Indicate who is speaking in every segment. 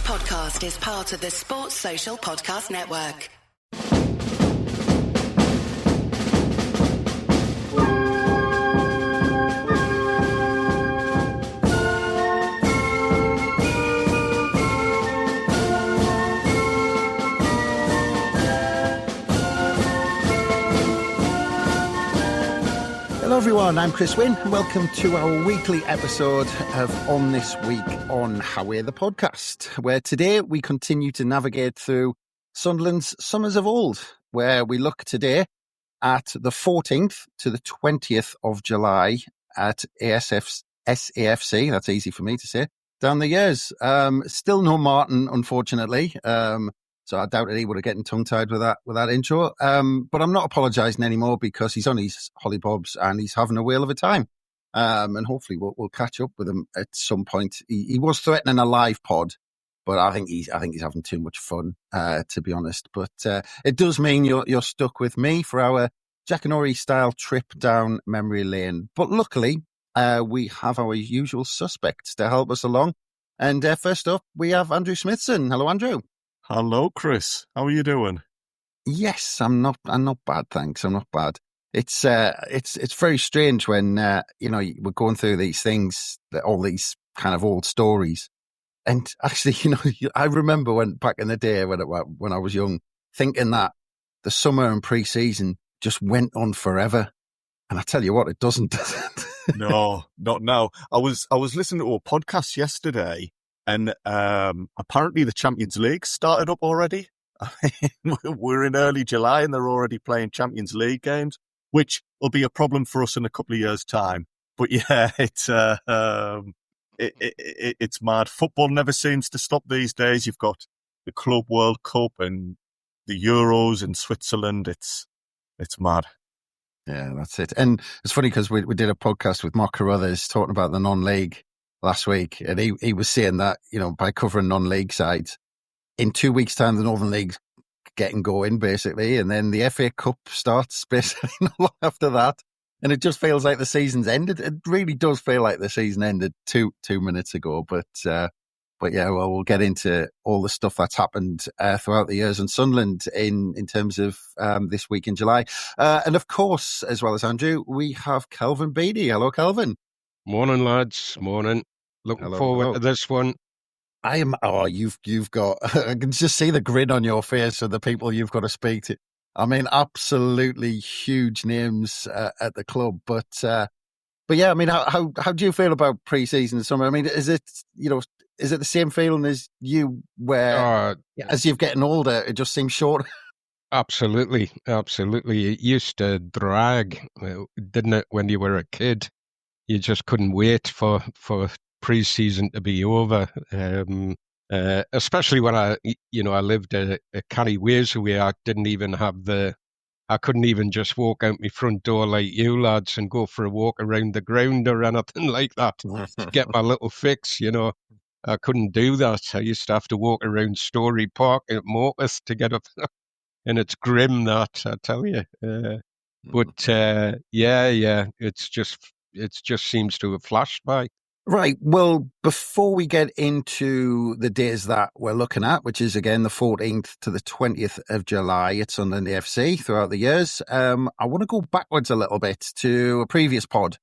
Speaker 1: podcast is part of the Sports Social Podcast Network.
Speaker 2: Hello everyone, I'm Chris Wynn and welcome to our weekly episode of On This Week on Howe the Podcast, where today we continue to navigate through Sunderland's Summers of Old, where we look today at the 14th to the 20th of July at SAFC, that's easy for me to say, down the years. Still no Martin, unfortunately. So I doubted he would have gotten tongue-tied with that intro. But I'm not apologising anymore because he's on his hollybobs and he's having a whale of a time. And hopefully we'll catch up with him at some point. He was threatening a live pod, but I think he's having too much fun, to be honest. But it does mean you're stuck with me for our Jackanory-style trip down memory lane. But luckily, we have our usual suspects to help us along. And first up, we have Andrew Smithson. Hello, Andrew.
Speaker 3: Hello, Chris. How are you doing?
Speaker 2: Yes, I'm not bad, thanks. I'm not bad. It's very strange when we're going through these things, all these kind of old stories, and actually, I remember when back in the day when I was young, thinking that the summer and pre-season just went on forever, and I tell you what, it doesn't.
Speaker 3: No, not now. I was listening to a podcast yesterday. And apparently the Champions League started up already. We're in early July and they're already playing Champions League games, which will be a problem for us in a couple of years' time. But yeah, it's mad. Football never seems to stop these days. You've got the Club World Cup and the Euros in Switzerland. It's mad.
Speaker 2: Yeah, that's it. And it's funny because we did a podcast with Mark Carruthers talking about the non-league last week, and he was saying that, by covering non-league sides, in 2 weeks' time, the Northern League's getting going, basically, and then the FA Cup starts basically not after that, and it just feels like the season's ended. It really does feel like the season ended two minutes ago, but yeah, well, we'll get into all the stuff that's happened throughout the years in Sunderland in terms of this week in July. And of course, as well as Andrew, we have Kelvin Beattie. Hello, Kelvin.
Speaker 4: Morning, lads. Morning. Looking forward to this one.
Speaker 2: I am. Oh, you've got. I can just see the grin on your face of the people you've got to speak to. I mean, absolutely huge names at the club. But yeah, I mean, how do you feel about pre-season summer? I mean, is it the same feeling as you, where as you're getting older, it just seems short?
Speaker 4: Absolutely. It used to drag, didn't it, when you were a kid? You just couldn't wait for pre-season to be over, especially when I lived a canny ways away. I couldn't even just walk out my front door like you lads and go for a walk around the ground or anything like that to get my little fix. I couldn't do that. I used to have to walk around Story Park at Morpeth to get up, and it's grim, that, I tell you. But yeah, it just seems to have flashed by.
Speaker 2: Right. Well, before we get into the days that we're looking at, which is, again, the 14th to the 20th of July at Sunderland AFC throughout the years, I want to go backwards a little bit to a previous pod,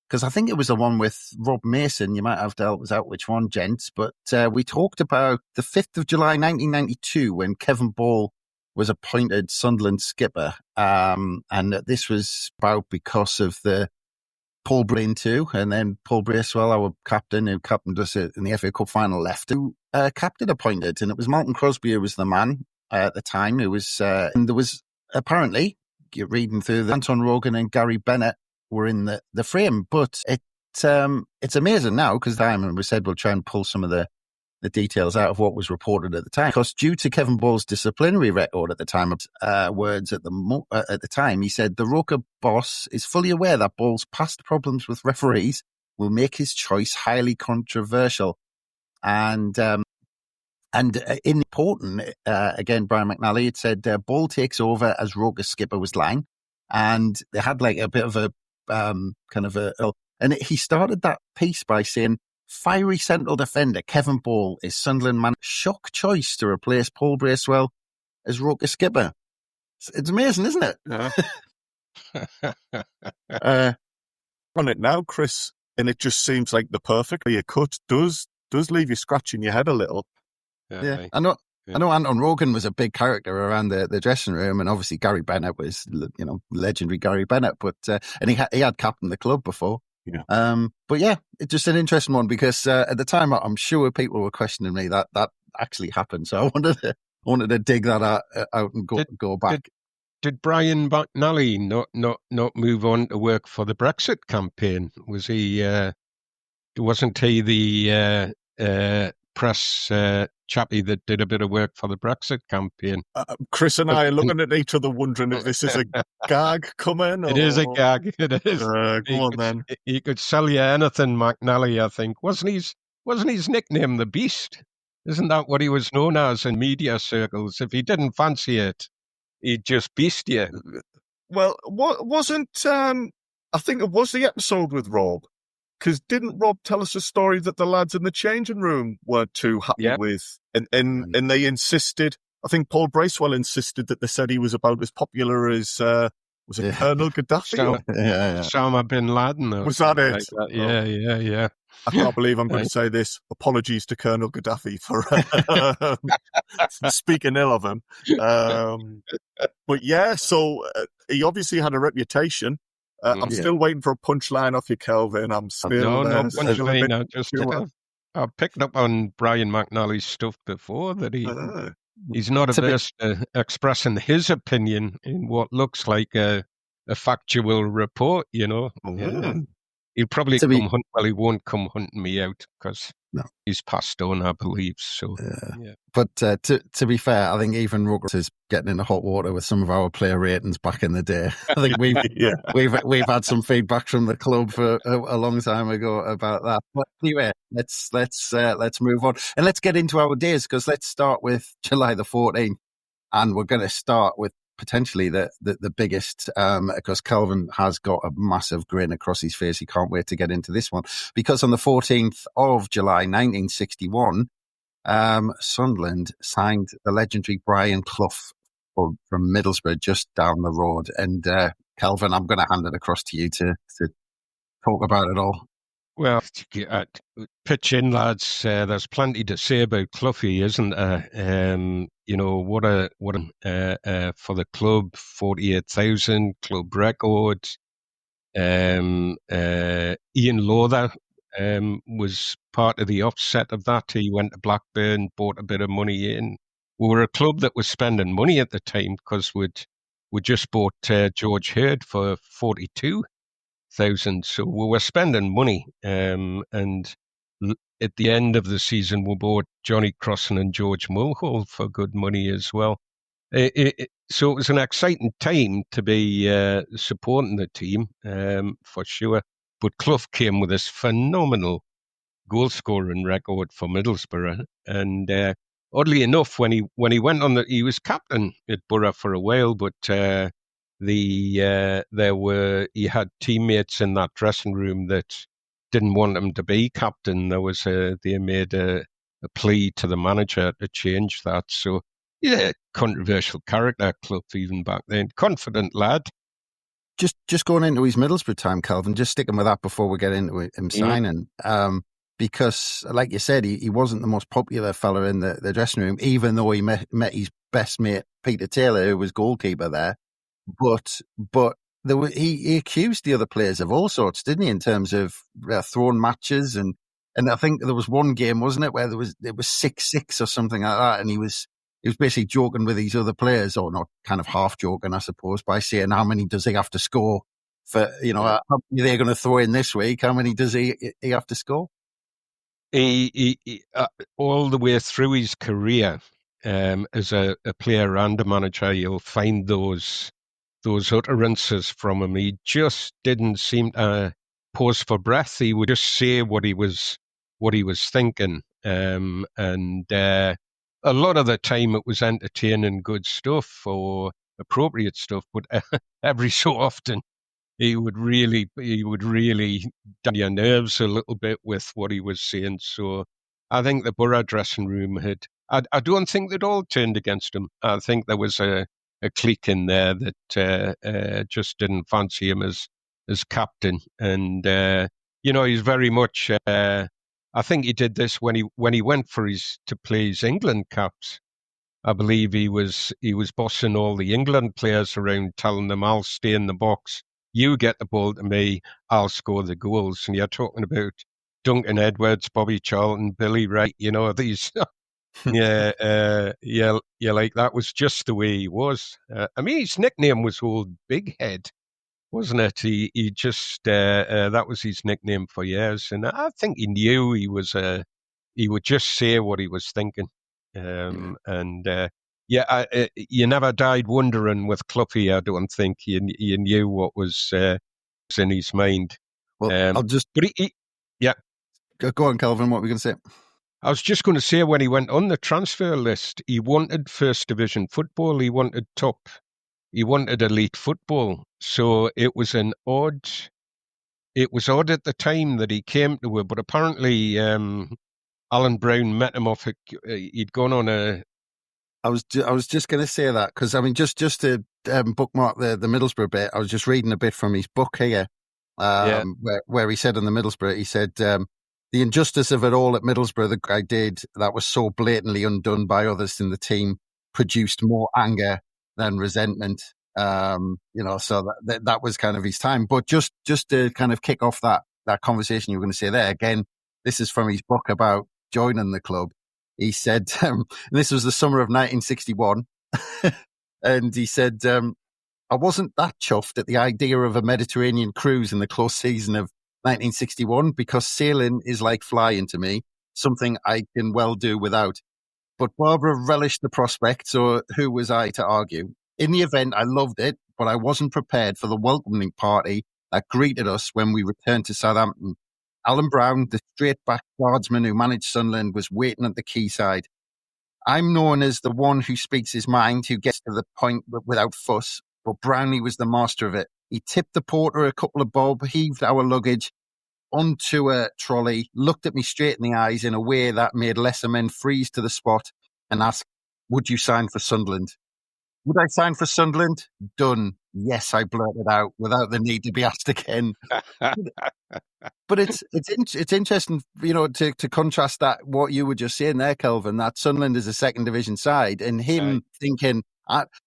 Speaker 2: because I think it was the one with Rob Mason. You might have dealt with which one, gents. But we talked about the 5th of July, 1992, when Kevin Ball was appointed Sunderland skipper. And this was about because of the Paul Brain too, and then Paul Bracewell, our captain, who captained us in the FA Cup final, left, who captain appointed, and it was Malcolm Crosby who was the man at the time. Who was, and there was apparently, you're reading through, Anton Rogan and Gary Bennett were in the frame, but it's amazing now, because we said we'll try and pull some of the details out of what was reported at the time, because due to Kevin Ball's disciplinary record at the time, words at the time, he said the Roker boss is fully aware that Ball's past problems with referees will make his choice highly controversial. And important, again, Brian McNally had said Ball takes over as Roker skipper was lying, and they had like a bit of a and he started that piece by saying, Fiery central defender Kelvin Ball is Sunderland man. Shock choice to replace Paul Bracewell as rookie skipper. It's amazing, isn't it?
Speaker 3: Yeah. On it now, Chris, and it just seems like the perfect way a cut does leave you scratching your head a little.
Speaker 2: Yeah. I know Anton Rogan was a big character around the dressing room, and obviously Gary Bennett was, legendary Gary Bennett, but and he had captained the club before. Yeah. But yeah, it's just an interesting one because at the time I'm sure people were questioning me that actually happened. So I wanted to dig that out and go back.
Speaker 4: Did Brian McNally not move on to work for the Brexit campaign? Was he? Wasn't he the press chappie that did a bit of work for the Brexit campaign?
Speaker 3: Chris and I are looking at each other wondering if this is a gag coming.
Speaker 4: It is a gag. It is.
Speaker 3: Go on then.
Speaker 4: He could sell you anything, McNally. I think wasn't his nickname the Beast? Isn't that what he was known as in media circles? If he didn't fancy it, he'd just beast you.
Speaker 3: Well, what wasn't? I think it was the episode with Rob. Because didn't Rob tell us a story that the lads in the changing room weren't too happy with? And they insisted, I think Paul Bracewell insisted that they said he was about as popular as, was it Colonel Gaddafi?
Speaker 4: Osama bin Laden.
Speaker 3: Was that it?
Speaker 4: Like that. Yeah.
Speaker 3: I can't believe I'm going to say this. Apologies to Colonel Gaddafi for speaking ill of him. But yeah, so he obviously had a reputation. I'm still waiting for a punchline off you, Kelvin. I'm still
Speaker 4: no punchline. I've picked up on Brian McNally's stuff before that he's not averse to expressing his opinion in what looks like a factual report. Yeah. He'll probably he won't come hunting me out because he's passed on, I believe. So, yeah.
Speaker 2: But to be fair, I think even Ruggers is getting into hot water with some of our player ratings back in the day. I think we've had some feedback from the club for a long time ago about that. But anyway, let's move on and let's get into our days because let's start with July the 14th, and we're going to start with potentially the biggest, because Kelvin has got a massive grin across his face. He can't wait to get into this one because on the 14th of July 1961, Sunderland signed the legendary Brian Clough from Middlesbrough just down the road. And Kelvin, I'm going to hand it across to you to talk about it all.
Speaker 4: Well, pitch in, lads. There's plenty to say about Cloughie, isn't there? What a for the club, 48,000 club record. Ian Lowther was part of the offset of that. He went to Blackburn, bought a bit of money in. We were a club that was spending money at the time because we just bought George Hurd for 42,000. So we were spending money. And at the end of the season, we bought Johnny Crossan and George Mulhall for good money as well. So it was an exciting time to be supporting the team, for sure. But Clough came with this phenomenal goal-scoring record for Middlesbrough. And oddly enough, when he went on, he was captain at Borough for a while, but he had teammates in that dressing room that didn't want him to be captain. They made a plea to the manager to change that. So yeah, controversial character, Clough, even back then. Confident lad.
Speaker 2: Just going into his Middlesbrough time, Kelvin, just sticking with that before we get into him signing. Because, like you said, he wasn't the most popular fella in the dressing room, even though he met his best mate, Peter Taylor, who was goalkeeper there. But he accused the other players of all sorts, didn't he, in terms of throwing matches. And I think there was one game, wasn't it, where it was 6-6 or something like that. And he was basically joking with these other players, or not kind of half joking, I suppose, by saying how many does he have to score for, how many they're going to throw in this week. How many does he have to score?
Speaker 4: He all the way through his career, as a player and a manager, you'll find those utterances from him. He just didn't seem to pause for breath. He would just say what he was thinking, and a lot of the time it was entertaining, good stuff or appropriate stuff. But every so often he would really down your nerves a little bit with what he was saying. So I think the Borough dressing room I don't think they'd all turned against him. I think there was a clique in there that just didn't fancy him as captain. And, he's very much, I think he did this when he went to play his England caps. I believe he was bossing all the England players around, telling them, "I'll stay in the box. You get the ball to me. I'll score the goals." And you're talking about Duncan Edwards, Bobby Charlton, Billy Wright. These. Yeah. Like that was just the way he was. I mean, his nickname was Old Big Head, wasn't it? He just that was his nickname for years, and I think he knew he would just say what he was thinking. And you never died wondering with Cloughy. I don't think you knew what was in his mind.
Speaker 2: Well, I'll just.
Speaker 4: But yeah.
Speaker 2: Go on, Kelvin. What were we going to say?
Speaker 4: I was just going to say, when he went on the transfer list, he wanted first division football. He wanted elite football. So it was odd at the time that he came to it, but apparently Alan Brown met him off. He'd gone on a.
Speaker 2: I was just going to say that because I mean, just to bookmark the Middlesbrough bit. I was just reading a bit from his book here, where he said in the Middlesbrough, he said the injustice of it all at Middlesbrough, the guy did that was so blatantly undone by others in the team, produced more anger than resentment. So that was kind of his time. But just to kind of kick off that conversation you were going to say there again, this is from his book about joining the club. He said, this was the summer of 1961, and he said, I wasn't that chuffed at the idea of a Mediterranean cruise in the close season of 1961 because sailing is like flying to me, something I can well do without. But Barbara relished the prospect, so who was I to argue? In the event, I loved it, but I wasn't prepared for the welcoming party that greeted us when we returned to Southampton. Alan Brown, the straight-back guardsman who managed Sunderland, was waiting at the quayside. I'm known as the one who speaks his mind, who gets to the point without fuss, but Brownlee was the master of it. He tipped the porter a couple of bob, heaved our luggage onto a trolley, looked at me straight in the eyes in a way that made lesser men freeze to the spot and asked, "Would you sign for Sunderland?" Would I sign for Sunderland? Done. Yes, I blurted out without the need to be asked again. But it's interesting, to contrast that what you were just saying there, Kelvin, that Sunderland is a second division side, and him thinking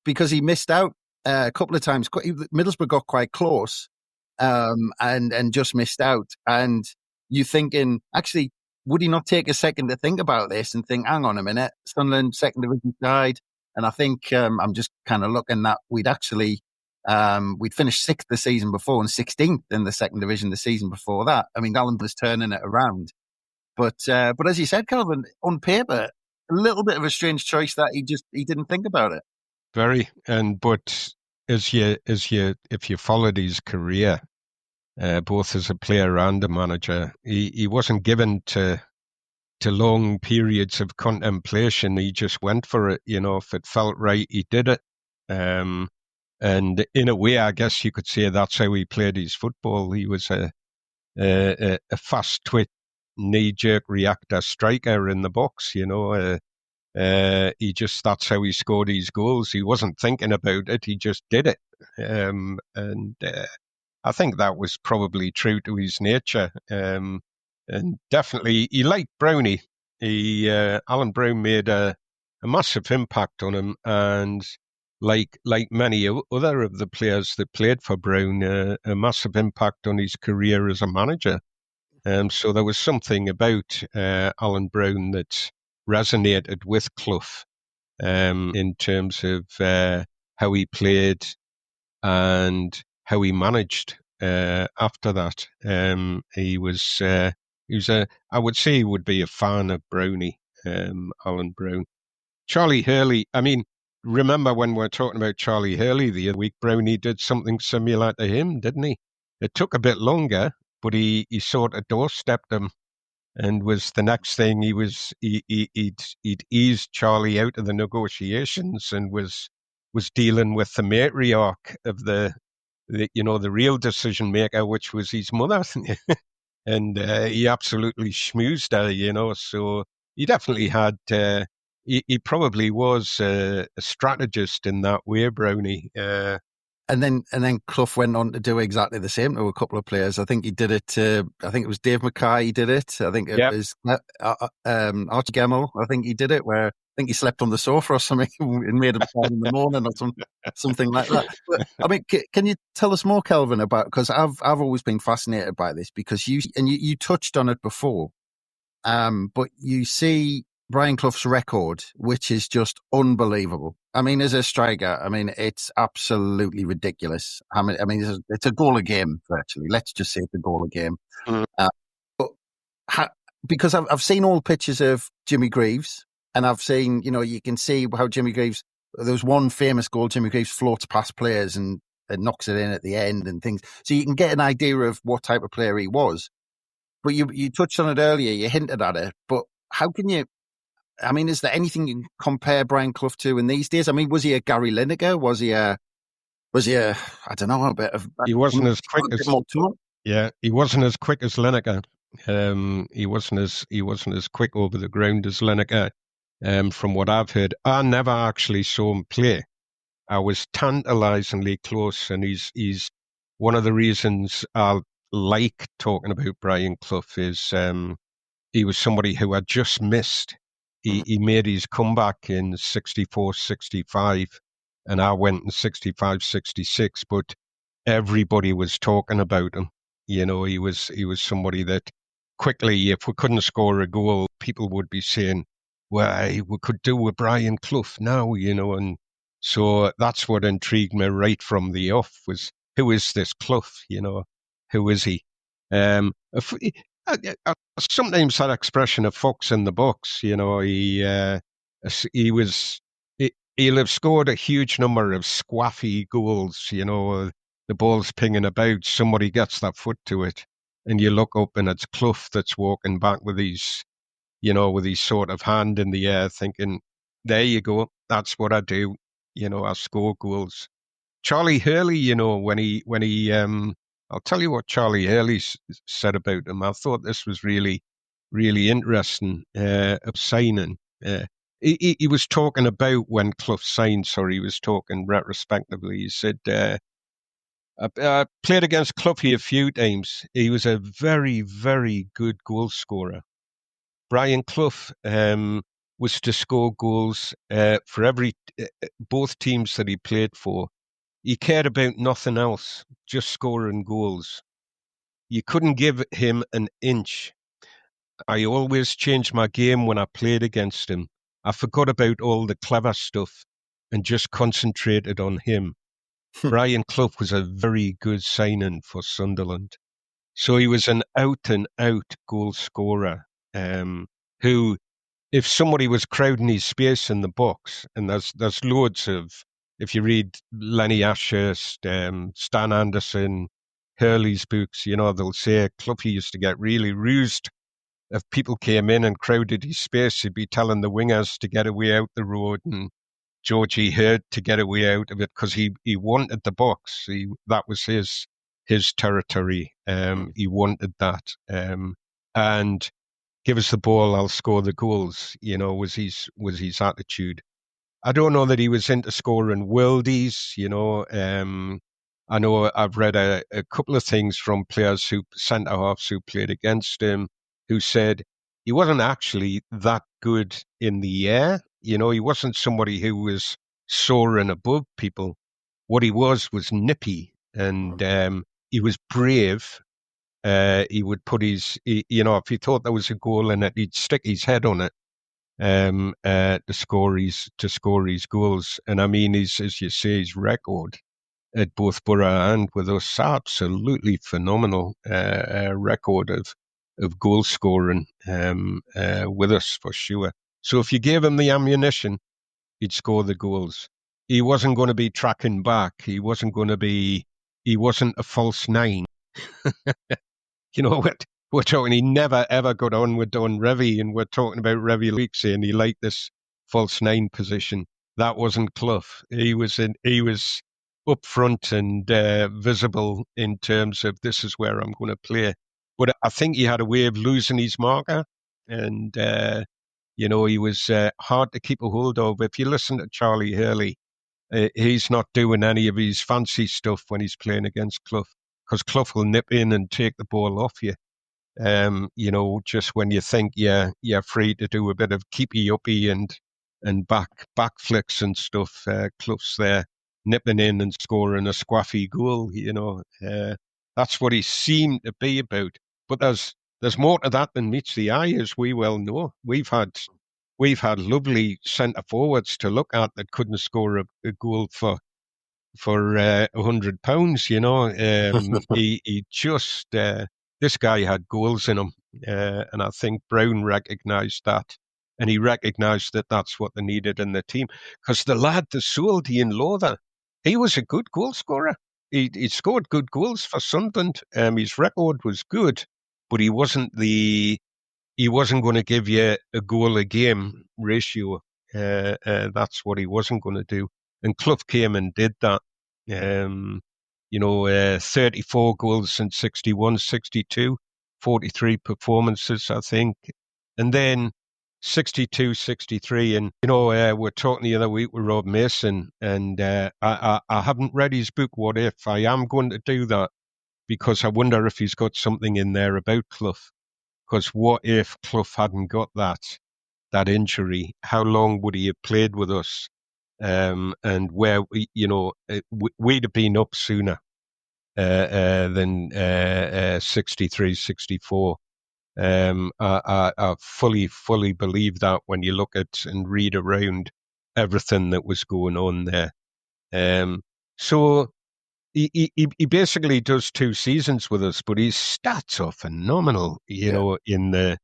Speaker 2: because he missed out a couple of times. Middlesbrough got quite close, and just missed out. And you thinking, actually, would he not take a second to think about this and think, hang on a minute, Sunderland second division side? And I think I'm just kind of looking that we'd finished 6th the season before and 16th in the second division the season before that. I mean, Alan was turning it around. But as you said, Kelvin, on paper, a little bit of a strange choice that he didn't think about it.
Speaker 4: Very. But if you followed his career, both as a player and a manager, he wasn't given to long periods of contemplation. He just went for it. If it felt right, he did it. And in a way, I guess you could say that's how he played his football. He was a fast twitch, knee-jerk reactor striker in the box. That's how he scored his goals. He wasn't thinking about it. He just did it. I think that was probably true to his nature. And definitely, he liked Brownie. Alan Brown made a massive impact on him, and like many other of the players that played for Brown, a massive impact on his career as a manager. So there was something about Alan Brown that resonated with Clough in terms of how he played and how he managed after that. I would say he would be a fan of Brownie, Alan Brown. Charlie Hurley, I mean, remember when we're talking about Charlie Hurley the other week, Brownie did something similar to him, didn't he? It took a bit longer, but he sort of doorstepped him, and was the next thing he'd eased Charlie out of the negotiations and was dealing with the matriarch of the the real decision maker, which was his mother. And he absolutely schmoozed her, so he definitely had, he probably was a strategist in that way, Brownie.
Speaker 2: And then Clough went on to do exactly the same to a couple of players. I think he did it. I think it was Dave Mackay. He did it. I think it was Archie Gemmell. I think he did it. Where I think he slept on the sofa or something and made him fall in the morning or something like that. But I mean, can you tell us more, Kelvin, about? Because I've always been fascinated by this because you touched on it before, but you see Brian Clough's record, which is just unbelievable. I mean, as a striker, it's absolutely ridiculous. It's a goal a game virtually. Let's just say it's a goal a game. But because I've seen all pictures of Jimmy Greaves, and I've seen, you can see how Jimmy Greaves. There was one famous goal. Jimmy Greaves floats past players and knocks it in at the end and things. So you can get an idea of what type of player he was. But you touched on it earlier. You hinted at it. But how can you? Is there anything you can compare Brian Clough to in these days? Was he a Gary Lineker? Was he a I don't know, a bit of...
Speaker 4: He wasn't as quick as... Yeah, he wasn't as quick as Lineker. He wasn't as quick over the ground as Lineker, from what I've heard. I never actually saw him play. I was tantalisingly close, and he's one of the reasons I like talking about Brian Clough is he was somebody who I just missed. He made his comeback in 64, 65, and I went in 65, 66, but everybody was talking about him. He was somebody that quickly, if we couldn't score a goal, people would be saying, well, we could do with Brian Clough now, and so that's what intrigued me right from the off was, who is this Clough, who is he? Sometimes that expression of fox in the box, he'll have scored a huge number of squaffy goals, the ball's pinging about, somebody gets that foot to it, and you look up and it's Clough that's walking back with his sort of hand in the air thinking, there you go, that's what I do, I score goals. Charlie Hurley, when he I'll tell you what Charlie Hurley said about him. I thought this was really, really interesting, of signing. He was talking about when Clough signed, he was talking retrospectively. He said, I played against Clough a few times. He was a very, very good goal scorer. Brian Clough was to score goals for both teams that he played for. He cared about nothing else, just scoring goals. You couldn't give him an inch. I always changed my game when I played against him. I forgot about all the clever stuff and just concentrated on him. Brian Clough was a very good signing for Sunderland. So he was an out-and-out goal scorer who, if somebody was crowding his space in the box, and there's loads of, if you read Lenny Ashurst, Stan Anderson, Hurley's books, they'll say Clough used to get really rused. If people came in and crowded his space, he'd be telling the wingers to get away out the road and Georgie Hurd to get away out of it because he wanted the box. That was his territory. He wanted that. And give us the ball, I'll score the goals, was his attitude. I don't know that he was into scoring worldies, I know I've read a couple of things from players centre-halves who played against him, who said he wasn't actually that good in the air. He wasn't somebody who was soaring above people. What he was nippy, and he was brave. He would put if he thought there was a goal in it, he'd stick his head on it. To score his goals. And as you say, his record at both Borough and with us, absolutely phenomenal record of goal scoring with us for sure. So if you gave him the ammunition, he'd score the goals. He wasn't going to be tracking back. He wasn't a false nine. We're talking, he never ever got on with Don Revie, and we're talking about Revie Leak saying he liked this false nine position. That wasn't Clough. He was up front and visible in terms of this is where I'm going to play. But I think he had a way of losing his marker, and he was hard to keep a hold of. If you listen to Charlie Hurley, he's not doing any of his fancy stuff when he's playing against Clough, because Clough will nip in and take the ball off you. Just when you think you're free to do a bit of keepy uppy and back flicks and stuff, Clough's there nipping in and scoring a squaffy goal. That's what he seemed to be about. But there's more to that than meets the eye, as we well know. We've had lovely centre forwards to look at that couldn't score a goal for £100. He just this guy had goals in him, and I think Brown recognised that, and he recognised that that's what they needed in the team. Because the lad they sold, Ian Lowther, he was a good goal scorer. He scored good goals for Sunderland. His record was good, but he wasn't going to give you a goal a game ratio. That's what he wasn't going to do. And Clough came and did that. 34 goals in 61, 62, 43 performances, I think. And then 62, 63. And, we're talking the other week with Rob Mason, and I haven't read his book, What If? I am going to do that, because I wonder if he's got something in there about Clough. Because what if Clough hadn't got that injury? How long would he have played with us? And where we'd have been up sooner than 63, 64. I fully believe that when you look at and read around everything that was going on there. So he basically does 2 seasons with us, but his stats are phenomenal, in the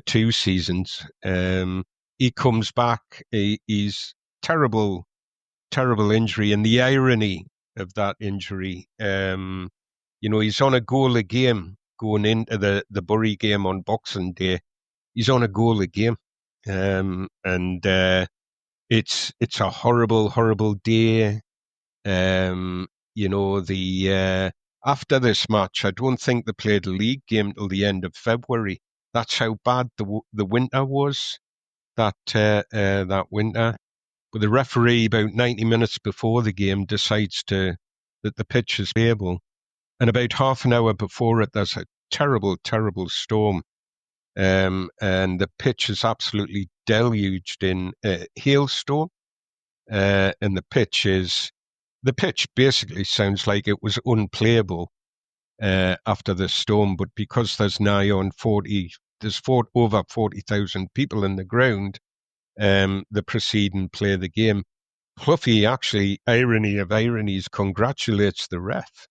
Speaker 4: 2 seasons. He comes back, he's terrible injury, and the irony of that injury, he's on a goal a game going into the Bury game on Boxing Day. He's on a goal a game, and it's a horrible day. After this match, I don't think they played a league game till the end of February. That's how bad the winter was that winter. But the referee, about 90 minutes before the game, decides that the pitch is playable. And about half an hour before it, there's a terrible storm. And the pitch is absolutely deluged in hailstorm. And the pitch basically sounds like it was unplayable after the storm. But because there's over 40,000 people in the ground, they proceed and play the game. Cloughy, actually, irony of ironies, congratulates the ref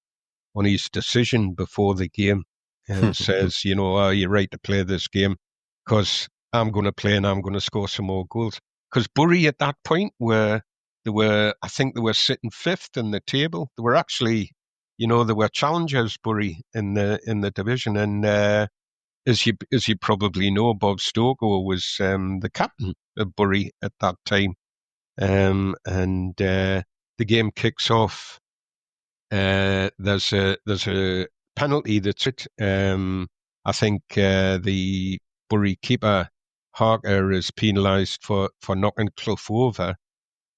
Speaker 4: on his decision before the game and says, you're right to play this game because I'm going to play and I'm going to score some more goals. Because Bury at that point I think they were sitting 5th in the table. They were actually, they were challengers, Bury, in the division. And as you probably know, Bob Stokoe was the captain of Bury at that time. And the game kicks off. There's a penalty that's it. I think the Bury keeper Harker is penalised for knocking Clough over,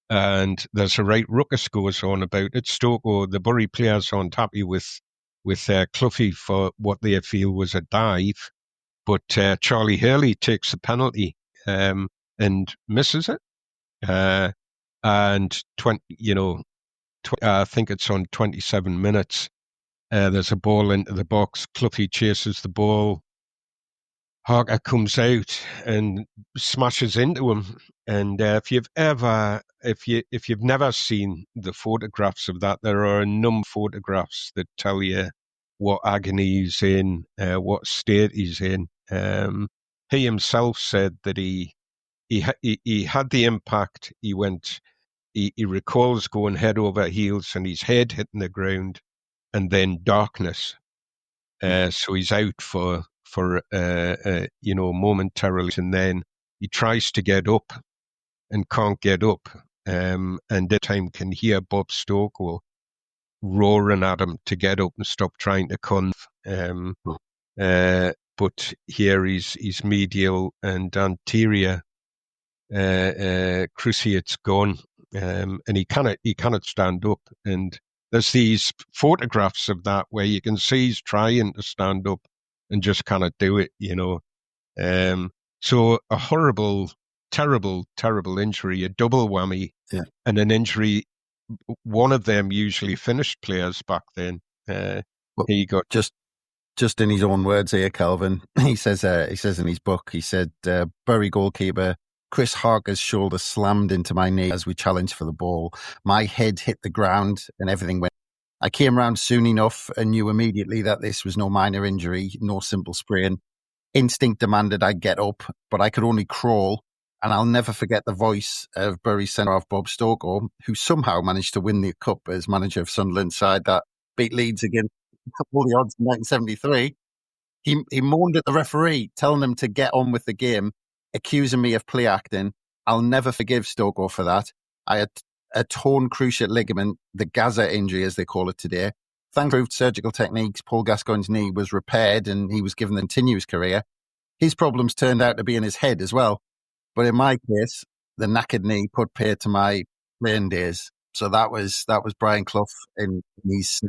Speaker 4: and there's a right ruckus goes on about it. Stokoe, the Bury players aren't happy with Cloughy for what they feel was a dive, but Charlie Hurley takes the penalty and misses it. And I think it's on 27 minutes. There's a ball into the box. Cloughy chases the ball. Harker comes out and smashes into him. And if you've never seen the photographs of that, there are a number of photographs that tell you what agony he's in, what state he's in. He himself said that he had the impact. He recalls going head over heels and his head hitting the ground, and then darkness. So he's out for momentarily, and then he tries to get up and can't get up. And at the time can hear Bob Stokoe roaring at him to get up and stop trying to but here he's medial and anterior cruciate's gone, and he cannot stand up. And there's these photographs of that where you can see he's trying to stand up and just cannot do it, So a horrible, terrible, terrible injury, a double whammy, and an injury. One of them usually finished players back then. He got
Speaker 2: just in his own words here, Kelvin. He says in his book, he said, Bury goalkeeper Chris Harker's shoulder slammed into my knee as we challenged for the ball. My head hit the ground and everything went. I came round soon enough and knew immediately that this was no minor injury, no simple sprain. Instinct demanded I get up, but I could only crawl. And I'll never forget the voice of Bury's centre-half Bob Stokoe, who somehow managed to win the cup as manager of Sunderland side that beat Leeds against all the odds in 1973. He moaned at the referee, telling him to get on with the game, accusing me of play acting. I'll never forgive Stokoe for that. I had a torn cruciate ligament, the Gaza injury as they call it today. Thanks to improved surgical techniques, Paul Gascoigne's knee was repaired and he was given a continuous career. His problems turned out to be in his head as well. But in my case, the knackered knee put paid to my playing days. So that was Brian Clough in his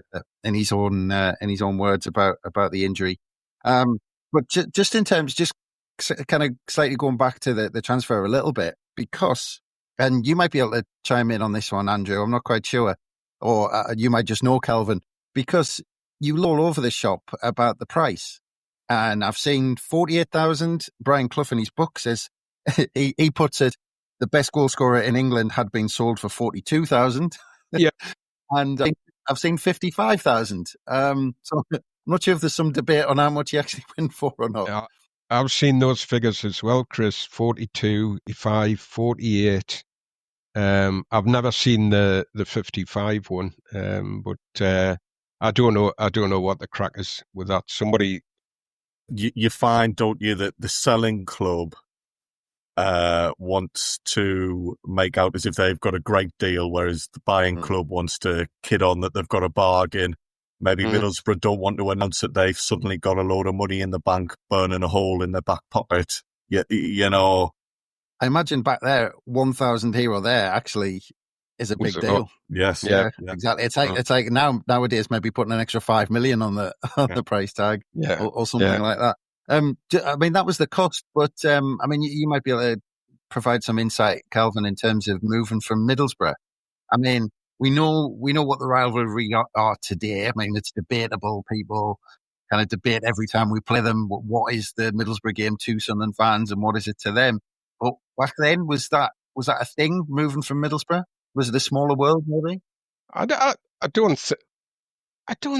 Speaker 2: own words about the injury. But just in terms, just kind of slightly going back to the transfer a little bit, because, and you might be able to chime in on this one, Andrew, I'm not quite sure, or you might just know, Kelvin, because you all over the shop about the price. And I've seen 48,000. Brian Clough in his book says, he puts it, the best goal scorer in England had been sold for 42,000.
Speaker 4: Yeah.
Speaker 2: And I've seen 55,000. So I'm not sure if there's some debate on how much he actually went for or not.
Speaker 4: Yeah, I've seen those figures as well, Chris. 42, 55, 48. I've never seen the 55 one. But I don't know what the crack is with that. Somebody,
Speaker 3: you find, don't you, that the selling club wants to make out as if they've got a great deal, whereas the buying club wants to kid on that they've got a bargain. Maybe Middlesbrough don't want to announce that they've suddenly got a load of money in the bank, burning a hole in their back pocket. You know.
Speaker 2: I imagine back there, 1,000 here or there actually is a big deal.
Speaker 3: Yes,
Speaker 2: yeah, exactly. It's like nowadays maybe putting an extra 5 million on the price tag, or something like that. I mean, that was the cost, but I mean, you might be able to provide some insight, Kelvin, in terms of moving from Middlesbrough. I mean, we know what the rivalry are today. I mean, it's debatable. People kind of debate every time we play them. What is the Middlesbrough game to Sunderland fans, and what is it to them? But back then, was that a thing? Moving from Middlesbrough, was it a smaller world? Maybe.
Speaker 4: I don't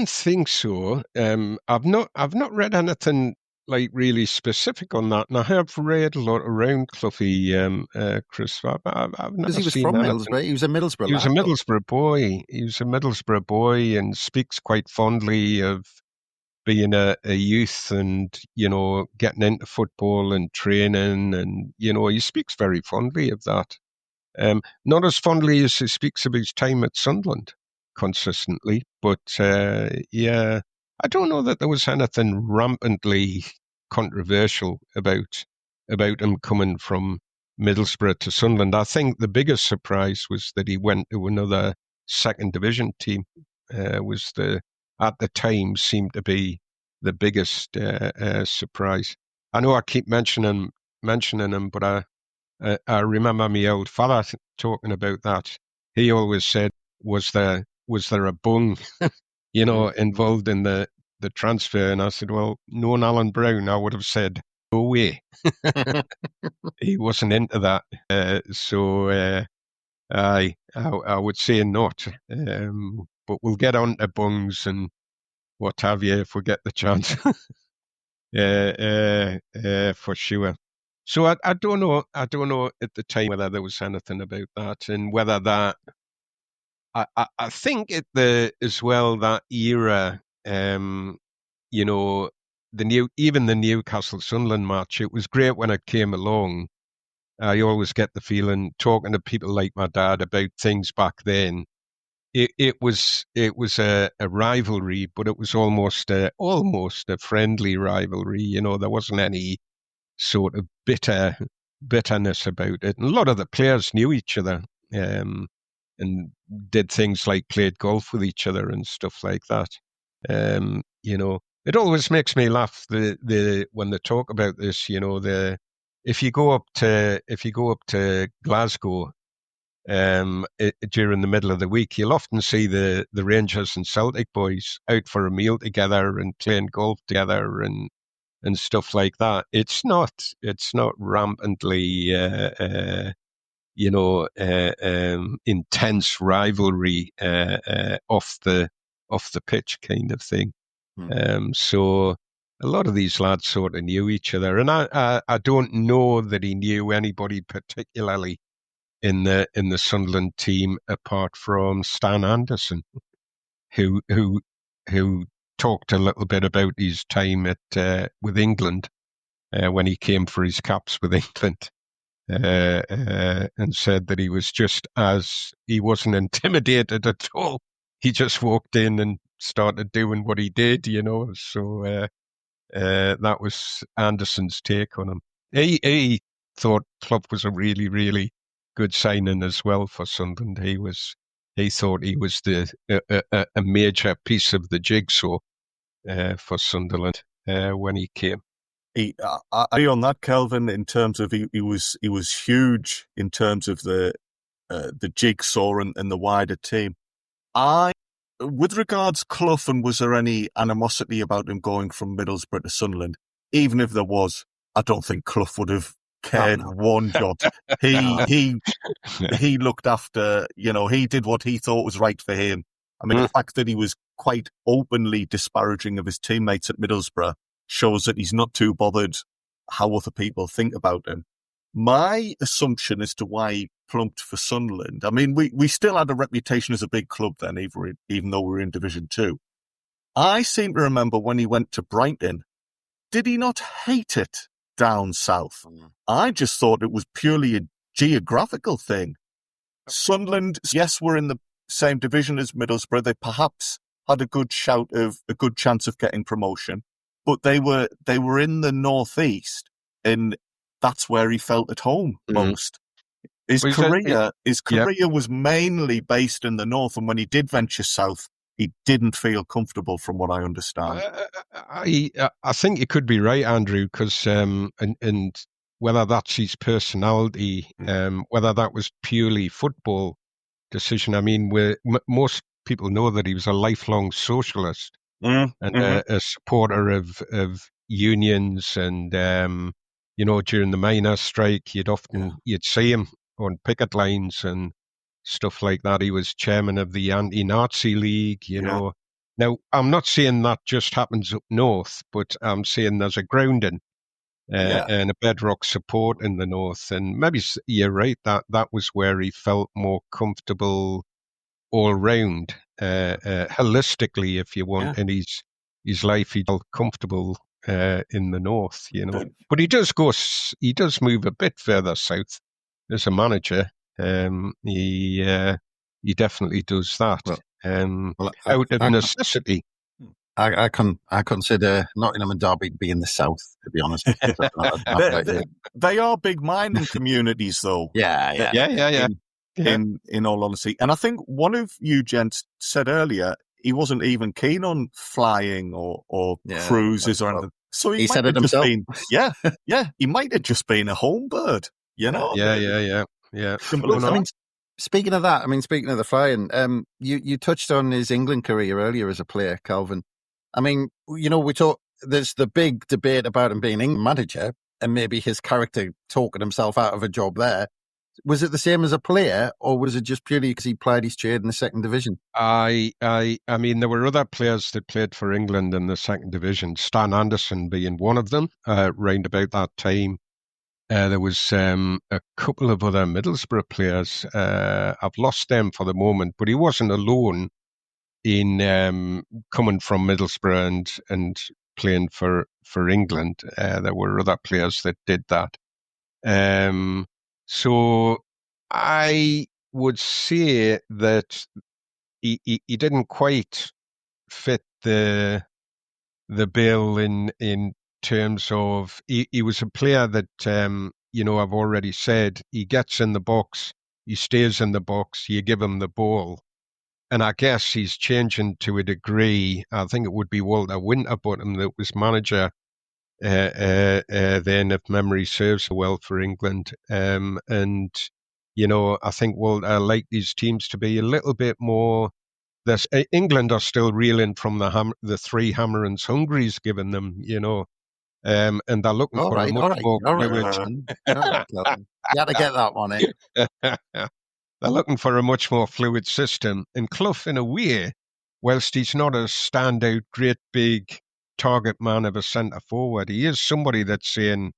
Speaker 4: think so. I've not read anything like really specific on that, and I have read a lot around Cloughie, Chris. I've never
Speaker 2: because he was
Speaker 4: seen
Speaker 2: from
Speaker 4: anything.
Speaker 2: Middlesbrough. He was a Middlesbrough.
Speaker 4: He was a Middlesbrough boy. He was a Middlesbrough boy, and speaks quite fondly of being a youth and getting into football and training, and he speaks very fondly of that. Not as fondly as he speaks of his time at Sunderland consistently, but I don't know that there was anything rampantly controversial about him coming from Middlesbrough to Sunderland. I think the biggest surprise was that he went to another second division team. At the time seemed to be the biggest surprise. I know I keep mentioning him, but I remember my old father talking about that. He always said, "Was there a bung, involved in the transfer?" And I said, "Well, knowing Alan Brown, I would have said no way." He wasn't into that, so I would say not. But we'll get on to bungs and what have you if we get the chance. For sure. So I don't know at the time whether there was anything about that, and whether that I think as well that era, the Newcastle Sunderland match, it was great when it came along. I always get the feeling, talking to people like my dad about things back then, it was a rivalry, but it was almost a friendly rivalry. You know, there wasn't any sort of bitterness about it. And a lot of the players knew each other, and did things like played golf with each other and stuff like that. You know, it always makes me laugh when they talk about this. You know, if you go up to Glasgow during the middle of the week, you'll often see the Rangers and Celtic boys out for a meal together and playing golf together and stuff like that. It's not rampantly intense rivalry off the pitch kind of thing. So a lot of these lads sort of knew each other, and I don't know that he knew anybody particularly in the Sunderland team apart from Stan Anderson, who talked a little bit about his time with England when he came for his caps with England, and said that he wasn't intimidated at all. He just walked in and started doing what he did, you know. So that was Anderson's take on him. He thought Clough was a really, really good signing as well for Sunderland. He thought he was a major piece of the jigsaw for Sunderland when he came.
Speaker 3: I agree on that, Kelvin. In terms of he was huge in terms of the jigsaw and the wider team. With regards Clough, and was there any animosity about him going from Middlesbrough to Sunderland? Even if there was, I don't think Clough would have cared one jot. He looked after, you know, he did what he thought was right for him. I mean, the fact that he was quite openly disparaging of his teammates at Middlesbrough shows that he's not too bothered how other people think about him. My assumption as to why he plumped for Sunderland, I mean, we still had a reputation as a big club then, even though we were in Division 2. I seem to remember when he went to Brighton, did he not hate it down south? I just thought it was purely a geographical thing. Sunderland, yes, were in the same division as Middlesbrough. They perhaps had a good chance of getting promotion, but they were in the northeast, and that's where he felt at home most. His career was mainly based in the north, and when he did venture south, he didn't feel comfortable, from what I understand.
Speaker 4: I think you could be right, Andrew, because and whether that's his personality, whether that was purely football decision. I mean, most people know that he was a lifelong socialist and a supporter of unions, and you know, during the miners' strike, you'd see him on picket lines and stuff like that. He was chairman of the Anti-Nazi League, you know. Now, I'm not saying that just happens up north, but I'm saying there's a grounding and a bedrock support in the north. And maybe you're right, that was where he felt more comfortable all round, holistically, if you want, in his life. He felt comfortable in the north, you know. But he does move a bit further south as a manager. He definitely does that. Out of necessity.
Speaker 2: I consider Nottingham and Derby to be in the south, to be honest.
Speaker 3: They are big mining communities, though.
Speaker 2: Yeah.
Speaker 3: In all honesty, and I think one of you gents said earlier he wasn't even keen on flying or cruises or anything. So
Speaker 2: he said it himself.
Speaker 3: He might have just been a home bird, you know.
Speaker 4: Yeah.
Speaker 2: I mean, speaking of that, speaking of the flying, you touched on his England career earlier as a player, Kelvin. I mean, you know, there's the big debate about him being England manager and maybe his character talking himself out of a job there. Was it the same as a player, or was it just purely because he played his trade in the second division?
Speaker 4: I mean, there were other players that played for England in the second division, Stan Anderson being one of them, round about that time. There was a couple of other Middlesbrough players. I've lost them for the moment, but he wasn't alone in coming from Middlesbrough and playing for England. There were other players that did that. So I would say that he didn't quite fit the bill in terms of he was a player that I've already said he gets in the box, he stays in the box, you give him the ball. And I guess he's changing to a degree. I think it would be Walter Winterbottom that was manager then, if memory serves well, for England. And I think Walter liked these teams to be a little bit more. England are still reeling from the three Hammerons Hungary's given them, and they're looking for a much more fluid.
Speaker 2: You had to get that one in.
Speaker 4: They're looking for a much more fluid system. And Clough, in a way, whilst he's not a standout, great big target man of a centre forward, he is somebody that's saying,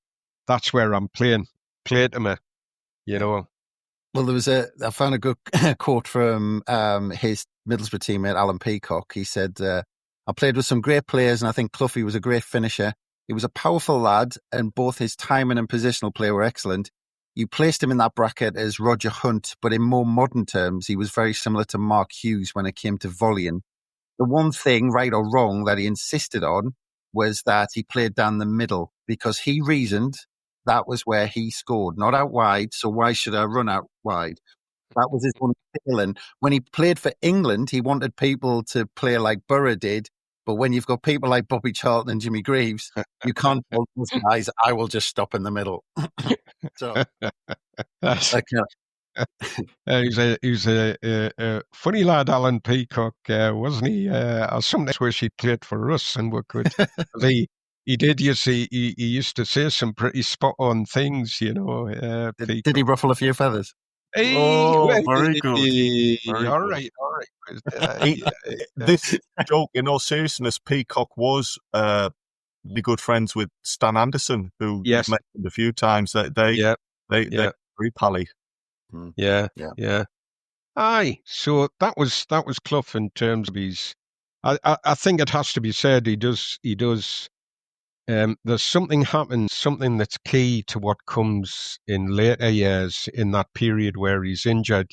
Speaker 4: "That's where I'm playing. Play to me,"
Speaker 2: Well, I found a good quote from his Middlesbrough teammate, Alan Peacock. He said, I played with some great players and I think Cloughy was a great finisher. He was a powerful lad and both his timing and positional play were excellent. You placed him in that bracket as Roger Hunt, but in more modern terms, he was very similar to Mark Hughes when it came to volleying. The one thing, right or wrong, that he insisted on was that he played down the middle because he reasoned that was where he scored, not out wide. So why should I run out wide? That was his one feeling. When he played for England, he wanted people to play like Borough did. But when you've got people like Bobby Charlton and Jimmy Greaves, you can't tell those guys, I will just stop in the middle. So
Speaker 4: he's a funny lad, Alan Peacock, wasn't he? I sometimes wish he played for us and we could. He did, you see, he used to say some pretty spot-on things,
Speaker 2: Did he ruffle a few feathers?
Speaker 3: Very good.
Speaker 4: All right.
Speaker 3: This joke, in all seriousness, Peacock was really good friends with Stan Anderson, who you've mentioned a few times. They're very pally.
Speaker 4: Yeah. Aye, so that was Clough in terms of his. I think it has to be said he does. There's something happens, something that's key to what comes in later years in that period where he's injured.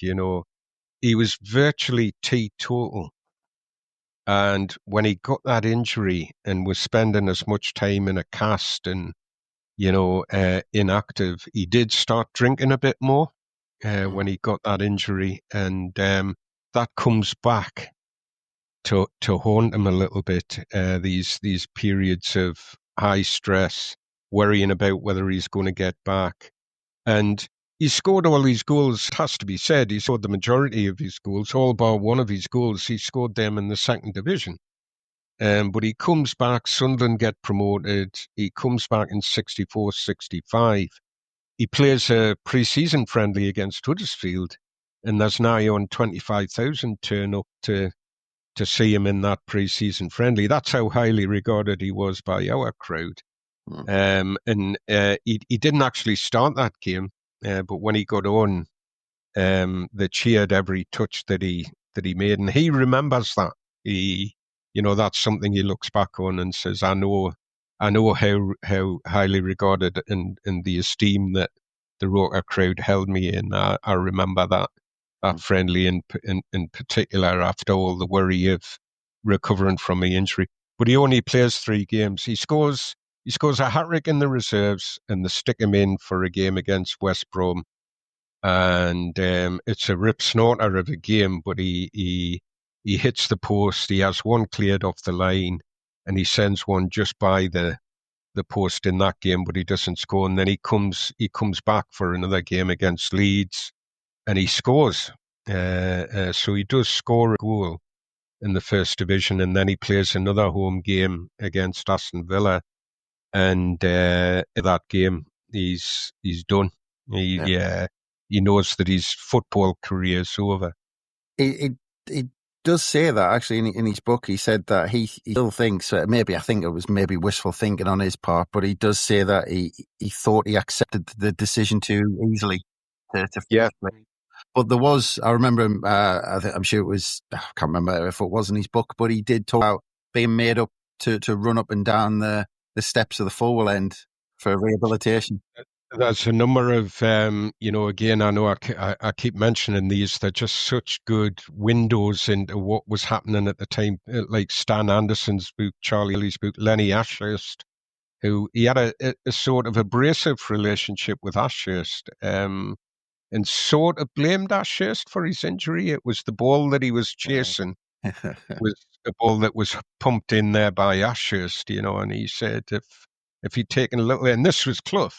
Speaker 4: He was virtually teetotal. And when he got that injury and was spending as much time in a cast and, inactive, he did start drinking a bit more when he got that injury. And that comes back to haunt him a little bit, these periods of high stress, worrying about whether he's going to get back. And he scored all these goals, it has to be said. He scored the majority of his goals, all bar one of his goals. He scored them in the second division. But he comes back, Sunderland get promoted. He comes back in 64-65. He plays a pre-season friendly against Huddersfield, and there's nigh on 25,000 turn up to see him in that pre-season friendly. That's how highly regarded he was by our crowd. He didn't actually start that game, but when he got on, they cheered every touch that he made, and he remembers that. That's something he looks back on and says, I know how highly regarded and the esteem that the Roker crowd held me in. I remember that friendly in particular after all the worry of recovering from the injury. But he only plays 3 games. He scores a hat-trick in the reserves and they stick him in for a game against West Brom. And it's a rip snorter of a game, but he hits the post. He has one cleared off the line and he sends one just by the post in that game, but he doesn't score. And then he comes back for another game against Leeds and he scores. So he does score a goal in the first division, and then he plays another home game against Aston Villa, and that game he's done. He knows that his football career is over.
Speaker 2: He does say that actually in his book. He said that he still thinks, I think it was maybe wishful thinking on his part, but he does say that he thought he accepted the decision too easily to play. But there was, I remember him, I'm sure it was, I can't remember if it was in his book, but he did talk about being made up to run up and down the steps of the forward end for rehabilitation.
Speaker 4: There's a number of, again, I know I keep mentioning these. They're just such good windows into what was happening at the time, like Stan Anderson's book, Charlie's book, Lenny Ashurst, who he had a sort of abrasive relationship with Ashurst, and sort of blamed Ashurst for his injury. It was the ball that he was chasing was a ball that was pumped in there by Ashurst, and he said if he'd taken a little, and this was Clough,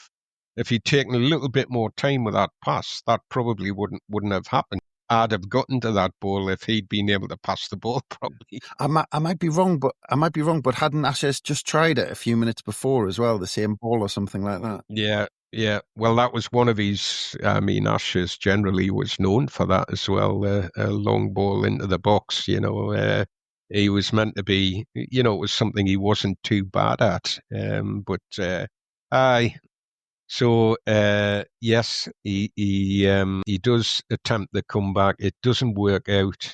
Speaker 4: if he'd taken a little bit more time with that pass, that probably wouldn't have happened. I'd have gotten to that ball if he'd been able to pass the ball properly.
Speaker 2: I might be wrong, but hadn't Ashurst just tried it a few minutes before as well, the same ball or something like that?
Speaker 4: Yeah. Well, that was one of his. I mean, Ashurst generally was known for that as well. A long ball into the box. He was meant to be. It was something he wasn't too bad at. Aye. So yes, he does attempt the comeback. It doesn't work out.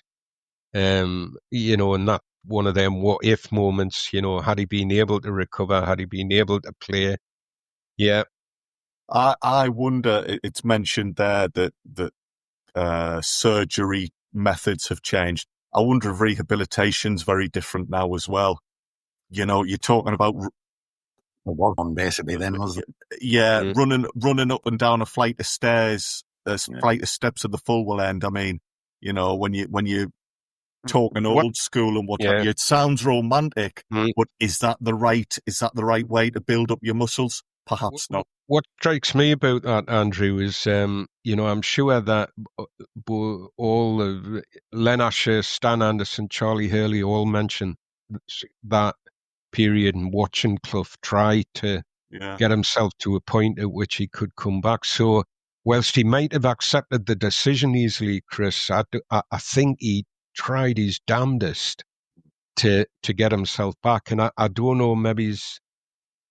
Speaker 4: And that one of them what if moments. Had he been able to recover, had he been able to play, yeah.
Speaker 3: I wonder. It's mentioned there that surgery methods have changed. I wonder if rehabilitation's very different now as well. You're talking about
Speaker 2: one basically then, wasn't it?
Speaker 3: Yeah, running up and down a flight of stairs, flight of steps at the full end. I mean, when you're talking old school and what have you, it sounds romantic, but is that the right way to build up your muscles? Perhaps not.
Speaker 4: What strikes me about that, Andrew, is I'm sure that all of Len Asher, Stan Anderson, Charlie Hurley all mention that period and watching Clough try to get himself to a point at which he could come back. So whilst he might have accepted the decision easily, Chris, I think he tried his damnedest to get himself back. And I don't know, maybe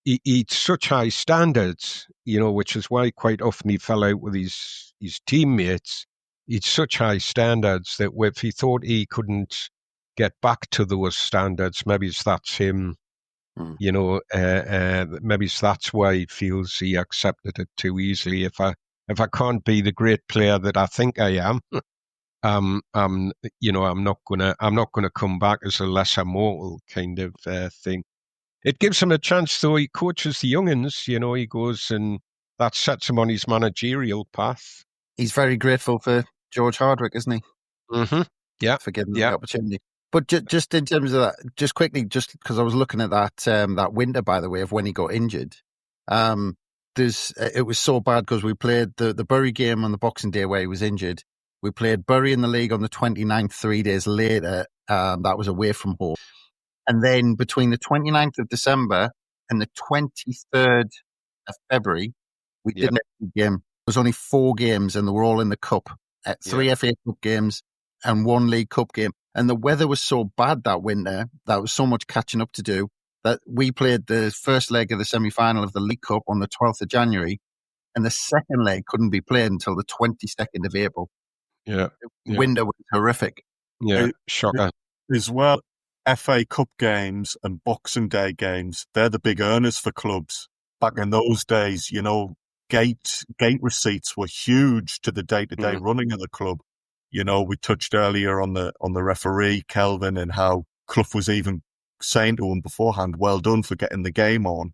Speaker 4: he'd such high standards, which is why quite often he fell out with his teammates. He'd such high standards that if he thought he couldn't get back to those standards, maybe that's him. Maybe that's why he feels he accepted it too easily. If I can't be the great player that I think I am, I'm not gonna come back as a lesser mortal kind of thing. It gives him a chance, though. He coaches the young'uns, he goes and that sets him on his managerial path.
Speaker 2: He's very grateful for George Hardwick, isn't he?
Speaker 4: Mm-hmm. Yeah.
Speaker 2: For giving him the opportunity. But just in terms of that, just quickly, just because I was looking at that winter, by the way, of when he got injured. It was so bad because we played the Bury game on the Boxing Day where he was injured. We played Bury in the league on the 29th, 3 days later. That was away from home. And then between the 29th of December and the 23rd of February, we didn't have a game. There was only 4 games and they were all in the Cup. 3 FA Cup games and 1 League Cup game. And the weather was so bad that winter, that was so much catching up to do, that we played the first leg of the semi-final of the League Cup on the 12th of January, and the second leg couldn't be played until the 22nd of April.
Speaker 4: Yeah.
Speaker 2: The winter was horrific.
Speaker 4: Yeah, shocker.
Speaker 3: As well, FA Cup games and Boxing Day games, they're the big earners for clubs. Back in those days, gate receipts were huge to the day-to-day running of the club. We touched earlier on the referee, Kelvin, and how Clough was even saying to him beforehand, well done for getting the game on.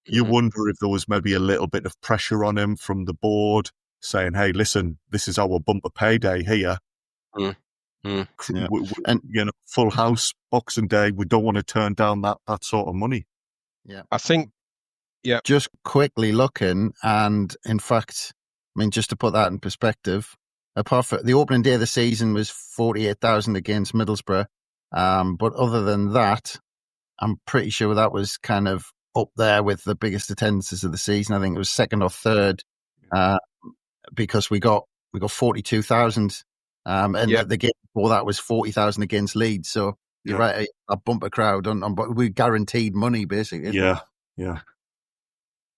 Speaker 3: You wonder if there was maybe a little bit of pressure on him from the board saying, hey, listen, this is our bumper payday here. And, full house, Boxing Day, we don't want to turn down that sort of money.
Speaker 2: Yeah.
Speaker 4: I think,
Speaker 2: just quickly looking, and in fact, I mean, just to put that in perspective, apart from the opening day of the season was 48,000 against Middlesbrough. But other than that, I'm pretty sure that was kind of up there with the biggest attendances of the season. I think it was second or third, because we got 42,000. The game before that was 40,000 against Leeds. So you're right, a bumper crowd but we guaranteed money basically.
Speaker 3: Yeah.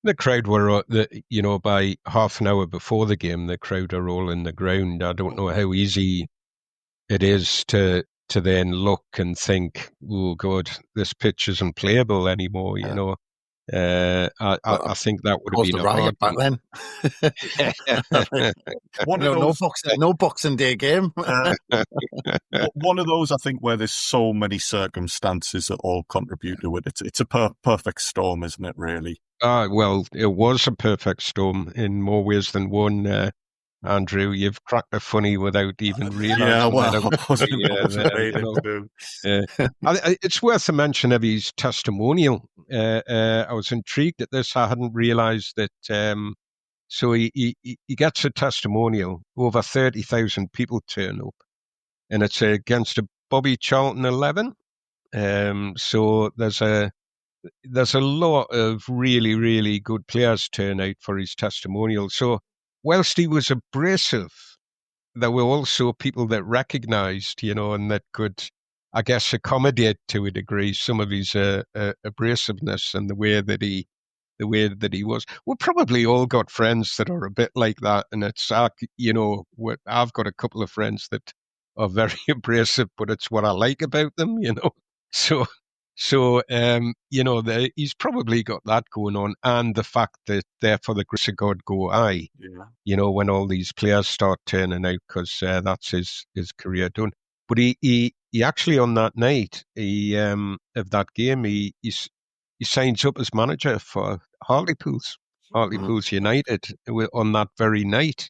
Speaker 4: The crowd were, by half an hour before the game, the crowd are all in the ground. I don't know how easy it is to then look and think, oh God, this pitch isn't playable anymore, I think that would have
Speaker 2: Caused
Speaker 4: been
Speaker 2: a
Speaker 4: a
Speaker 2: riot
Speaker 4: hard
Speaker 2: back then.
Speaker 3: One of those,
Speaker 2: no boxing day game.
Speaker 3: one of those, I think, where there's so many circumstances that all contribute to it. It's a perfect storm, isn't it? Really.
Speaker 4: Well, it was a perfect storm in more ways than one. Andrew, you've cracked a funny without even realising.
Speaker 3: Yeah, well,
Speaker 4: that
Speaker 3: I wasn't waiting to do.
Speaker 4: It's worth a mention of his testimonial. I was intrigued at this. I hadn't realised that. So he gets a testimonial. Over 30,000 people turn up, and it's against a Bobby Charlton 11. So there's a lot of really, really good players turn out for his testimonial. So whilst he was abrasive, there were also people that recognised, and that could, I guess, accommodate to a degree some of his abrasiveness and the way that he was. We probably all got friends that are a bit like that, and it's I've got a couple of friends that are very abrasive, but it's what I like about them, So he's probably got that going on, and the fact that therefore the grace of God go I.
Speaker 3: Yeah.
Speaker 4: When all these players start turning out, because that's his career done. But he actually on that night of that game he signs up as manager for Hartlepool's United on that very night.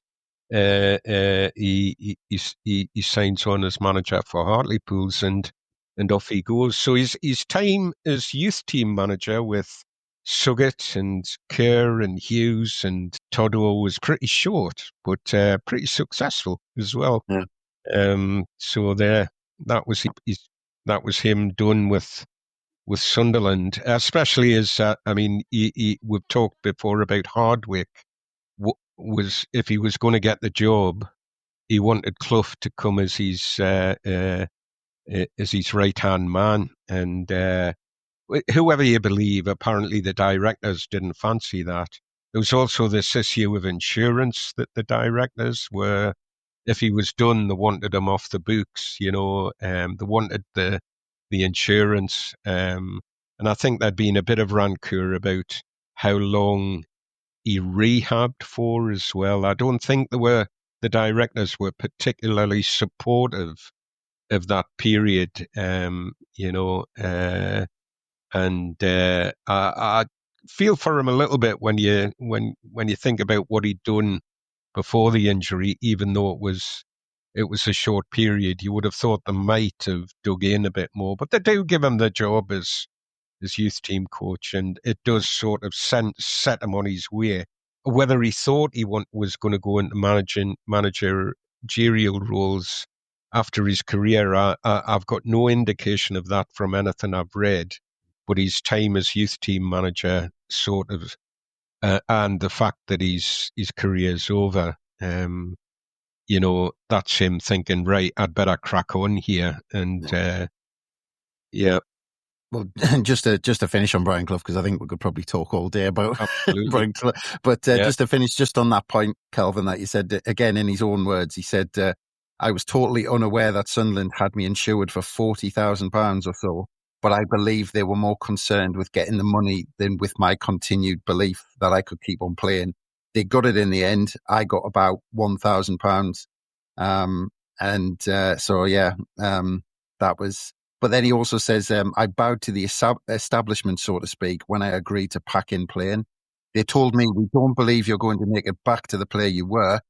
Speaker 4: He signs on as manager for Hartlepool's and off he goes. So his time as youth team manager with Suggett and Kerr and Hughes and Toddo was pretty short, but pretty successful as well.
Speaker 3: Yeah.
Speaker 4: So that was him done with Sunderland, especially as we've talked before about Hardwick. Was if he was going to get the job, he wanted Clough to come as his right hand man, and whoever you believe, apparently the directors didn't fancy that. There was also this issue of insurance that the directors were, if he was done, they wanted him off the books. They wanted the insurance, and I think there'd been a bit of rancor about how long he rehabbed for as well. I don't think the directors were particularly supportive of that period, and I feel for him a little bit when you think about what he'd done before the injury, even though it was a short period. You would have thought they might have dug in a bit more, but they do give him the job as youth team coach, and it does sort of set him on his way. Whether he thought he was going to go into managerial roles after his career, I've got no indication of that from anything I've read. But his time as youth team manager sort of, and the fact that his career's over, that's him thinking, right, I'd better crack on here. And yeah.
Speaker 2: Well, just to finish on Brian Clough, because I think we could probably talk all day about Brian Clough. But just to finish, just on that point, Kelvin, that you said, again, in his own words, he said, I was totally unaware that Sunderland had me insured for £40,000 or so, but I believe they were more concerned with getting the money than with my continued belief that I could keep on playing. They got it in the end. I got about £1,000. That was... But then he also says, I bowed to the establishment, so to speak, when I agreed to pack in playing. They told me, we don't believe you're going to make it back to the player you were,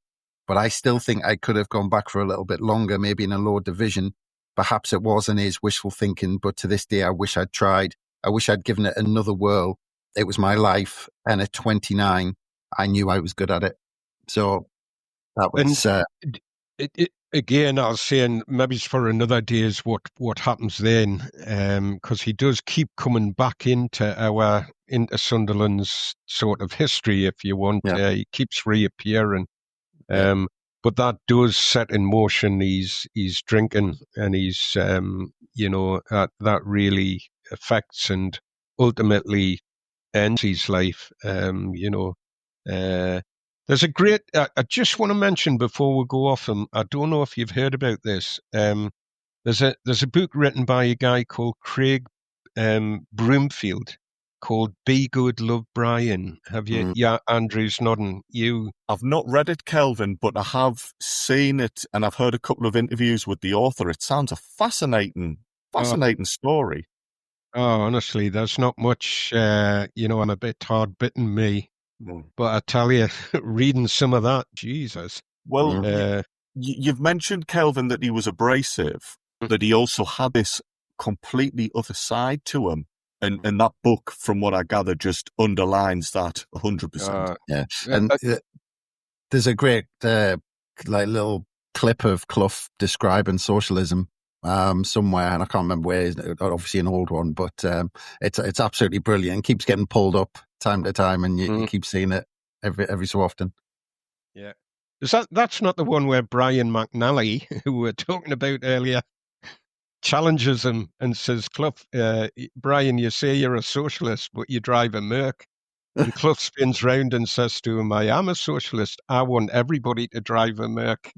Speaker 2: but I still think I could have gone back for a little bit longer, maybe in a lower division. Perhaps it was and is wishful thinking, but to this day, I wish I'd tried. I wish I'd given it another whirl. It was my life, and at 29, I knew I was good at it. So that was...
Speaker 4: Again, I was saying maybe it's for another day is what happens then, because he does keep coming back into Sunderland's sort of history, if you want.
Speaker 2: Yeah.
Speaker 4: He keeps reappearing, but that does set in motion his drinking, and he's that really affects and ultimately ends his life. There's a great, I just want to mention before we go off, I don't know if you've heard about this. There's a book written by a guy called Craig Broomfield, called Be Good, Love Brian. Have you? Yeah, Andrew's nodding.
Speaker 3: I've not read it, Kelvin, but I have seen it, and I've heard a couple of interviews with the author. It sounds a fascinating story.
Speaker 4: Oh, honestly, there's not much, I'm a bit hard-bitten, me. But I tell you, reading some of that, Jesus.
Speaker 3: Well, you've mentioned, Kelvin, that he was abrasive, that he also had this completely other side to him. And that book, from what I gather, just underlines that 100%.
Speaker 2: Yeah. And there's a great little clip of Clough describing socialism somewhere, and I can't remember where. Obviously an old one, but it's absolutely brilliant. It keeps getting pulled up time to time, and you keep seeing it every so often.
Speaker 4: Yeah, that's not the one where Brian McNally, who we were talking about earlier, challenges him and says, "Clough, Brian, you say you're a socialist, but you drive a Merc." And Clough spins round and says to him, "I am a socialist. I want everybody to drive a Merc."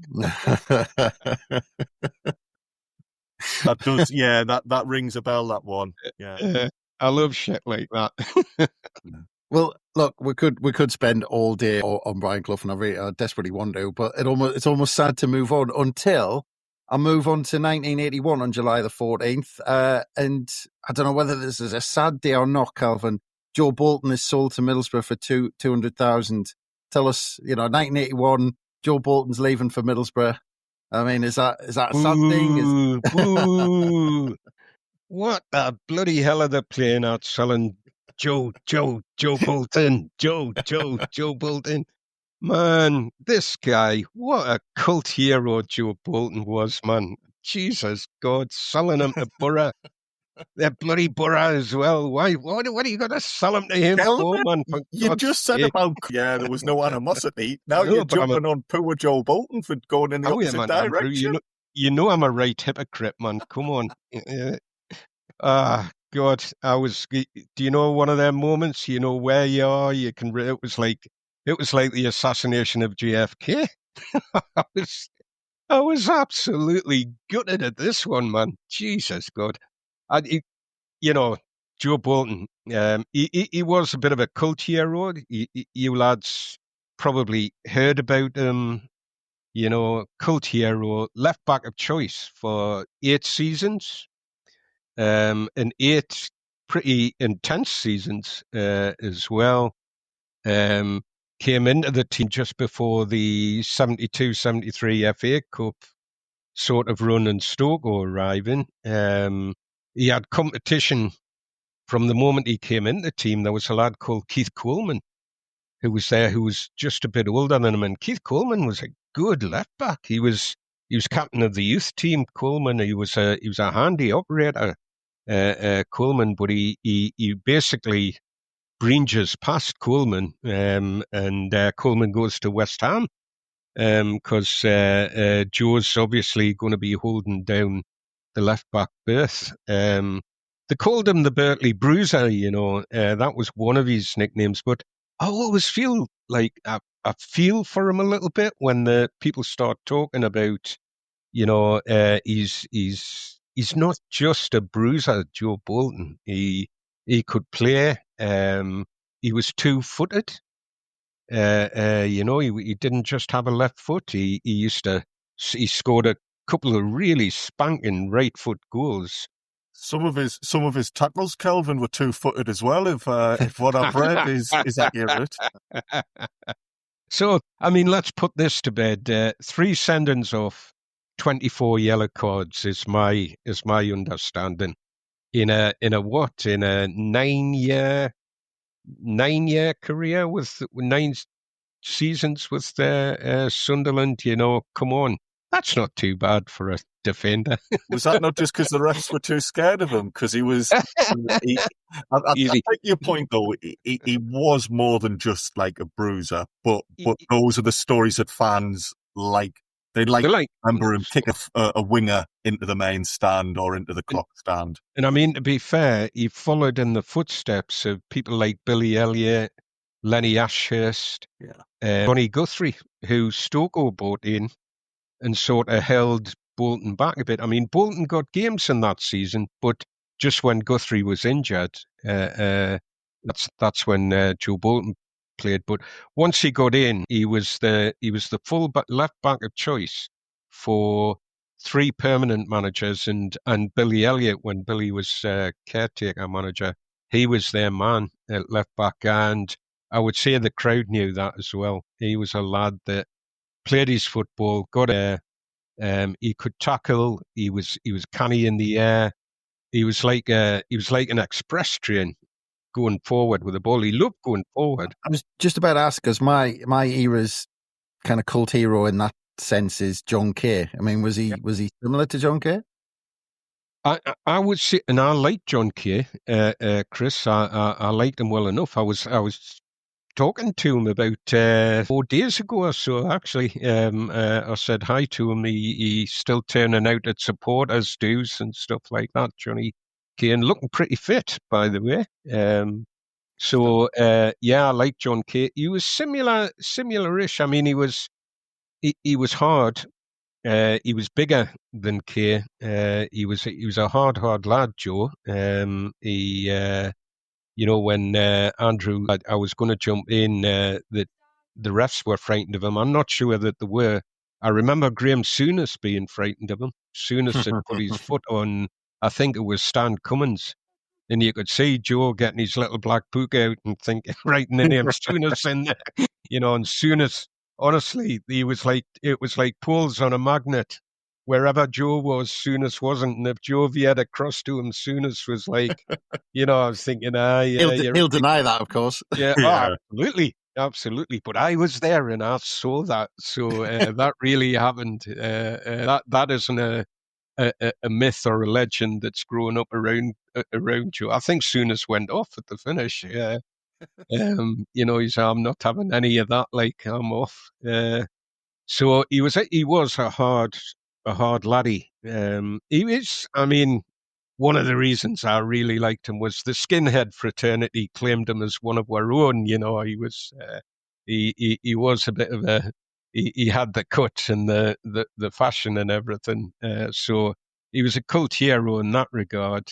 Speaker 3: That does, that rings a bell, that one. Yeah.
Speaker 4: I love shit like that.
Speaker 2: Well, look, we could spend all day on Brian Clough, and I desperately want to, but it's almost sad to move on until I move on to 1981 on July the 14th. And I don't know whether this is a sad day or not, Kelvin. Joe Bolton is sold to Middlesbrough for 200,000. Tell us, 1981, Joe Bolton's leaving for Middlesbrough. I mean, is that a sad thing?
Speaker 4: Boo. What the bloody hell are they playing out selling Joe Bolton? Joe Bolton. Man, this guy, what a cult hero Joe Bolton was, man. Jesus God, selling him to Borough. They're bloody Borough as well. Why? What are you going to sell him to him for, man? For
Speaker 3: you
Speaker 4: God's
Speaker 3: just said
Speaker 4: sake.
Speaker 3: about, there was no animosity. Now you're jumping on poor Joe Bolton for going in the opposite direction.
Speaker 4: Andrew, you know I'm a right hypocrite, man. Come on. God, do you know one of them moments, you know where you are, it was like the assassination of JFK. I was absolutely gutted at this one, man. Jesus God. Joe Bolton, he was a bit of a cult hero. You lads probably heard about him. Cult hero, left back of choice for 8 seasons, and 8 pretty intense seasons as well. Came into the team just before the 72-73 FA Cup sort of run and Stokoe arriving. He had competition from the moment he came into the team. There was a lad called Keith Coleman who was there, who was just a bit older than him. And Keith Coleman was a good left back. He was captain of the youth team, Coleman. He was a handy operator, Coleman, but he basically bringes past Coleman, and Coleman goes to West Ham, because Joe's obviously going to be holding down the left back berth. They called him the Berkeley Bruiser, that was one of his nicknames. But I always feel like I feel for him a little bit when the people start talking about, he's not just a bruiser, Joe Bolton. He could play. He was 2-footed. He didn't just have a left foot. He scored a couple of really spanking right foot goals.
Speaker 3: Some of his tackles, Kelvin, were 2-footed as well. If what I've read is accurate.
Speaker 4: So, I mean, let's put this to bed. 3 sendings off, 24 yellow cards is my understanding. In a 9-year career with 9 seasons with Sunderland, come on. That's not too bad for a defender.
Speaker 3: Was that not just because the refs were too scared of him? Because he was... I take your point, though. He was more than just like a bruiser, but those are the stories that fans like. They remember him kick a winger into the main stand or into the clock stand.
Speaker 4: And I mean, to be fair, he followed in the footsteps of people like Billy Elliott, Lenny Ashurst, Ronnie Guthrie, who Stokoe brought in and sort of held Bolton back a bit. I mean, Bolton got games in that season, but just when Guthrie was injured, That's when Joe Bolton played. But once he got in, he was the full left back of choice for three permanent managers, and Billy Elliott, when Billy was caretaker manager, he was their man at left back, and I would say the crowd knew that as well. He was a lad that played his football, he could tackle, he was canny in the air. He was like an express train going forward with the ball. He loved going forward.
Speaker 2: I was just about to ask, because my era's kind of cult hero in that sense is John Kay. I mean, was he similar to John Kay?
Speaker 4: I would say, and I liked John Kay, Chris. I liked him well enough. I was talking to him about 4 days ago or so, actually. I said hi to him. He's still turning out at supporters' dues and stuff like that, Johnny Kay, and looking pretty fit, by the way. Yeah, I like John Kay. He was similar-ish. I mean, he was hard. He was bigger than Kay. He was a hard lad, Joe. When Andrew, I was going to jump in, that the refs were frightened of him. I'm not sure that they were. I remember Graham Souness being frightened of him. Souness had put his foot on, I think it was Stan Cummins, and you could see Joe getting his little black book out and thinking, writing the name Souness in there. And Souness, honestly, it was like poles on a magnet. Wherever Joe was, Souness wasn't. And if Joe veered across to him, Souness was like, I was thinking,
Speaker 2: he'll deny that, of course.
Speaker 4: Yeah, yeah. Oh, absolutely. But I was there and I saw that. So that really happened. That isn't a myth or a legend that's grown up around Joe. I think Souness went off at the finish. Yeah. He said, I'm not having any of that. Like, I'm off. So he was a hard laddie. He was, I mean, one of the reasons I really liked him was the skinhead fraternity claimed him as one of our own. He was, he was a bit of he had the cut and the fashion and everything. So he was a cult hero in that regard.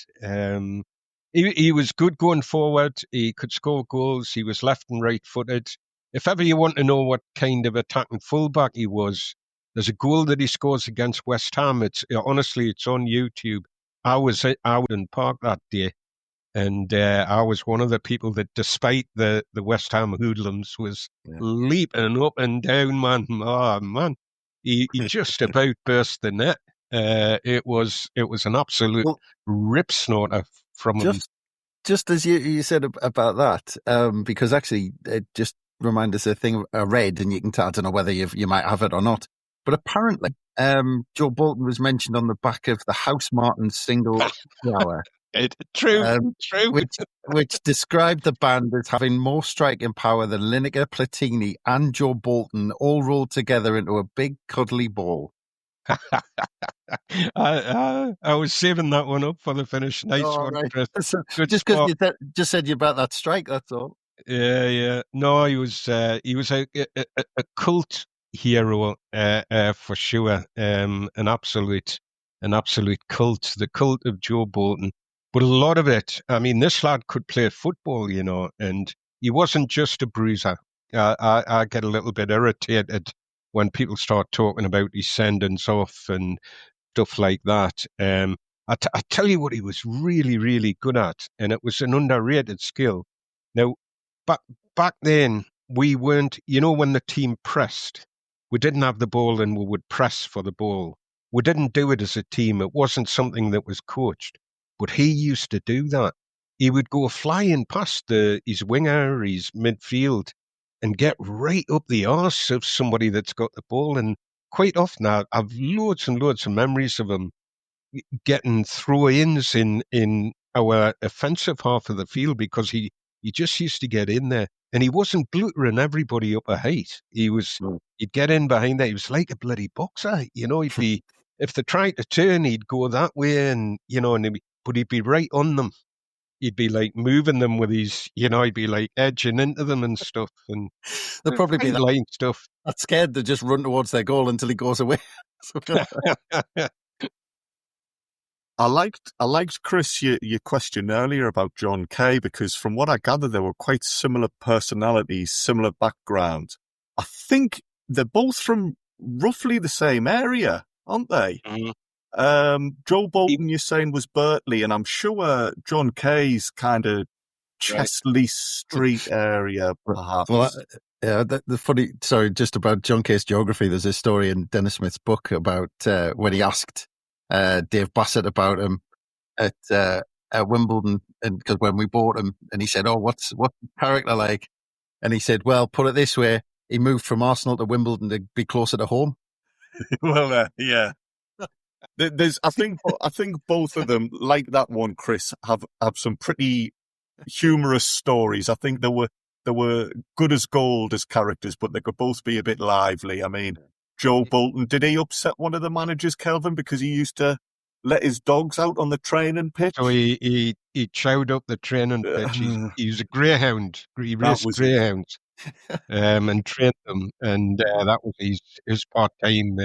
Speaker 4: He was good going forward. He could score goals. He was left and right footed. If ever you want to know what kind of attacking fullback he was, there's a goal that he scores against West Ham. It's on YouTube. I was at Howden Park that day, and I was one of the people that, despite the West Ham hoodlums, was leaping up and down, man. Oh, man. He just about burst the net. It was an absolute rip snorter from him.
Speaker 2: Just as you said about that, because actually it just reminded us of a thing I read, and you can tell, I don't know whether you might have it or not, but apparently Joe Bolton was mentioned on the back of the House Martin single Flower.
Speaker 4: True.
Speaker 2: Which described the band as having more striking power than Lineker, Platini and Joe Bolton all rolled together into a big cuddly ball.
Speaker 4: I was saving that one up for the finish. Nice one,
Speaker 2: right.
Speaker 4: Chris.
Speaker 2: Just because you just said you about that strike, that's all.
Speaker 4: Yeah. No, he was a cult hero for sure. An absolute cult, the cult of Joe Bolton. But a lot of it, I mean, this lad could play football, and he wasn't just a bruiser. I get a little bit irritated when people start talking about his sendings off and stuff like that. I tell you what he was really, really good at, and it was an underrated skill. Now, back then, we weren't, when the team pressed, we didn't have the ball and we would press for the ball. We didn't do it as a team. It wasn't something that was coached. But he used to do that. He would go flying past his winger, his midfield, and get right up the arse of somebody that's got the ball. And quite often, I've loads and loads of memories of him getting throw-ins in our offensive half of the field, because he just used to get in there. And he wasn't blootering everybody up a height. He'd get in behind there. He was like a bloody boxer. He'd be, if they tried to turn, he'd go that way, and but he'd be right on them. He'd be like moving them with his, he'd be like edging into them and stuff. And
Speaker 2: they'll probably be
Speaker 4: line stuff.
Speaker 2: That scared to just run towards their goal until he goes away.
Speaker 3: I liked Chris your question earlier about John Kay, because from what I gather they were quite similar personalities, similar background. I think they're both from roughly the same area, aren't they? Joe Bolton, you're saying, was Berkeley, and I'm sure John Kay's kind of Chesley Street area, perhaps.
Speaker 2: Well, yeah, the funny, sorry, just about John Kay's geography. There's a story in Dennis Smith's book about when he asked Dave Bassett about him at Wimbledon, and because when we bought him, and he said, "Oh, what's the character like?" And he said, "Well, put it this way: he moved from Arsenal to Wimbledon to be closer to home."
Speaker 3: Well, yeah. I think both of them, like that one, Chris, have some pretty humorous stories. I think they were good as gold as characters, but they could both be a bit lively. I mean, Joe Bolton, did he upset one of the managers, Kelvin, because he used to let his dogs out on the training pitch?
Speaker 4: So he chowed up the training pitch. He was a greyhound. He raced greyhounds and trained them, and that was his part time.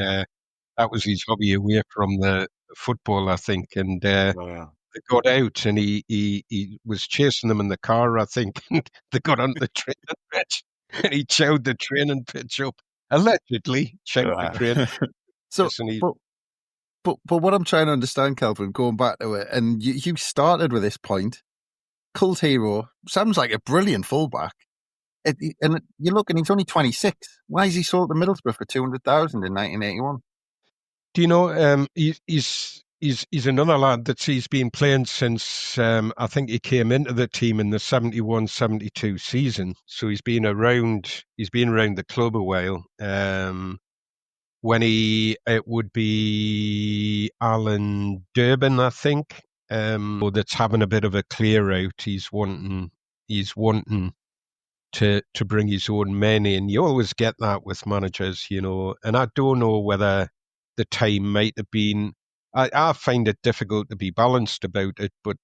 Speaker 4: That was his hobby away from the football, I think. And they got out, and he was chasing them in the car, I think. And they got onto the training pitch, and he chowed the training pitch up. Allegedly, chowed the training.
Speaker 2: So, but what I'm trying to understand, Kelvin, going back to it, and you started with this point, cult hero, sounds like a brilliant fullback. And you look, and he's only 26. Why is he sold to Middlesbrough for 200,000 in 1981?
Speaker 4: Do you know, he's another lad he's been playing since, I think he came into the team in the 71-72 season. So he's been around the club a while. When it would be Alan Durbin, I think, that's having a bit of a clear out. He's wanting to bring his own men in. You always get that with managers, you know, and I don't know whether the time might have been. I find it difficult to be balanced about it, but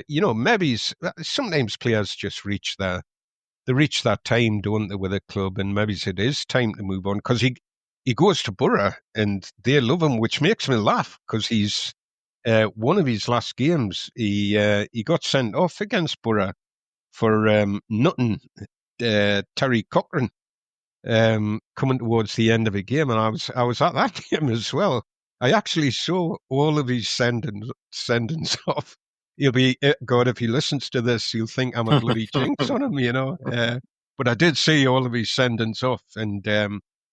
Speaker 4: you know, maybe sometimes players just reach that time, don't they, with a club, and maybe it is time to move on, because he goes to Borough and they love him, which makes me laugh, because he's one of his last games he got sent off against Borough for nothing. Terry Cochran coming towards the end of a game, and I was at that game as well. I actually saw all of his sendings off. He'll be, God, if he listens to this, he'll think I'm a bloody jinx on him, you know. But I did see all of his sendings off, and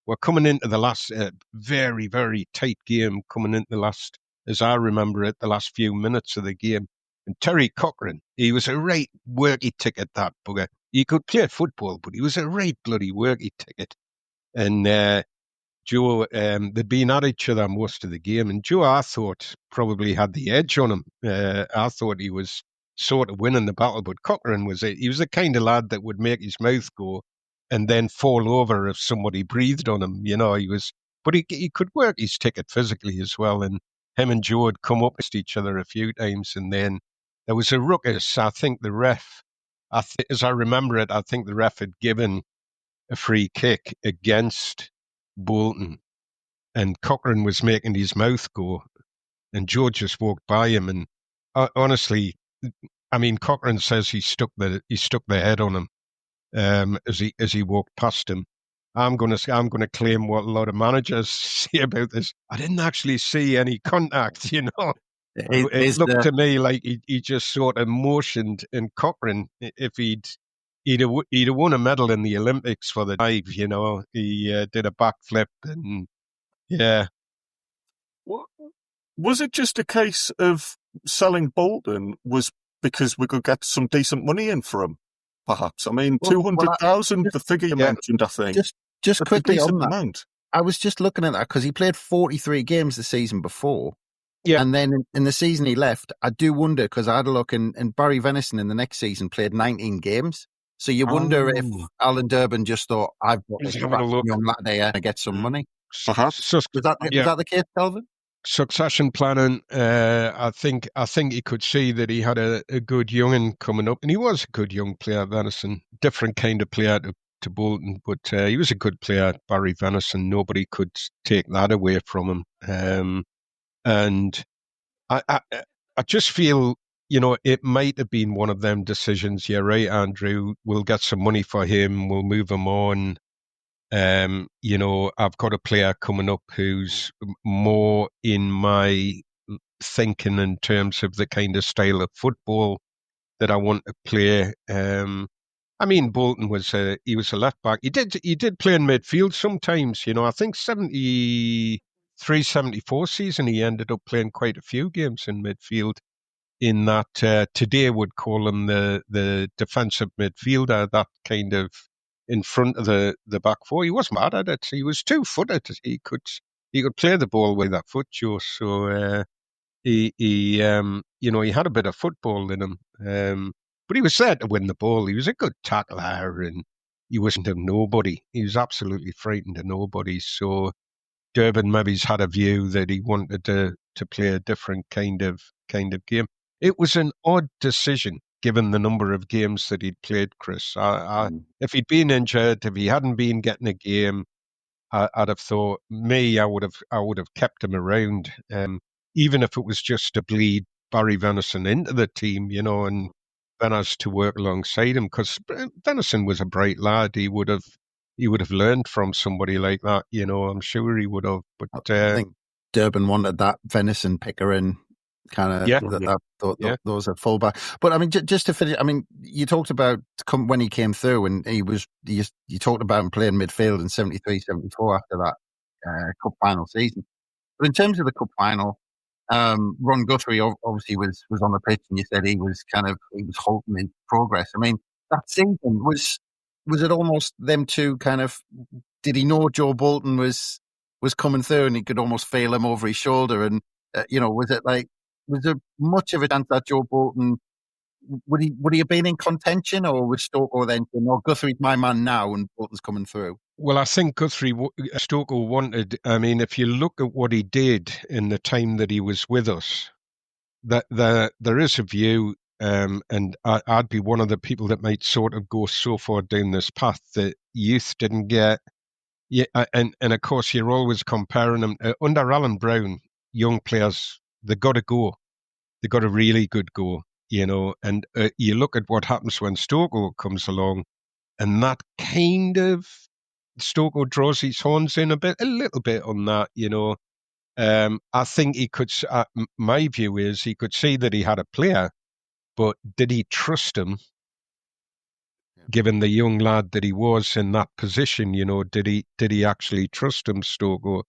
Speaker 4: we're coming into the last very, very tight game, coming into the last, as I remember it, the last few minutes of the game. And Terry Cochran, he was a right worky ticket, that bugger. He could play football, but he was a right bloody worky ticket. And Joe, they'd been at each other most of the game, and Joe, I thought, probably had the edge on him. I thought he was sort of winning the battle, but Cochran was the kind of lad that would make his mouth go and then fall over if somebody breathed on him. You know, but he could work his ticket physically as well. And him and Joe had come up against each other a few times, and then there was a ruckus. I think the ref, as I remember it, I think the ref had given a free kick against Bolton, and Cochran was making his mouth go, and Joe just walked by him, and honestly, I mean, Cochran says he stuck the head on him as he walked past him. I'm going to claim what a lot of managers say about this. I didn't actually see any contact, you know. It looked to me like he just sort of motioned, and Cochran, if he'd have won a medal in the Olympics for the dive, you know. He did a backflip, and yeah.
Speaker 3: Was it just a case of selling Bolton was because we could get some decent money in for him? Perhaps. I mean, 200,000, the figure you mentioned, I think.
Speaker 2: Just quickly on that.
Speaker 3: Amount.
Speaker 2: I was just looking at that because he played 43 games the season before.
Speaker 4: Yeah.
Speaker 2: And then in the season he left, I do wonder, because I had a look, and Barry Venison in the next season played 19 games. So you wonder if Alan Durbin just thought, I've got to young lad here and get some money.
Speaker 3: Perhaps.
Speaker 2: Was that the case, Kelvin?
Speaker 4: Succession planning. I think he could see that he had a good young'un coming up, and he was a good young player, Venison. Different kind of player to Bolton, but he was a good player, Barry Venison. Nobody could take that away from him. And I just feel, it might have been one of them decisions. You're right, Andrew. We'll get some money for him. We'll move him on. I've got a player coming up who's more in my thinking in terms of the kind of style of football that I want to play. Bolton he was a left back. He did play in midfield sometimes. I think 73, 74 season he ended up playing quite a few games in midfield. In that today would call him the defensive midfielder, that kind of in front of the back four. He wasn't bad at it. He was 2-footed. He could play the ball with that foot, Joe. So he had a bit of football in him. But he was there to win the ball. He was a good tackler, and he wasn't a nobody. He was absolutely frightened of nobody. So Durban maybe's had a view that he wanted to play a different kind of game. It was an odd decision given the number of games that he'd played, Chris. If he'd been injured, if he hadn't been getting a game, I'd have thought I would have kept him around, even if it was just to bleed Barry Venison into the team, and Venus to work alongside him, because Venison was a bright lad. He would have learned from somebody like that, I'm sure he would have. But
Speaker 2: I think Durban wanted that Venison picker in. Those are fullback. But just to finish, you talked about when he came through, and you talked about him playing midfield in 73, 74 after that cup final season. But in terms of the cup final, Ron Guthrie obviously was on the pitch, and you said he was halting in progress. That season was it almost them two kind of? Did he know Joe Bolton was coming through, and he could almost feel him over his shoulder? And was it like? Was there much of a chance that Joe Bolton would he have been in contention, or would Stokoe then say, "No, Guthrie's my man now, and Bolton's coming through"?
Speaker 4: Well, I think Stokoe wanted. If you look at what he did in the time that he was with us, that there is a view, and I'd be one of the people that might sort of go so far down this path that youth didn't get. Yeah, and of course you're always comparing them under Alan Brown. Young players, they got to go. They got a really good go, and you look at what happens when Stokoe comes along, and that kind of Stokoe draws his horns in a little bit on that, I think he could, my view is he could see that he had a player, but did he trust him? Given the young lad that he was in that position, did he actually trust him, Stokoe?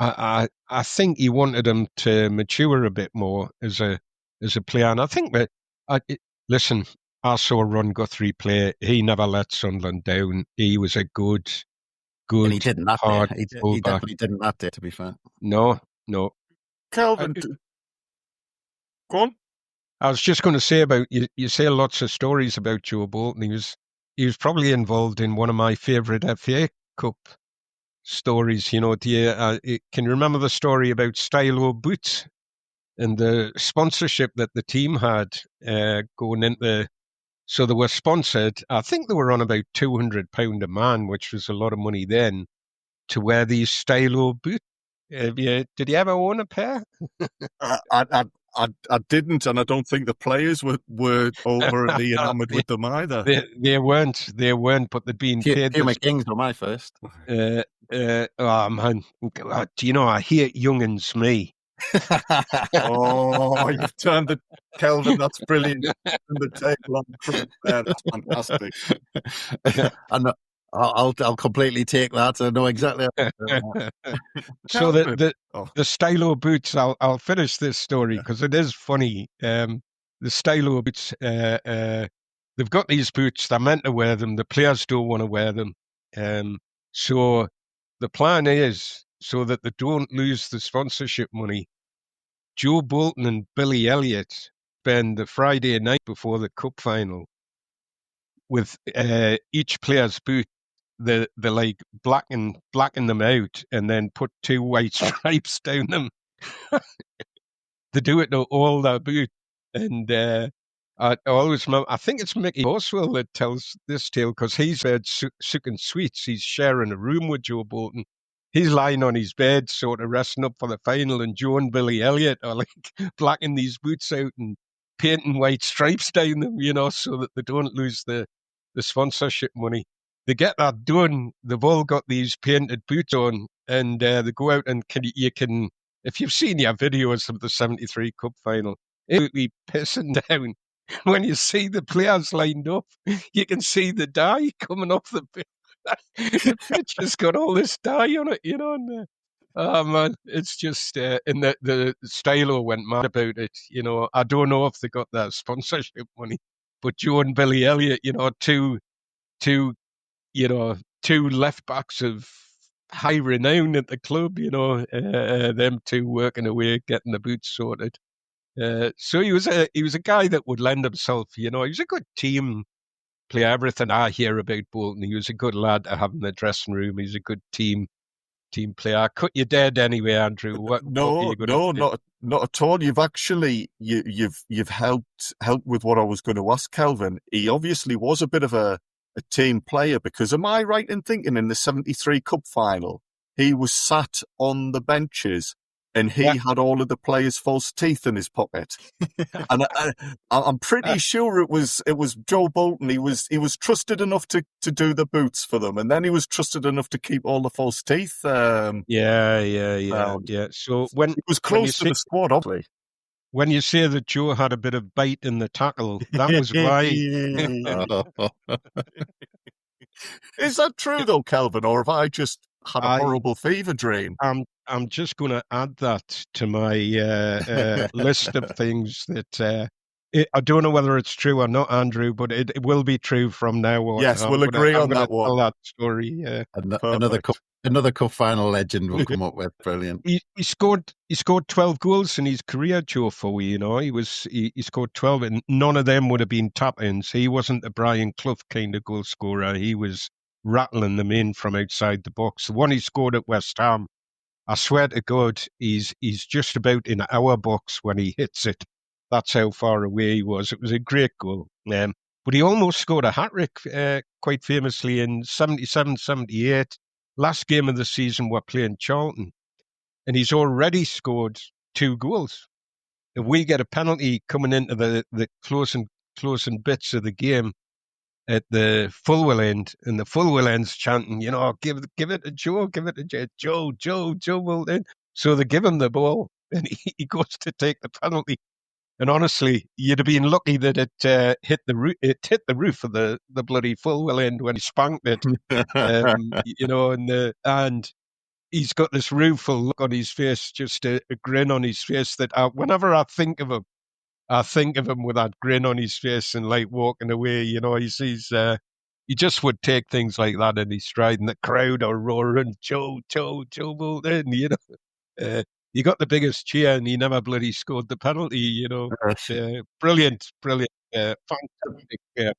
Speaker 4: I think he wanted him to mature a bit more as a player, and I think that listen, I saw Ron Guthrie play. He never let Sunderland down. He was a good,
Speaker 2: and he didn't that
Speaker 4: hard
Speaker 2: day. He definitely didn't that day, to be fair.
Speaker 4: No.
Speaker 3: Kelvin, go on.
Speaker 4: I was just going to say about you say lots of stories about Joe Bolton. He was probably involved in one of my favourite FA Cup stories. Can you remember the story about Stylo boots and the sponsorship that the team had going into? So they were sponsored. I think they were on about £200 a man, which was a lot of money then, to wear these Stylo boots. Did you ever own a pair?
Speaker 3: I didn't, and I don't think the players were overly enamoured with them either.
Speaker 4: They weren't, but they'd been paid.
Speaker 2: Hugh Kings were my first.
Speaker 4: Oh man, do you know, I hate young'uns, me.
Speaker 3: Oh, you've turned the Kelvin. That's brilliant. The table on there. That's fantastic.
Speaker 2: I'll completely take that. I know exactly.
Speaker 4: So the Stylo boots. I'll finish this story because it is funny. The Stylo boots. They've got these boots. They're meant to wear them. The players don't want to wear them. So the plan is, so that they don't lose the sponsorship money, Joe Bolton and Billy Elliott spend the Friday night before the cup final with each player's boot. They like blacken them out and then put 2 white stripes down them. They do it to all their boots. And I always remember, I think it's Mickey Horswell that tells this tale, because he's at Sook and Sweets. He's sharing a room with Joe Bolton. he's lying on his bed, sort of resting up for the final, and Joe and Billy Elliot are like blacking these boots out and painting white stripes down them, so that they don't lose the sponsorship money. They get that done. They've all got these painted boots on, and they go out and you can, if you've seen your videos of the 73 Cup final, absolutely pissing down. When you see the players lined up, you can see the dye coming off the pitch. The pitch has got all this dye on it, and oh man, it's just, and the Stylo went mad about it, I don't know if they got that sponsorship money, but Joe and Billy Elliot, two left backs of high renown at the club, them two working away, getting the boots sorted. So he was a guy that would lend himself, he was a good team player. Everything I hear about Bolton, he was a good lad to have in the dressing room. He's a good team player. I cut you dead anyway, Andrew. What are you
Speaker 3: No, not at all. You've actually you've helped with what I was going to ask, Kelvin. He obviously was a bit of a team player, because am I right in thinking in the 73 Cup final he was sat on the benches and he had all of the players' false teeth in his pocket? And I'm pretty sure it was Joe Bolton. He was trusted enough to do the boots for them, and then he was trusted enough to keep all the false teeth.
Speaker 4: Yeah. So when
Speaker 3: he was close to the squad, obviously.
Speaker 4: When you say that Joe had a bit of bite in the tackle, that was why.
Speaker 3: Is that true though, Kelvin, or have I just had a horrible fever dream?
Speaker 4: I'm just going to add that to my list of things that I don't know whether it's true or not, Andrew, but it will be true from now on.
Speaker 3: Yes, we'll agree on that one.
Speaker 4: Tell that story.
Speaker 2: Another cup final legend will come up with. Brilliant.
Speaker 4: He scored 12 goals in his career, Joe Foey. He scored 12, and none of them would have been tap-ins. He wasn't a Brian Clough kind of goal scorer. He was rattling them in from outside the box. The one he scored at West Ham, I swear to God, he's just about in our box when he hits it. That's how far away he was. It was a great goal. But he almost scored a hat-trick quite famously in 77-78. Last game of the season, we're playing Charlton. And he's already scored 2 goals. If we get a penalty coming into the closing bits of the game at the Fulwell end, and the Fulwell end's chanting, give it to Joe, give it to Joe Bolton. So they give him the ball, and he goes to take the penalty. And honestly, you'd have been lucky that it hit the roof of the bloody Fulwell end when he spanked it. And he's got this rueful look on his face, just a grin on his face that whenever I think of him with that grin on his face and like walking away. He just would take things like that in his stride, and the crowd are roaring, Joe Bolton, he got the biggest cheer, and he never bloody scored the penalty, brilliant, fantastic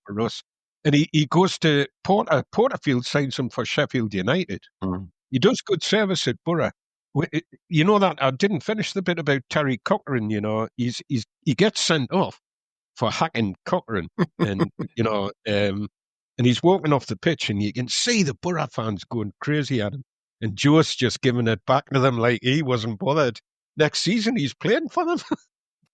Speaker 4: for us. And he goes to Porterfield, signs him for Sheffield United. He does good service at Borough. You know that I didn't finish the bit about Terry Cochrane. He gets sent off for hacking Cochrane, and and he's walking off the pitch, and you can see the Borough fans going crazy at him. And Joe's just giving it back to them like he wasn't bothered. Next season, he's playing for them,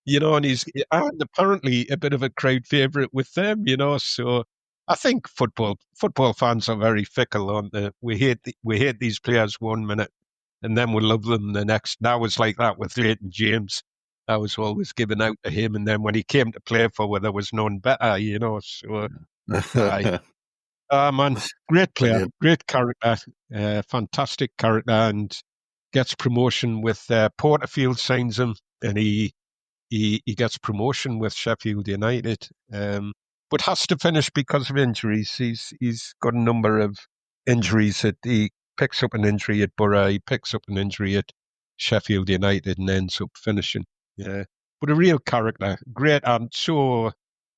Speaker 4: and he's apparently a bit of a crowd favourite with them, So I think football fans are very fickle, aren't they? We hate these players 1 minute, and then we love them the next. That was like that with Leighton James. I was always given out to him, and then when he came to play for where there was none better, So, man, great player, great character, fantastic character, and gets promotion with Porterfield, signs him, and he gets promotion with Sheffield United, but has to finish because of injuries. He's got a number of injuries. That he picks up an injury at Borough, he picks up an injury at Sheffield United, and ends up finishing. Yeah, but a real character, great, and so.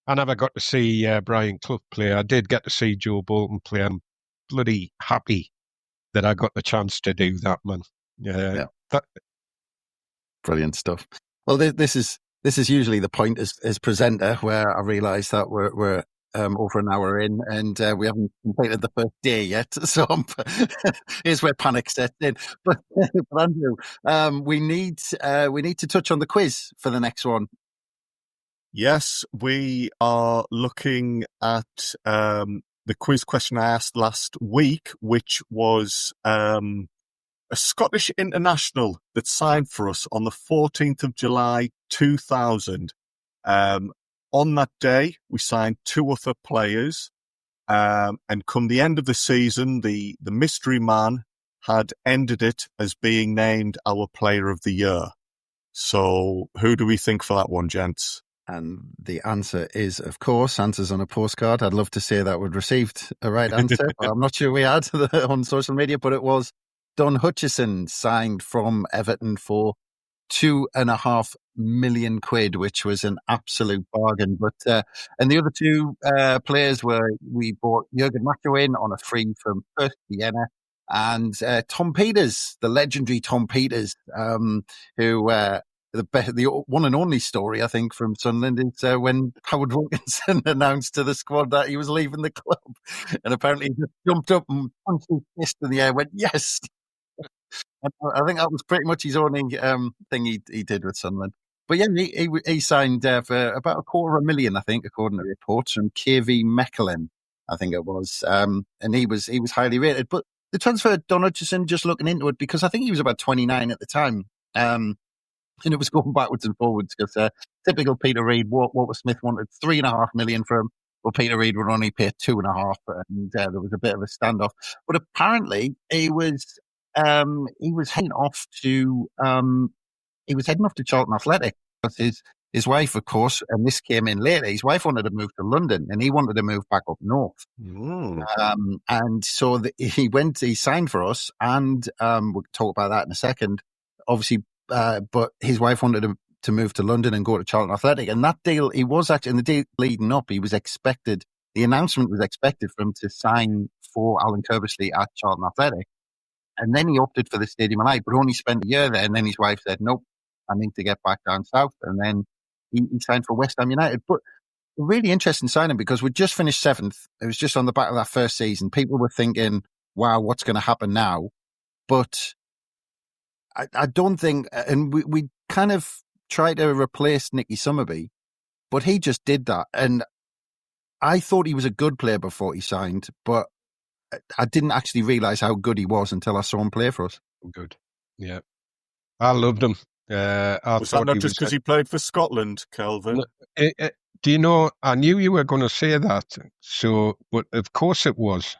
Speaker 4: I never got to see Brian Clough play. I did get to see Joe Bolton play. I'm bloody happy that I got the chance to do that, man.
Speaker 2: Brilliant stuff. Well, this is usually the point as presenter where I realise that we're over an hour in, and we haven't completed the first day yet. So here's where panic sets in. But Andrew, we need to touch on the quiz for the next one.
Speaker 3: Yes, we are looking at the quiz question I asked last week, which was a Scottish international that signed for us on the 14th of July 2000. On that day, we signed 2 other players, and come the end of the season, the mystery man had ended it as being named our player of the year. So who do we think for that one, gents?
Speaker 2: And the answer is, of course, answers on a postcard. I'd love to say that we'd received a right answer, but I'm not sure we had on social media, but it was Don Hutchison, signed from Everton for £2.5 million, which was an absolute bargain. But and the other 2 players we bought Jurgen Macho in on a free from First Vienna, and Tom Peters, the legendary Tom Peters, who the one and only story, I think, from Sunderland is when Howard Wilkinson announced to the squad that he was leaving the club, and apparently he just jumped up and punched his fist in the air, went yes. I think that was pretty much his only thing he did with Sunderland. But yeah, he signed for about £250,000, I think, according to reports from KV Mechelen, I think it was, and he was highly rated. But the transfer of Don Hutchison, just looking into it, because I think he was about 29 at the time, and it was going backwards and forwards because typical Peter Reid, Walter Smith wanted £3.5 million for him. Well, Peter Reid would only pay 2.5, and there was a bit of a standoff. But apparently, he was heading off to Charlton Athletic because his wife, of course, and this came in later. His wife wanted to move to London, and he wanted to move back up north. And so he signed for us, and we'll talk about that in a second. Obviously, but his wife wanted him to move to London and go to Charlton Athletic. And that deal, he was actually, in the deal leading up, the announcement was expected for him to sign for Alan Kerbersley at Charlton Athletic. And then he opted for the Stadium of Light, but only spent a year there. And then his wife said, nope, I need to get back down south. And then he signed for West Ham United. But a really interesting signing because we just finished 7th. It was just on the back of that first season. People were thinking, wow, what's going to happen now? But I don't think, and we kind of tried to replace Nicky Summerby, but he just did that. And I thought he was a good player before he signed, but I didn't actually realise how good he was until I saw him play for us.
Speaker 4: Good. Yeah. I loved him.
Speaker 3: Was that not just because he played for Scotland, Kelvin?
Speaker 4: Do you know, I knew you were going to say that, but of course it was.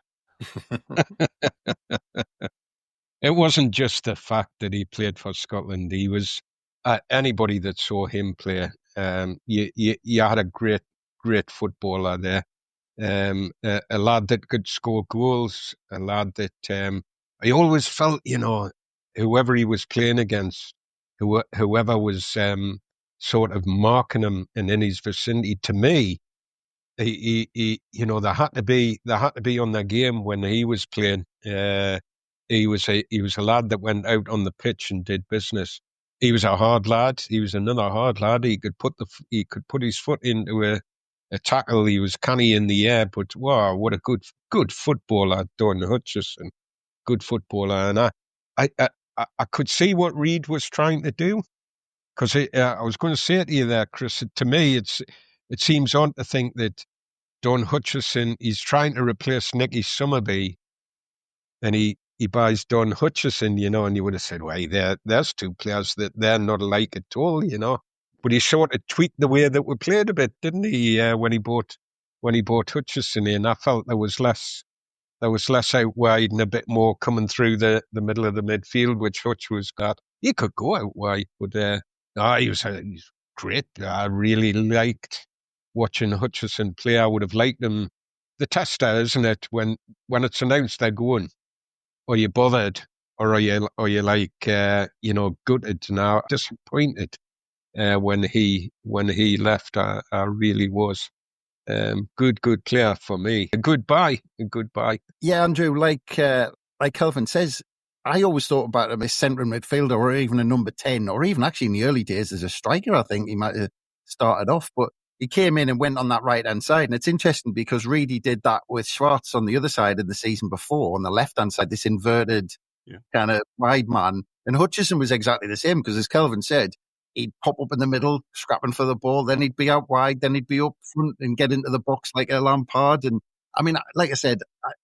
Speaker 4: It wasn't just the fact that he played for Scotland. He was, anybody that saw him play, you had a great footballer there. A lad that could score goals, a lad that I always felt, whoever he was playing against, whoever was sort of marking him and in his vicinity, to me, he they had to be on their game when he was playing. He was a lad that went out on the pitch and did business. He was a hard lad. He was another hard lad. He could put his foot into a tackle. He was canny in the air, but wow, what a good footballer, Don Hutchison. Good footballer. And I could see what Reid was trying to do, because I was going to say it to you there, Chris. To me, it seems odd to think that Don Hutchison, he's trying to replace Nicky Summerby, and he buys Don Hutchison, and you would have said, well, there's 2 players that they're not alike at all, But he sort of tweaked the way that we played a bit, didn't he? When he bought Hutchison in, I felt there was less out wide and a bit more coming through the middle of the midfield, which Hutch was got. He could go out wide, but he's great. I really liked watching Hutchison play. I would have liked him. The tester, isn't it? When it's announced they're going, are you bothered, or are you like gutted now, disappointed? When he left, I really was. Good player for me. A goodbye.
Speaker 2: Yeah, Andrew, like Kelvin says, I always thought about him as central midfielder or even a number 10, or even actually in the early days as a striker. I think he might have started off, but he came in and went on that right-hand side. And it's interesting because Reedy did that with Schwartz on the other side of the season before, on the left-hand side, this inverted kind of wide man. And Hutchison was exactly the same because, as Kelvin said, he'd pop up in the middle, scrapping for the ball, then he'd be out wide, then he'd be up front and get into the box like a Lampard. And I mean, like I said,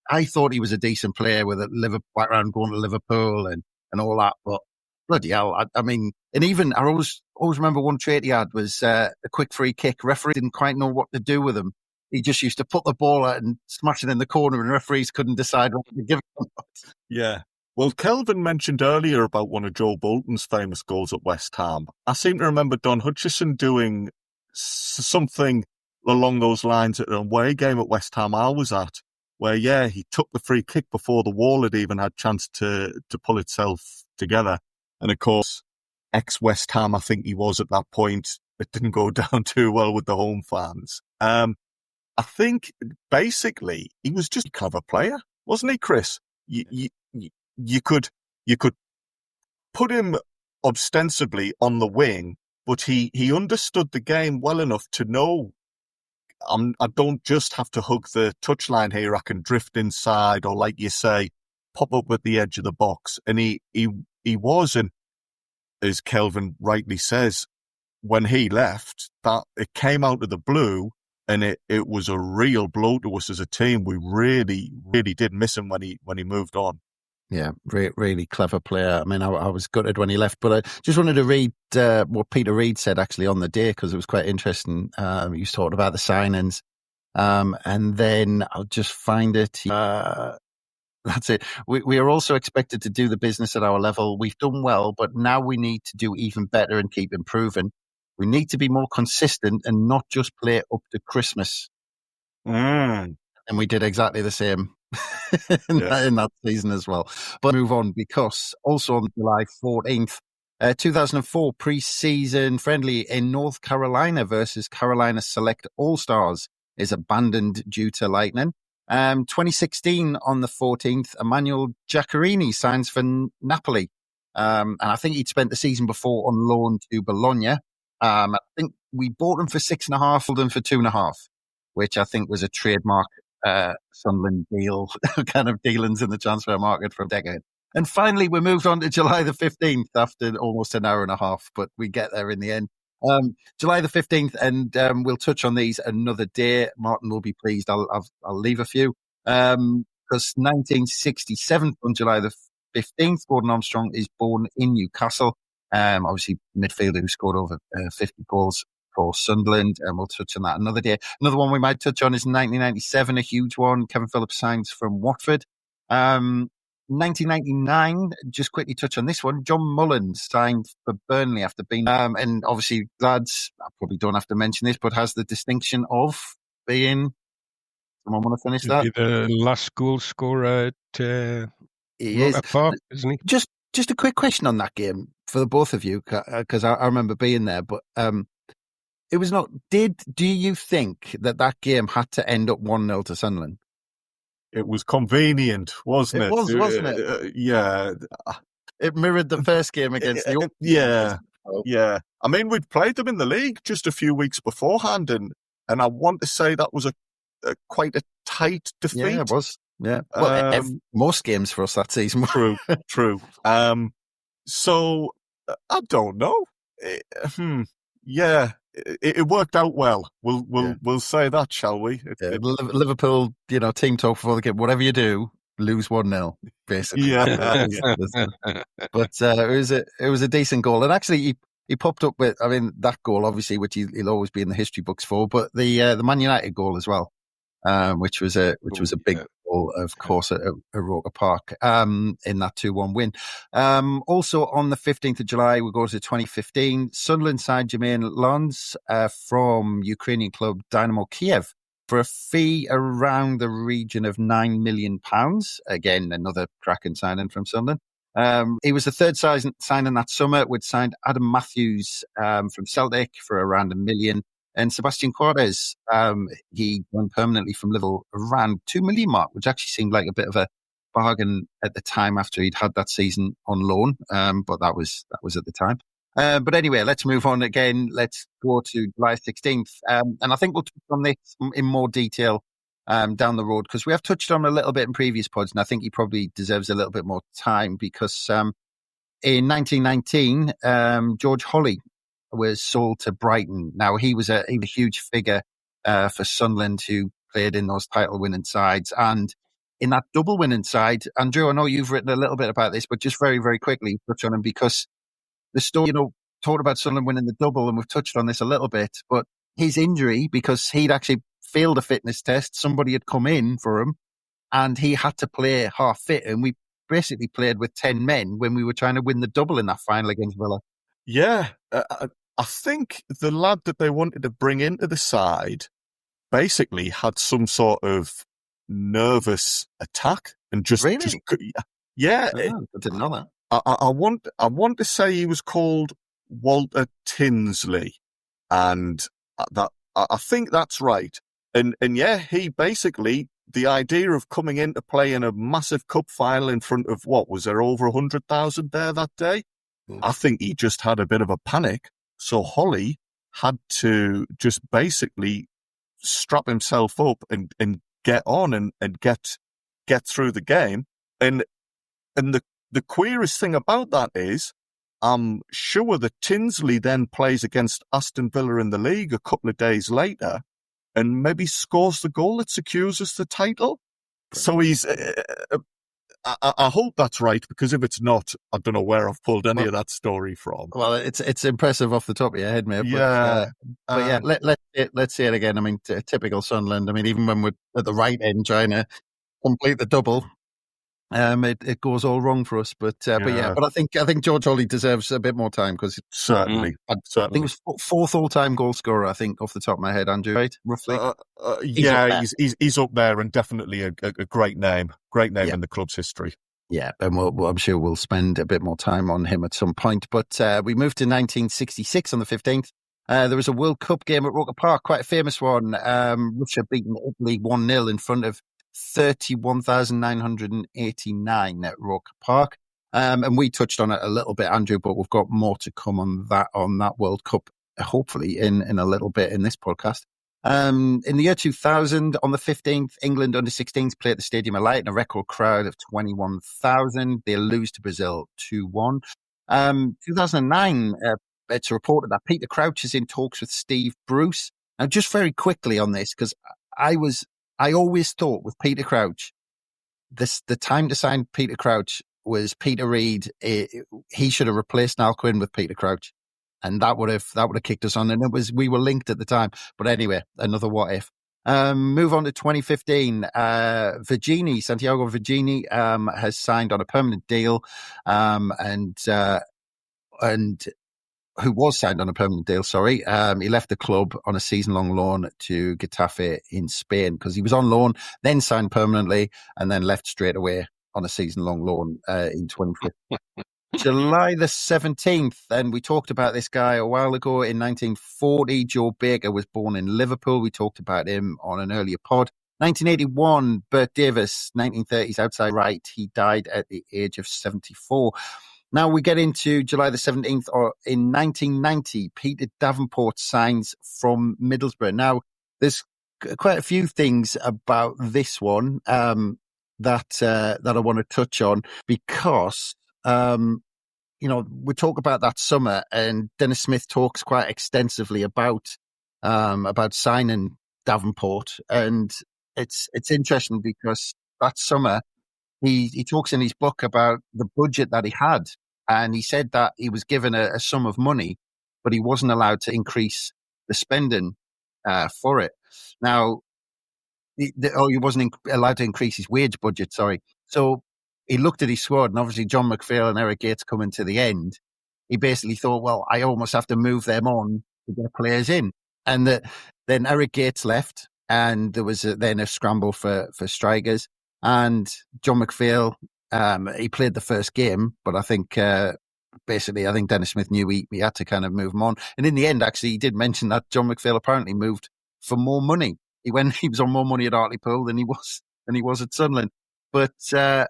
Speaker 2: I thought he was a decent player with a Liverpool background, going to Liverpool and all that. But bloody hell, I mean, and even I always remember one trait he had was a quick free kick. Referee didn't quite know what to do with him. He just used to put the ball out and smash it in the corner, and referees couldn't decide what to give him.
Speaker 3: Yeah. Well, Kelvin mentioned earlier about one of Joe Bolton's famous goals at West Ham. I seem to remember Don Hutchison doing something along those lines at an away game at West Ham I was at, where, he took the free kick before the wall had even had a chance to pull itself together. And, of course, ex-West Ham, I think he was at that point, it didn't go down too well with the home fans. I think, basically, he was just a clever player, wasn't he, Chris? You could put him ostensibly on the wing, but he understood the game well enough to know I don't just have to hug the touchline here. I can drift inside, or like you say, pop up at the edge of the box. And he was, and as Kelvin rightly says, when he left, that it came out of the blue, and it was a real blow to us as a team. We really, really did miss him when he moved on.
Speaker 2: Yeah, really clever player. I mean, I was gutted when he left, but I just wanted to read what Peter Reid said actually on the day, because it was quite interesting. He was talking about the signings, and then I'll just find it. That's it. We are also expected to do the business at our level. We've done well, but now we need to do even better and keep improving. We need to be more consistent and not just play up to Christmas. And we did exactly the same. in that season as well. But move on, because also on July 14th, 2004 pre-season friendly in North Carolina versus Carolina Select All-Stars is abandoned due to lightning. 2016 on the 14th, Emmanuel Giaccherini signs for Napoli. And I think he'd spent the season before on loan to Bologna. I think we bought him for 6.5, sold him for 2.5, which I think was a trademark Sunderland deal, kind of dealings in the transfer market for a decade. And finally, we moved on to July the 15th after almost an hour and a half, but we get there in the end. July the 15th, and we'll touch on these another day. Martin will be pleased. I'll leave a few. Because 1967, on July the 15th, Gordon Armstrong is born in Newcastle. Obviously, midfielder who scored over 50 goals for Sunderland, and we'll touch on that another day. Another one we might touch on is 1997, a huge one. Kevin Phillips signs from Watford. 1999, just quickly touch on this one. John Mullen signed for Burnley after being, and obviously, lads, I probably don't have to mention this, but has the distinction of being, someone want to finish that?
Speaker 4: The last goal scorer at Roker Park, isn't he?
Speaker 2: Just a quick question on that game for the both of you, because I remember being there, but it was not. Do you think that game had to end up 1-0 to Sunderland?
Speaker 3: It was convenient, wasn't it?
Speaker 2: It was, wasn't it?
Speaker 3: Yeah.
Speaker 2: It mirrored the first game against the Oak.
Speaker 3: Yeah. I mean, we'd played them in the league just a few weeks beforehand, and I want to say that was a quite a tight defeat.
Speaker 2: Yeah, it was. Yeah. Well, most games for us that season.
Speaker 3: True. So, I don't know. It worked out well. We'll say that, shall we?
Speaker 2: Liverpool, team talk before the game. Whatever you do, lose 1-0, basically.
Speaker 3: Yeah.
Speaker 2: But it was a decent goal, and actually he popped up with, I mean, that goal obviously, which he'll always be in the history books for, but the Man United goal as well, which was a big goal, of course, at Roker Park, in that 2-1 win. Also on the 15th of July, we go to 2015. Sunderland signed Jermaine Lons from Ukrainian club Dynamo Kiev for a fee around the region of £9 million. Again, another cracking signing from Sunderland. He was the third signing that summer. We'd signed Adam Matthews from Celtic for around £1 million. And Sebastian Cortez, he went permanently from Liverpool around £2 million mark, which actually seemed like a bit of a bargain at the time after he'd had that season on loan. But that was at the time. But anyway, let's move on again. Let's go to July 16th. And I think we'll touch on this in more detail down the road, because we have touched on a little bit in previous pods, and I think he probably deserves a little bit more time, because in 1919, George Holley was sold to Brighton. Now, he was a huge figure for Sunderland, who played in those title-winning sides. And in that double-winning side, Andrew, I know you've written a little bit about this, but just very, very quickly touch on him, because the story, talked about Sunderland winning the double, and we've touched on this a little bit, but his injury, because he'd actually failed a fitness test, somebody had come in for him, and he had to play half fit, and we basically played with 10 men when we were trying to win the double in that final against Villa.
Speaker 3: Yeah, I think the lad that they wanted to bring into the side basically had some sort of nervous attack and just yeah.
Speaker 2: I didn't know that.
Speaker 3: I want to say he was called Walter Tinsley, and that I think that's right. And yeah, he basically, the idea of coming in to play in a massive cup final in front of, what was there, over 100,000 there that day? I think he just had a bit of a panic. So Holley had to just basically strap himself up and get on and get through the game. And the queerest thing about that is, I'm sure that Tinsley then plays against Aston Villa in the league a couple of days later and maybe scores the goal that secures us the title. So he's... I hope that's right, because if it's not, I don't know where I've pulled any of that story from.
Speaker 2: Well, it's impressive off the top of your head, mate.
Speaker 3: Yeah.
Speaker 2: But yeah, let's see it again. I mean, typical Sunderland. I mean, even when we're at the right end trying to complete the double, it goes all wrong for us. But I think George Holley deserves a bit more time, because
Speaker 3: certainly.
Speaker 2: I think he was fourth all-time goal scorer, I think, off the top of my head, Andrew, right? Roughly.
Speaker 3: He's up there, and definitely a great name in the club's history.
Speaker 2: Yeah, and I'm sure we'll spend a bit more time on him at some point. But we moved to 1966 on the 15th. There was a World Cup game at Roker Park, quite a famous one. Russia beating Italy 1-0 in front of 31,989 at Roker Park. And we touched on it a little bit, Andrew, but we've got more to come on that World Cup, hopefully in a little bit in this podcast. In the year 2000, on the 15th, England under-16s play at the Stadium of Light in a record crowd of 21,000. They lose to Brazil 2-1. 2009, it's reported that Peter Crouch is in talks with Steve Bruce. Now, just very quickly on this, because I always thought with Peter Crouch, the time to sign Peter Crouch was Peter Reid. He should have replaced Niall Quinn with Peter Crouch, and that would have kicked us on. And we were linked at the time. But anyway, another what if. Move on to 2015. Santiago Virginie has signed on a permanent deal, and who was signed on a permanent deal, sorry. He left the club on a season-long loan to Getafe in Spain, because he was on loan, then signed permanently, and then left straight away on a season-long loan in 2015. July the 17th, and we talked about this guy a while ago. In 1940, Joe Baker was born in Liverpool. We talked about him on an earlier pod. 1981, Bert Davis, 1930s outside right. He died at the age of 74. Now we get into July the 17th, or in 1990, Peter Davenport signs from Middlesbrough. Now, there's quite a few things about this one that I want to touch on, because we talk about that summer, and Dennis Smith talks quite extensively about signing Davenport, and it's interesting because that summer he talks in his book about the budget that he had, and he said that he was given a sum of money, but he wasn't allowed to increase the spending for it. Now, he wasn't allowed to increase his wage budget, sorry. So he looked at his squad, and obviously John McPhail and Eric Gates coming to the end. He basically thought, well, I almost have to move them on to get players in. And then Eric Gates left, and there was then a scramble for strikers. And John McPhail, he played the first game, but I think Dennis Smith knew he had to kind of move him on. And in the end, actually, he did mention that John McPhail apparently moved for more money. He was on more money at Hartlepool than he was at Sunderland. But yeah,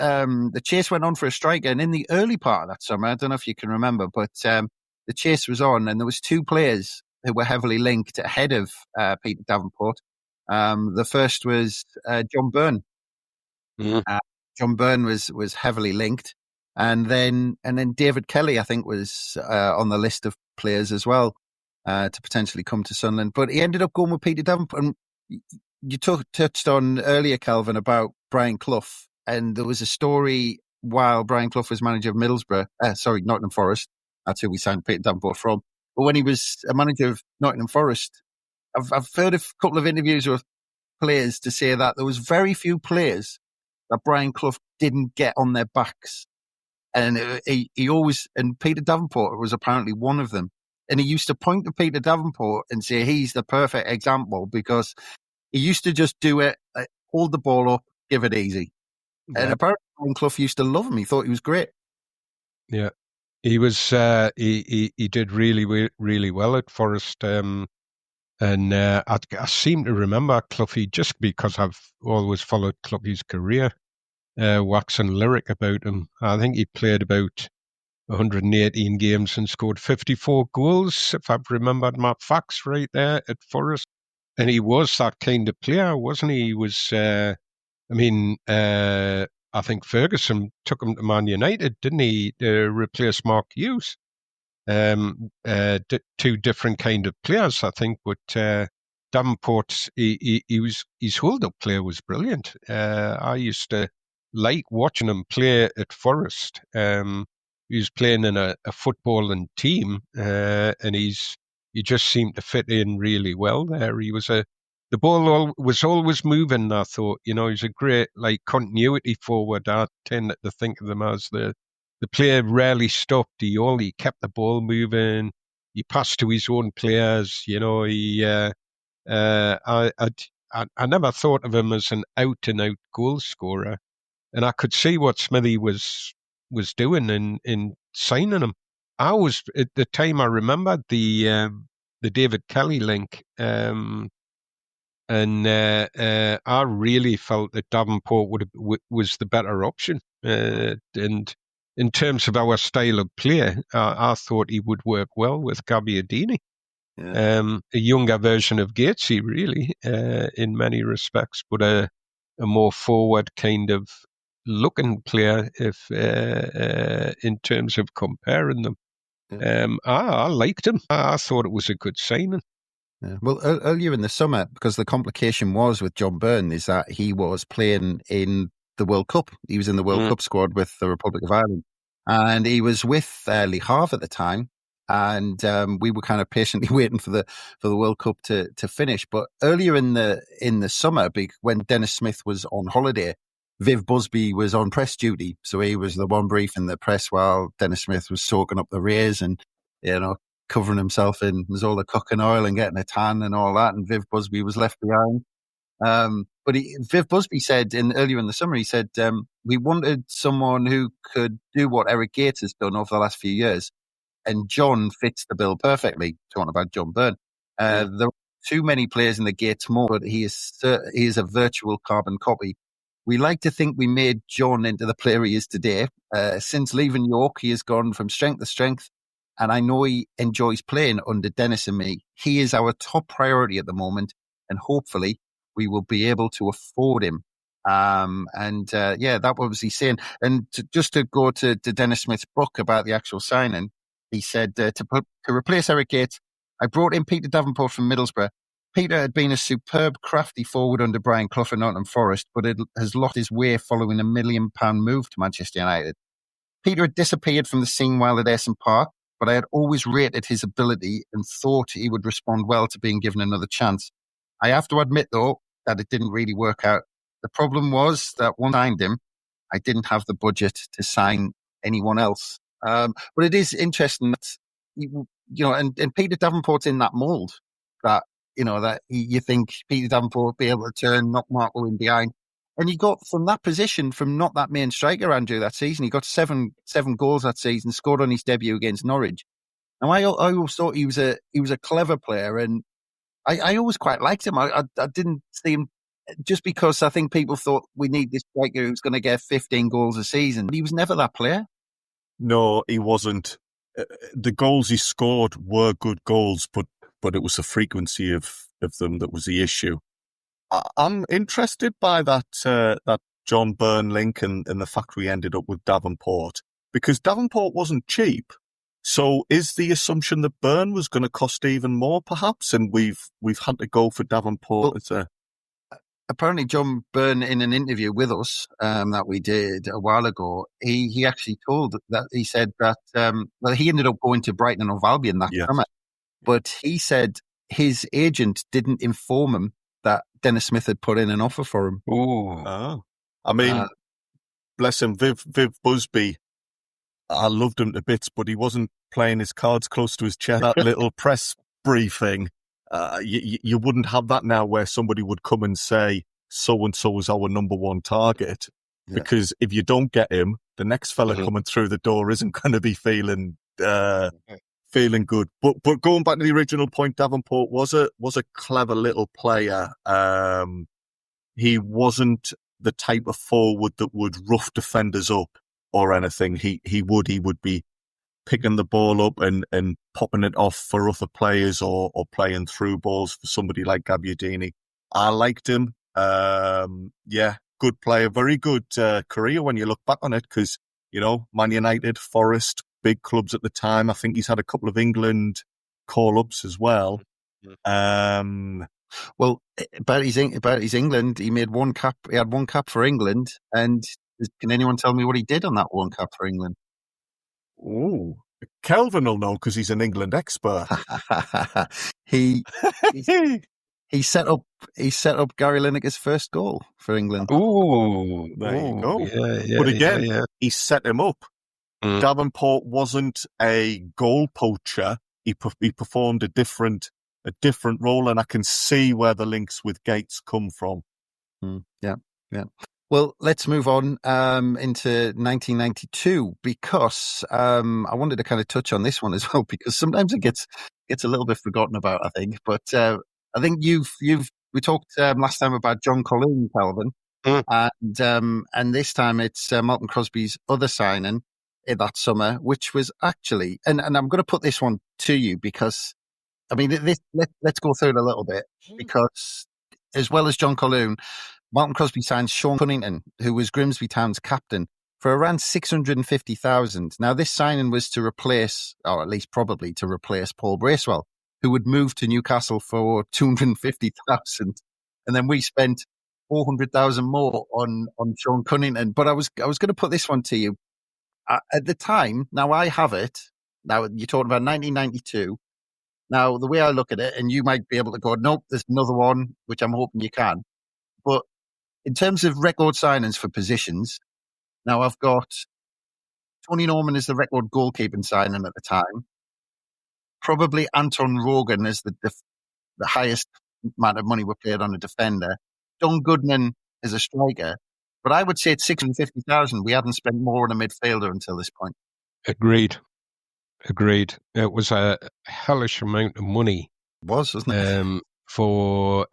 Speaker 2: the chase went on for a striker, and in the early part of that summer, I don't know if you can remember, but the chase was on, and there was two players who were heavily linked ahead of Peter Davenport. The first was John Byrne. John Byrne was heavily linked, and then David Kelly, I think, was on the list of players as well to potentially come to Sunderland. But he ended up going with Peter Davenport. And you touched on earlier, Kelvin, about Brian Clough, and there was a story while Brian Clough was manager of Nottingham Forest. That's who we signed Peter Davenport from. But when he was a manager of Nottingham Forest, I've heard a couple of interviews with players to say that there was very few players that Brian Clough didn't get on their backs. And he always, and Peter Davenport was apparently one of them. And he used to point to Peter Davenport and say he's the perfect example because he used to just do it, hold the ball up, give it easy. Yeah. And apparently Brian Clough used to love him. He thought he was great.
Speaker 4: Yeah. He was, he did really, really well at Forest. And I seem to remember Cloughy just because I've always followed Cloughy's career, waxing lyric about him. I think he played about 118 games and scored 54 goals, if I've remembered my facts right there at Forest. And he was that kind of player, wasn't he? He was, I think Ferguson took him to Man United, didn't he, to replace Mark Hughes? Two different kind of players, I think, but Davenport, his hold-up play was brilliant. I used to like watching him play at Forest. He was playing in a footballing team, and he just seemed to fit in really well there. The ball was always moving, I thought. You know, he's a great continuity forward. I tended to think of them as the player rarely stopped. He kept the ball moving. He passed to his own players. You know, I never thought of him as an out-and-out goal scorer, and I could see what Smithy was doing in signing him. I was at the time. I remembered the David Kelly link, and I really felt that Davenport was the better option, and in terms of our style of play, I thought he would work well with Gabbiadini. Yeah. A younger version of Gatesy, really, in many respects, but a more forward kind of looking player, if in terms of comparing them. Yeah. I liked him. I thought it was a good signing.
Speaker 2: Yeah. Well, earlier in the summer, because the complication was with John Byrne, is that he was playing in the World Cup. He was in the World Cup squad with the Republic of Ireland, and he was with Le Havre at the time. And we were kind of patiently waiting for the World Cup to finish. But earlier in the summer, when Dennis Smith was on holiday, Viv Busby was on press duty, so he was the one briefing the press while Dennis Smith was soaking up the rays and covering himself in all the cooking oil and getting a tan and all that. And Viv Busby was left behind. But Viv Busby said earlier in the summer, he said, we wanted someone who could do what Eric Gates has done over the last few years. And John fits the bill perfectly. Talking about John Byrne. There are too many players in the Gates mold, but he is a virtual carbon copy. We like to think we made John into the player he is today. Since leaving York, he has gone from strength to strength. And I know he enjoys playing under Dennis and me. He is our top priority at the moment. And hopefully we will be able to afford him. That was he's saying. And just to go to Dennis Smith's book about the actual signing, he said, to replace Eric Gates, I brought in Peter Davenport from Middlesbrough. Peter had been a superb, crafty forward under Brian Clough at Nottingham Forest, but it has lost his way following a £1 million move to Manchester United. Peter had disappeared from the scene while at Ayresome Park, but I had always rated his ability and thought he would respond well to being given another chance. I have to admit, though, that it didn't really work out. The problem was that once I signed him, I didn't have the budget to sign anyone else. But it is interesting that, and Peter Davenport's in that mould that, that you think Peter Davenport will be able to turn, knock Mark Owen behind. And he got from that position, from not that main striker, Andrew, that season, he got seven goals that season, scored on his debut against Norwich. Now, I always thought he was a clever player, and I always quite liked him. I didn't see him just because I think people thought we need this striker who's going to get 15 goals a season. But he was never that player.
Speaker 3: No, he wasn't. The goals he scored were good goals, but it was the frequency of them that was the issue. I'm interested by that John Byrne link and the fact we ended up with Davenport, because Davenport wasn't cheap. So is the assumption that Byrne was going to cost even more, perhaps, and we've had to go for Davenport as a...
Speaker 2: Apparently, John Byrne, in an interview with us that we did a while ago, he actually told that he said that he ended up going to Brighton and Hove Albion that summer, but he said his agent didn't inform him that Dennis Smith had put in an offer for him.
Speaker 3: Oh. I mean, bless him, Viv Busby. I loved him to bits, but he wasn't playing his cards close to his chest. That little press briefing. You wouldn't have that now where somebody would come and say, so-and-so is our number one target. Yeah. Because if you don't get him, the next fella coming through the door isn't going to be feeling good. But going back to the original point, Davenport was a clever little player. He wasn't the type of forward that would rough defenders up or anything. He would be picking the ball up and popping it off for other players or playing through balls for somebody like Gabbiadini. I liked him. Good player, very good career when you look back on it, because, Man United, Forest, big clubs at the time. I think he's had a couple of England call-ups as well.
Speaker 2: Well, about his England, he made one cap. He had one cap for England, and can anyone tell me what he did on that one cap for England?
Speaker 3: Oh, Kelvin will know because he's an England expert.
Speaker 2: he set up Gary Lineker's first goal for England.
Speaker 3: Oh, there you go. Yeah, but again, he set him up. Davenport wasn't a goal poacher. He performed a different role, and I can see where the links with Gates come from.
Speaker 2: Yeah. Well, let's move on into 1992, because I wanted to kind of touch on this one as well, because sometimes it gets a little bit forgotten about, I think. But I think we talked last time about John Colleen, Kelvin, and this time it's Malcolm Crosby's other signing in that summer, which was actually, and I'm going to put this one to you because, I mean, let's go through it a little bit, because as well as John Colleen, Malcolm Crosby signed Sean Cunnington, who was Grimsby Town's captain, for around 650,000. Now, this signing was to replace, or at least probably to replace, Paul Bracewell, who would move to Newcastle for 250,000, and then we spent 400,000 more on Sean Cunnington. But I was going to put this one to you. At the time, now I have it. Now you're talking about 1992. Now the way I look at it, and you might be able to go, nope, there's another one, which I'm hoping you can. But in terms of record signings for positions, now I've got Tony Norman as the record goalkeeping signing at the time. Probably Anton Rogan as the highest amount of money we paid on a defender. Don Goodman as a striker. But I would say at 650,000, we hadn't spent more on a midfielder until this point.
Speaker 4: Agreed. It was a hellish amount of money.
Speaker 2: It was, wasn't it?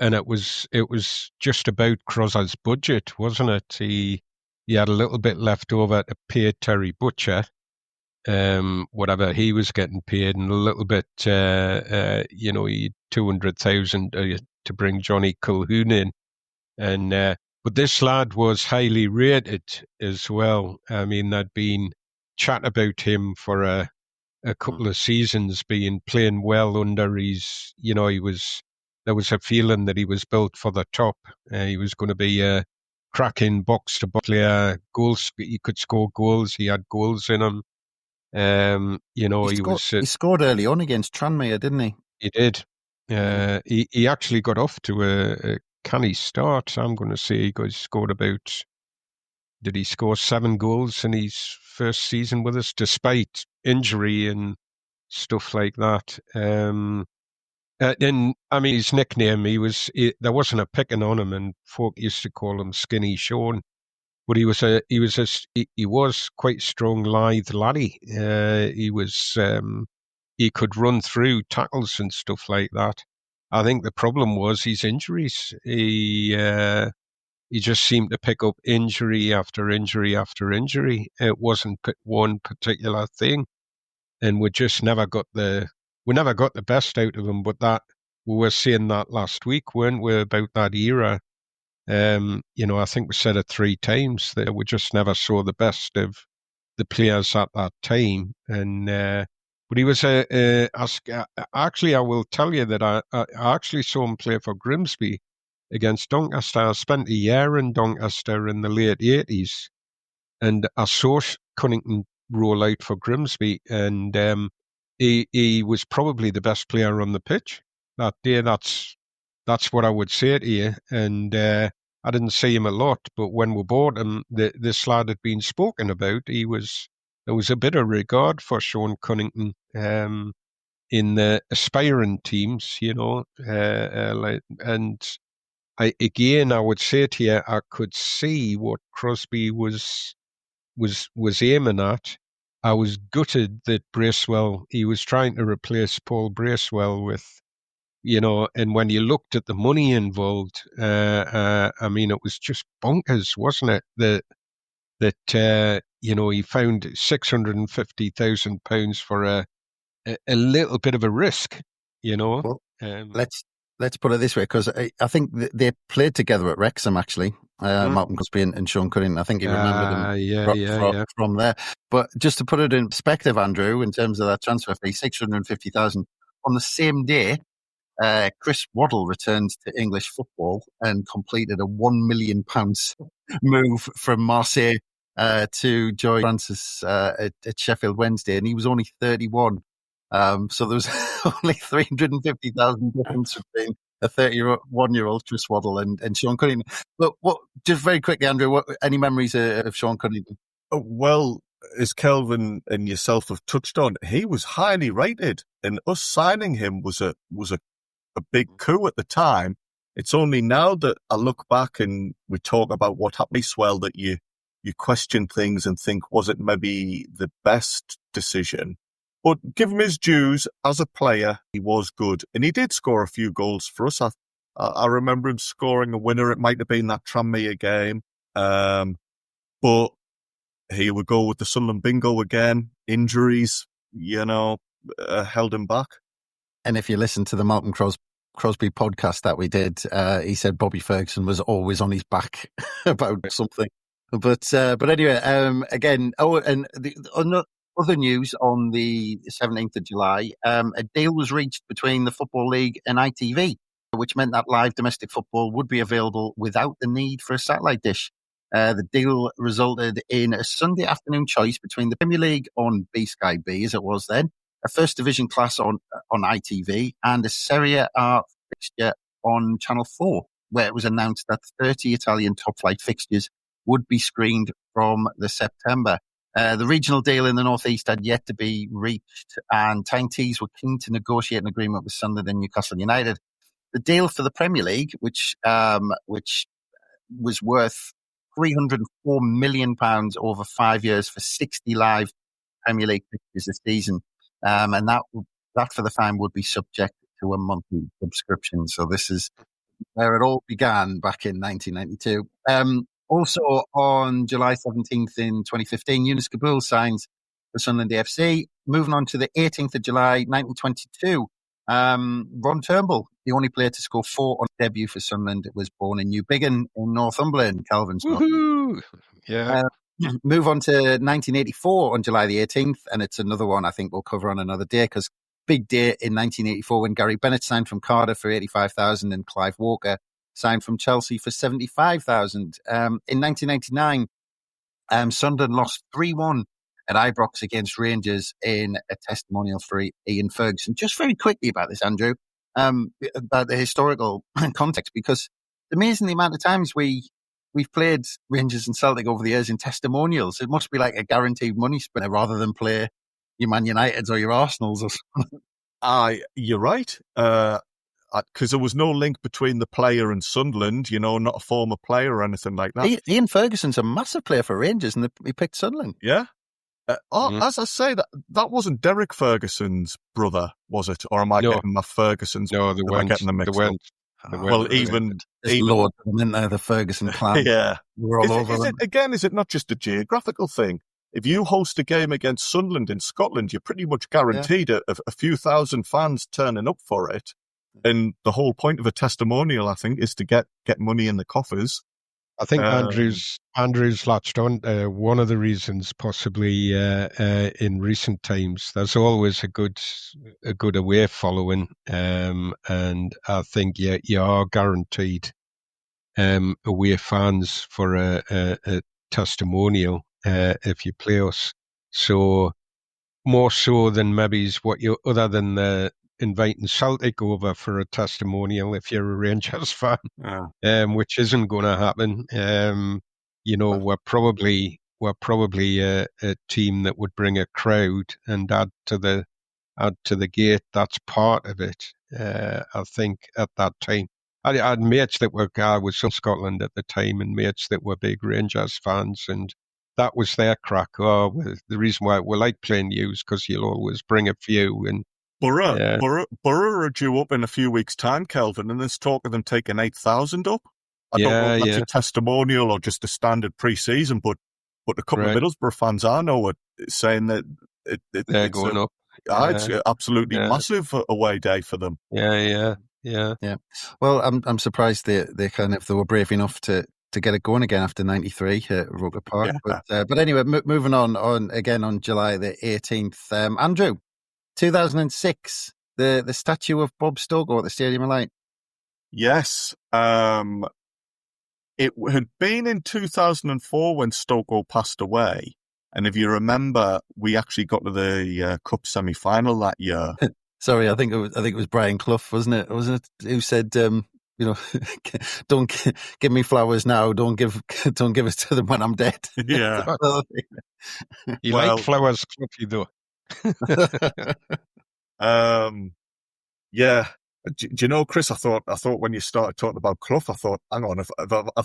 Speaker 4: And it was just about Crosby's budget, wasn't it? He had a little bit left over to pay Terry Butcher, whatever he was getting paid, and a little bit, he had 200,000 to bring Johnny Colquhoun in, and but this lad was highly rated as well. I mean, there'd been chat about him for a couple of seasons, playing well under his, there was a feeling that he was built for the top. He was going to be a cracking box-to-box player. Goals, he could score goals. He had goals in him.
Speaker 2: He scored early on against Tranmere, didn't he?
Speaker 4: He did. He actually got off to a canny start. I'm going to say he scored about. Did he score 7 goals in his first season with us, despite injury and stuff like that? Then, I mean, his nickname, there wasn't a picking on him, and folk used to call him Skinny Sean. But he was quite strong, lithe laddie. He could run through tackles and stuff like that. I think the problem was his injuries. He just seemed to pick up injury after injury after injury. It wasn't one particular thing, and we never got the best out of him. But that we were saying that last week, weren't we, about that era? I think we said it 3 times that we just never saw the best of the players at that time. And but he was actually, I will tell you that I actually saw him play for Grimsby against Doncaster. I spent a year in Doncaster in the late 80s, and I saw Cunnington roll out for Grimsby, and he was probably the best player on the pitch that day. That's what I would say to you. And I didn't see him a lot, but when we bought him, this lad had been spoken about. There was a bit of regard for Sean Cunnington in the aspiring teams, and I would say to you, I could see what Crosby was aiming at. I was gutted that he was trying to replace Paul Bracewell with, and when you looked at the money involved, it was just bonkers, wasn't it? That he found £650,000 for a little bit of a risk,
Speaker 2: Well, let's put it this way, because I think they played together at Wrexham, actually. Malcolm Crosby and Sean Cunnington. I think you remember them from there. But just to put it in perspective, Andrew, in terms of that transfer fee, 650,000 on the same day. Chris Waddle returned to English football and completed a £1 million move from Marseille to join Francis at Sheffield Wednesday, and he was only 31. So there was only 350,000 difference between a 31-year-old Chris Waddle and Sean Cunnington. But just very quickly, Andrew, any memories of Sean Cunnington?
Speaker 3: Well, as Kelvin and yourself have touched on, he was highly rated, and us signing him was a big coup at the time. It's only now that I look back and we talk about what happened as well that you question things and think, was it maybe the best decision? But give him his dues. As a player, he was good, and he did score a few goals for us. I remember him scoring a winner. It might have been that Tranmere game. But here we go with the Sunderland bingo again. Injuries, held him back.
Speaker 2: And if you listen to the Malcolm Crosby podcast that we did, he said Bobby Ferguson was always on his back about something. But anyway, again, and the other news on the 17th of July, a deal was reached between the Football League and ITV, which meant that live domestic football would be available without the need for a satellite dish. The deal resulted in a Sunday afternoon choice between the Premier League on B-Sky B, as it was then, a First Division class on ITV, and a Serie A fixture on Channel 4, where it was announced that 30 Italian top-flight fixtures would be screened from the September. The regional deal in the Northeast had yet to be reached, and Tyne Tees were keen to negotiate an agreement with Sunderland and Newcastle United. The deal for the Premier League, which was worth £304 million over 5 years for 60 live Premier League fixtures this season, and that for the fan would be subject to a monthly subscription. So this is where it all began back in 1992. Also on July 17th in 2015, Yunus Kabul signs for Sunderland AFC. Moving on to the 18th of July 1922, Ron Turnbull, the only player to score 4 on debut for Sunderland, was born in New Biggin in Northumberland. Kelvin's not.
Speaker 4: Yeah.
Speaker 2: Move on to 1984 on July the 18th, and it's another one I think we'll cover on another day, because big day in 1984 when Gary Bennett signed from Cardiff for 85,000 and Clive Walker signed from Chelsea for 75,000. In 1999, Sunderland lost 3-1 at Ibrox against Rangers in a testimonial for Ian Ferguson. Just very quickly about this, Andrew, about the historical context, because it's amazing the amount of times we've played Rangers and Celtic over the years in testimonials. It must be like a guaranteed money spinner rather than play your Man Uniteds or your Arsenals or something.
Speaker 3: You're right. Because there was no link between the player and Sunderland, not a former player or anything like that.
Speaker 2: Ian Ferguson's a massive player for Rangers, and he picked Sunderland.
Speaker 3: Yeah. As I say, that wasn't Derek Ferguson's brother, was it? Or am I getting my Ferguson's?
Speaker 4: No,
Speaker 3: am I getting them mixed up? Well, even
Speaker 2: Lord, in there, the Ferguson clan.
Speaker 3: Yeah,
Speaker 2: we're all over them.
Speaker 3: Is it not just a geographical thing? If you host a game against Sunderland in Scotland, you're pretty much guaranteed a few thousand fans turning up for it. And the whole point of a testimonial, I think, is to get money in the coffers.
Speaker 4: I think Andrew's latched on to one of the reasons, possibly in recent times. There's always a good away following, and I think you are guaranteed away fans for a testimonial if you play us. So more so than maybe what you, other than the inviting Celtic over for a testimonial if you're a Rangers fan, which isn't going to happen. We're probably a team that would bring a crowd and add to the gate. That's part of it. I think at that time, I had mates that I was from Scotland at the time, and mates that were big Rangers fans, and that was their crack. Oh, the reason why we like playing you is because you'll always bring a few. And
Speaker 3: Borough are due up in a few weeks' time, Kelvin, and there's talk of them taking 8,000 up. I don't know if that's a testimonial or just a standard pre-season, but a couple of Middlesbrough fans I know are saying that
Speaker 4: they're going up.
Speaker 3: It's absolutely massive away day for them.
Speaker 4: Yeah.
Speaker 2: Well, I'm surprised they were brave enough to get it going again after 93 at Roker Park. Yeah. But anyway, moving on again on July the 18th. Andrew, 2006, the statue of Bob Stokoe at the Stadium of Light.
Speaker 3: Yes. It had been in 2004 when Stokoe passed away. And if you remember, we actually got to the Cup semi-final that year.
Speaker 2: Sorry, I think it was Brian Clough, wasn't it? Who said, don't give me flowers now. Don't give it to them when I'm dead.
Speaker 3: Yeah.
Speaker 4: You like flowers, Cloughy,
Speaker 3: though. Yeah. Do you know, Chris? I thought when you started talking about Clough, I thought, hang on, have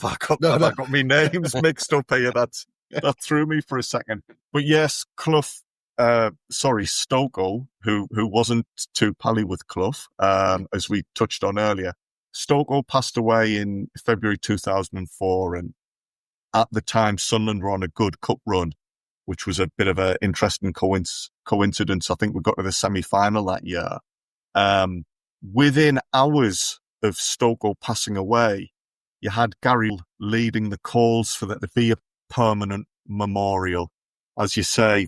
Speaker 3: I got my names mixed up here? That threw me for a second. But yes, Stokoe, who wasn't too pally with Clough, as we touched on earlier. Stokoe passed away in February 2004, and at the time, Sunderland were on a good cup run, which was a bit of an interesting coincidence. I think we got to the semi-final that year. Within hours of Stokoe passing away, you had Gary leading the calls for that to be a permanent memorial. As you say,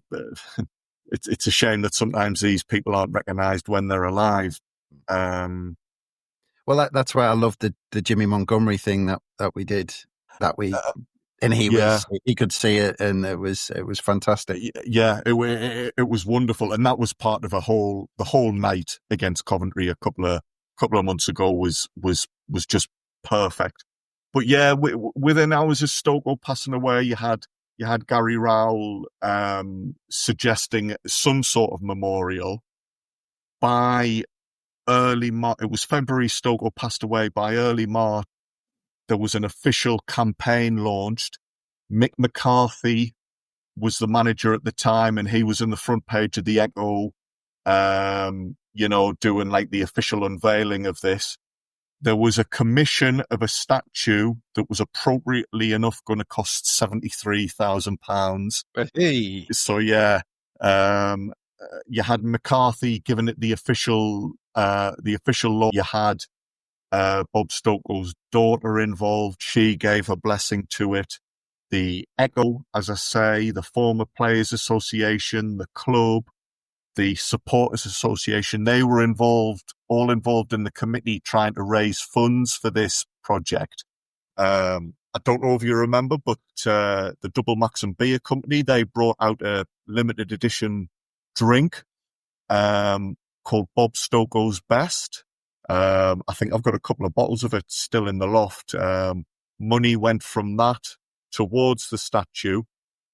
Speaker 3: it's a shame that sometimes these people aren't recognised when they're alive.
Speaker 2: Well, that's why I loved the Jimmy Montgomery thing that we did that week. And he could see it, and it was fantastic.
Speaker 3: Yeah, it was wonderful, and that was part of the whole night against Coventry a couple of months ago was just perfect. But yeah, within hours of Stokoe passing away, you had Gary Rowell suggesting some sort of memorial. By early March, it was February. Stokoe passed away. By early March, there was an official campaign launched. Mick McCarthy was the manager at the time, and he was in the front page of the Echo, doing like the official unveiling of this. There was a commission of a statue that was appropriately enough going to cost £73,000.
Speaker 4: Hey.
Speaker 3: So yeah, you had McCarthy giving it the official law. You had Bob Stokoe's daughter involved. She gave her blessing to it. The Echo, as I say, the former Players Association, the club, the Supporters Association, they were all involved in the committee trying to raise funds for this project. I don't know if you remember, but the Double Maxim Beer Company, they brought out a limited edition drink called Bob Stokoe's Best. I think I've got a couple of bottles of it still in the loft. Money went from that towards the statue.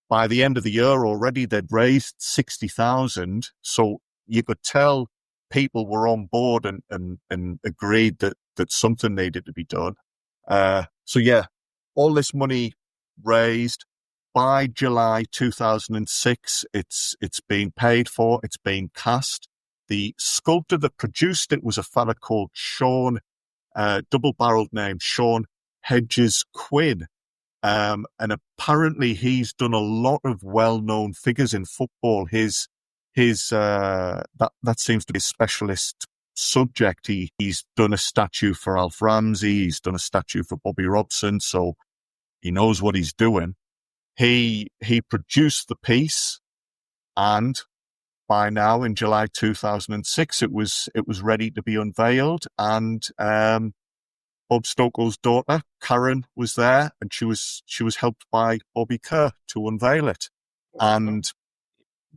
Speaker 3: By the end of the year already, they'd raised 60,000. So you could tell people were on board and agreed that something needed to be done. So yeah, all this money raised. by July 2006, it's been paid for, it's been cast. The sculptor that produced it was a fella called Sean, double-barreled name, Sean Hedges Quinn. And apparently he's done a lot of well-known figures in football. That seems to be a specialist subject. He's done a statue for Alf Ramsey. He's done a statue for Bobby Robson. So he knows what he's doing. He produced the piece, and by now, in July 2006, it was ready to be unveiled, and Bob Stokoe's daughter Karen was there, and she was helped by Bobby Kerr to unveil it. And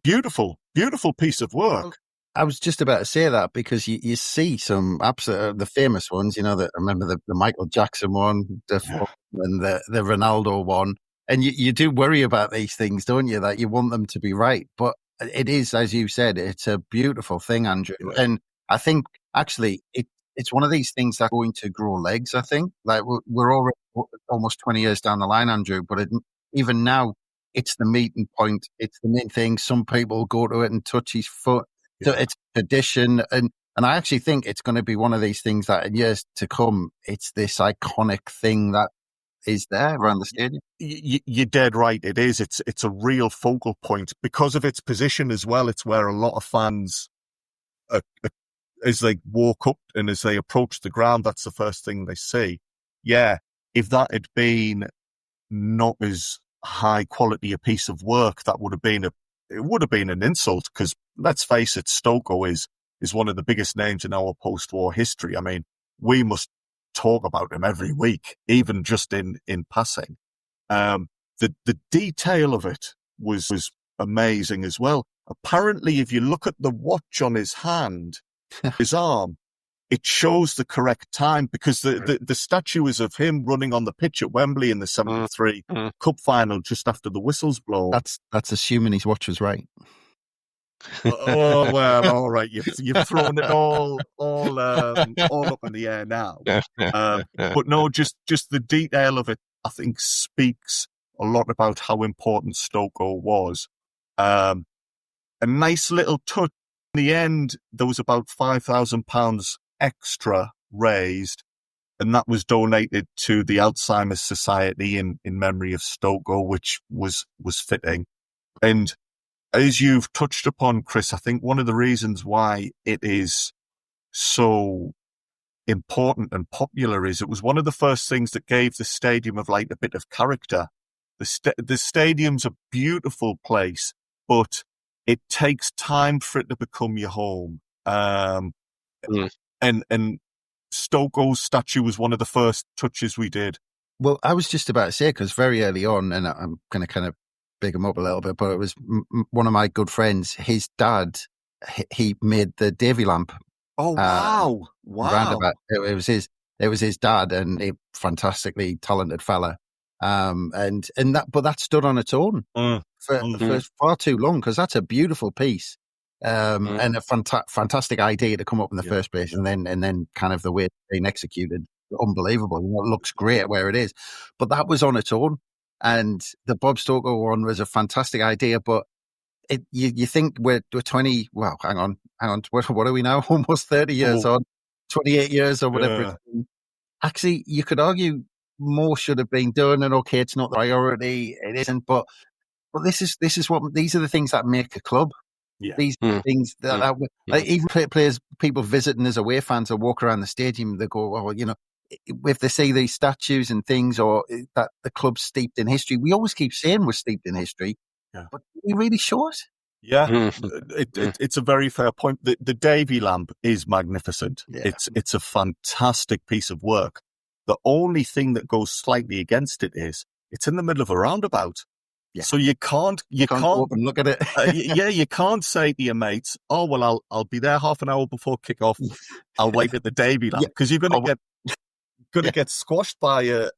Speaker 3: beautiful piece of work.
Speaker 2: I was just about to say that, because you see some absolute the famous ones. I remember the Michael Jackson one, and the Ronaldo one. And you do worry about these things, don't you? That you want them to be right. But it is, as you said, it's a beautiful thing, Andrew. Yeah. And I think, actually, it's one of these things that's going to grow legs, I think. Like, we're already almost 20 years down the line, Andrew. But even now, it's the meeting point. It's the main thing. Some people go to it and touch his foot. Yeah. So it's tradition. And I actually think it's going to be one of these things that in years to come, it's this iconic thing that is there around the stadium.
Speaker 3: You're dead right. It is. It's a real focal point because of its position as well. It's where a lot of fans, as they walk up and as they approach the ground, that's the first thing they see. Yeah, if that had been not as high quality a piece of work, it would have been an insult. Because let's face it, Stokoe is one of the biggest names in our post-war history. I mean, we must talk about him every week, even just in passing. The detail of it was amazing as well. Apparently, if you look at the watch on his hand, his arm, it shows the correct time, because the statue is of him running on the pitch at Wembley in the 73 Cup final just after the whistle's blown.
Speaker 2: That's assuming his watch was right.
Speaker 3: Oh, well, all right. You've thrown it all up in the air now. But no, just the detail of it, I think, speaks a lot about how important Stokoe was. A nice little touch. In the end, there was about £5,000 extra raised, and that was donated to the Alzheimer's Society in memory of Stokoe, which was fitting. And as you've touched upon, Chris, I think one of the reasons why it is so important and popular is it was one of the first things that gave the stadium of like a bit of character. The stadium's a beautiful place, but it takes time for it to become your home. And Stokoe's statue was one of the first touches we did.
Speaker 2: Well, I was just about to say, because very early on, and I'm going to kind of big him up a little bit, but it was one of my good friends, his dad, he made the Davy lamp.
Speaker 3: Oh, wow.
Speaker 2: Roundabout. It was his dad, and a fantastically talented fella. But that stood on its own for far too long, because that's a beautiful piece. And a fantastic idea to come up in the first place, and then kind of the way it's being executed, unbelievable. It looks great where it is, but that was on its own. And the Bob Stokoe one was a fantastic idea, but you think we're 20, well, hang on, what are we now? Almost 30 years on, 28 years or whatever. Yeah. Actually, you could argue more should have been done, and okay, it's not the priority, it isn't, but these are the things that make a club. Yeah. These things that like even players, people visiting as away fans or walk around the stadium, they go, well, if they see these statues and things, or that the club's steeped in history, we always keep saying we're steeped in history, but we really should.
Speaker 3: Yeah, it's a very fair point. The Davy lamp is magnificent. Yeah. It's a fantastic piece of work. The only thing that goes slightly against it is it's in the middle of a roundabout. Yeah. So you can't
Speaker 2: go up and look at it.
Speaker 3: You can't say to your mates, "Oh well, I'll be there half an hour before kick-off. I'll wait at the Davy lamp," because you're going to get squashed by a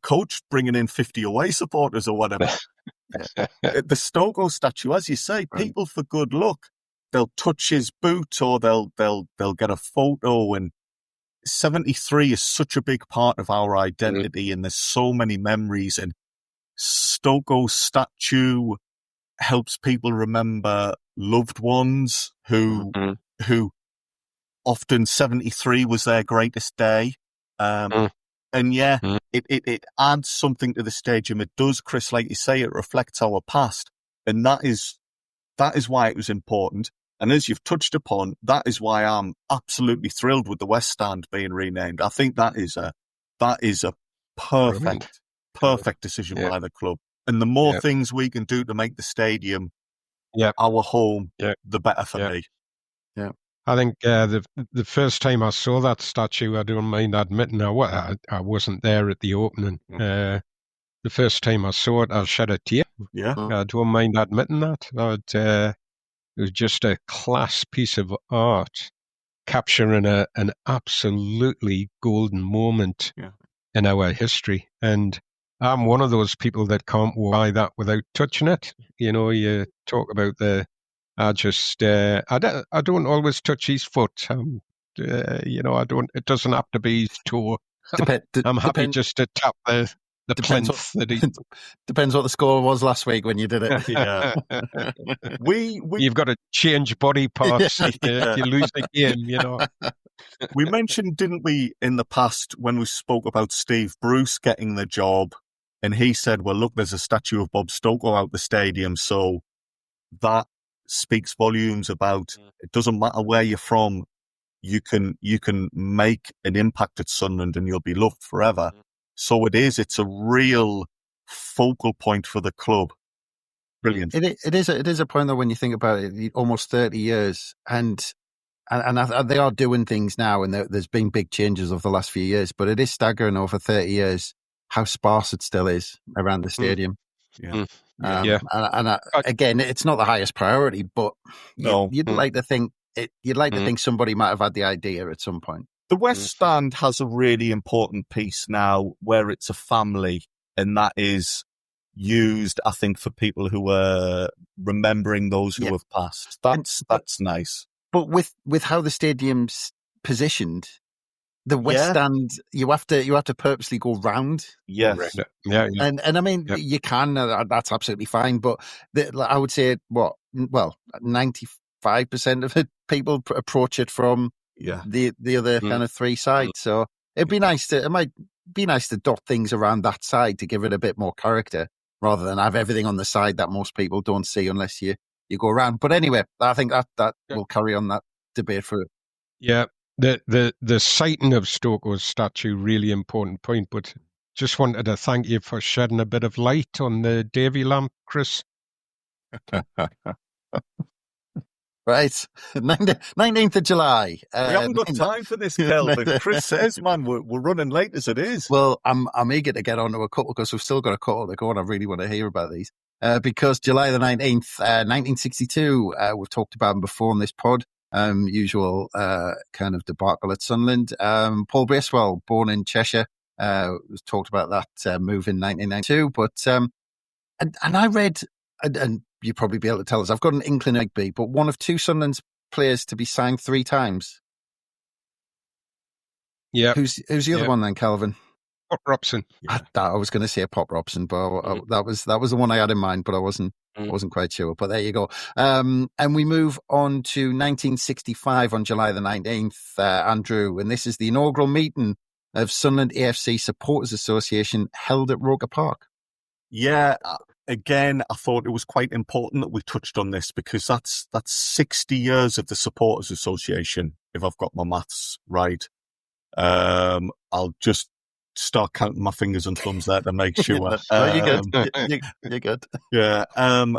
Speaker 3: coach bringing in 50 away supporters or whatever. The Stokoe statue, as you say, people for good luck, they'll touch his boot or they'll get a photo. And 73 is such a big part of our identity, and there's so many memories. And Stokoe's statue helps people remember loved ones who often 73 was their greatest day. And it adds something to the stadium. It does, Chris, like you say, it reflects our past. And that is why it was important. And as you've touched upon, that is why I'm absolutely thrilled with the West Stand being renamed. I think that is a perfect decision by the club. And the more things we can do to make the stadium our home, the better for me.
Speaker 2: Yeah.
Speaker 4: I think the first time I saw that statue, I don't mind admitting, I wasn't there at the opening. The first time I saw it, I shed a tear.
Speaker 3: Yeah.
Speaker 4: I don't mind admitting that. It was just a class piece of art, capturing an absolutely golden moment in our history. And I'm one of those people that can't buy that without touching it. You know, you talk about I don't always touch his foot. It doesn't have to be his toe. I'm happy just to tap the plinth that he...
Speaker 2: Depends what the score was last week when you did it.
Speaker 3: Yeah.
Speaker 4: You've got to change body parts if you lose the game, you know.
Speaker 3: We mentioned, didn't we, in the past when we spoke about Steve Bruce getting the job, and he said, well, look, there's a statue of Bob Stokoe out the stadium, so that speaks volumes about it doesn't matter where you're from, you can make an impact at Sunderland and you'll be loved forever. So it's a real focal point for the club. Brilliant.
Speaker 2: It is a point though when you think about it, almost 30 years, and they are doing things now, and there's been big changes over the last few years, but it is staggering over 30 years how sparse it still is around the stadium. Again, it's not the highest priority, but you'd like to think somebody might have had the idea at some point.
Speaker 3: The West Stand has a really important piece now where it's a family, and that is used, I think, for people who are remembering those who have passed. That's nice.
Speaker 2: But with how the stadium's positioned, the West Stand, you have to purposely go round.
Speaker 3: Yes.
Speaker 2: And I mean, you can, that's absolutely fine. But I would say, 95% of it, people approach it from the other kind of three sides. So it might be nice to dot things around that side to give it a bit more character, rather than have everything on the side that most people don't see unless you go around. But anyway, I think that will carry on that debate for it.
Speaker 4: Yeah. The sighting of Stokoe's statue, really important point, but just wanted to thank you for shedding a bit of light on the Davy lamp, Chris.
Speaker 2: Right. 19th of July.
Speaker 3: We haven't got time for this, Kelvin. Chris says, man, we're running late as it is.
Speaker 2: Well, I'm eager to get on to a couple because we've still got a couple to go, and I really want to hear about these. Because July the 19th, 1962, we've talked about them before on this pod. Usual kind of debacle at Sunderland. Paul Bracewell, born in Cheshire, was talked about that move in 1992. But and I read, and you'd probably be able to tell us, I've got an inkling it might be, but one of two Sunderland's players to be signed 3 times.
Speaker 4: Yeah.
Speaker 2: Who's the other one then, Kelvin?
Speaker 4: Pop Robson.
Speaker 2: I was going to say Pop Robson, but that was the one I had in mind, but I wasn't quite sure. But there you go. And we move on to 1965 on July the 19th, Andrew, and this is the inaugural meeting of Sunderland AFC Supporters Association held at Roker Park.
Speaker 3: Yeah. Again, I thought it was quite important that we touched on this because that's 60 years of the Supporters Association, if I've got my maths right. I'll just start counting my fingers and thumbs there to make sure.
Speaker 2: You're good. You're good.
Speaker 3: Yeah. And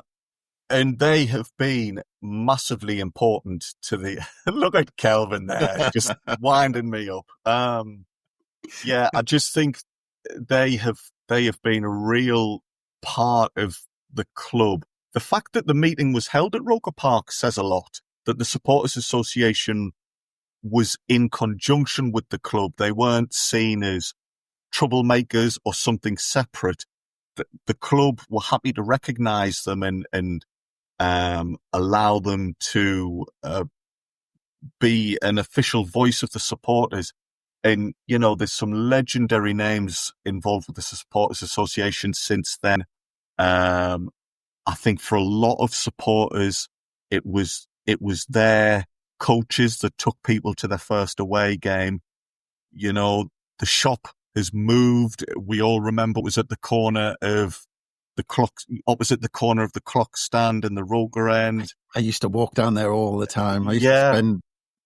Speaker 3: they have been massively important to the... Look at Kelvin there, just winding me up. I just think they have been a real part of the club. The fact that the meeting was held at Roker Park says a lot, that the Supporters Association was in conjunction with the club. They weren't seen as troublemakers or something separate. The club were happy to recognise them and allow them to be an official voice of the supporters. And, there's some legendary names involved with the Supporters Association since then. I think for a lot of supporters, it was their coaches that took people to their first away game. The shop has moved. We all remember it was at the corner of the clock, opposite the corner of the clock stand and the Roker end.
Speaker 2: I used to walk down there all the time. I used to spend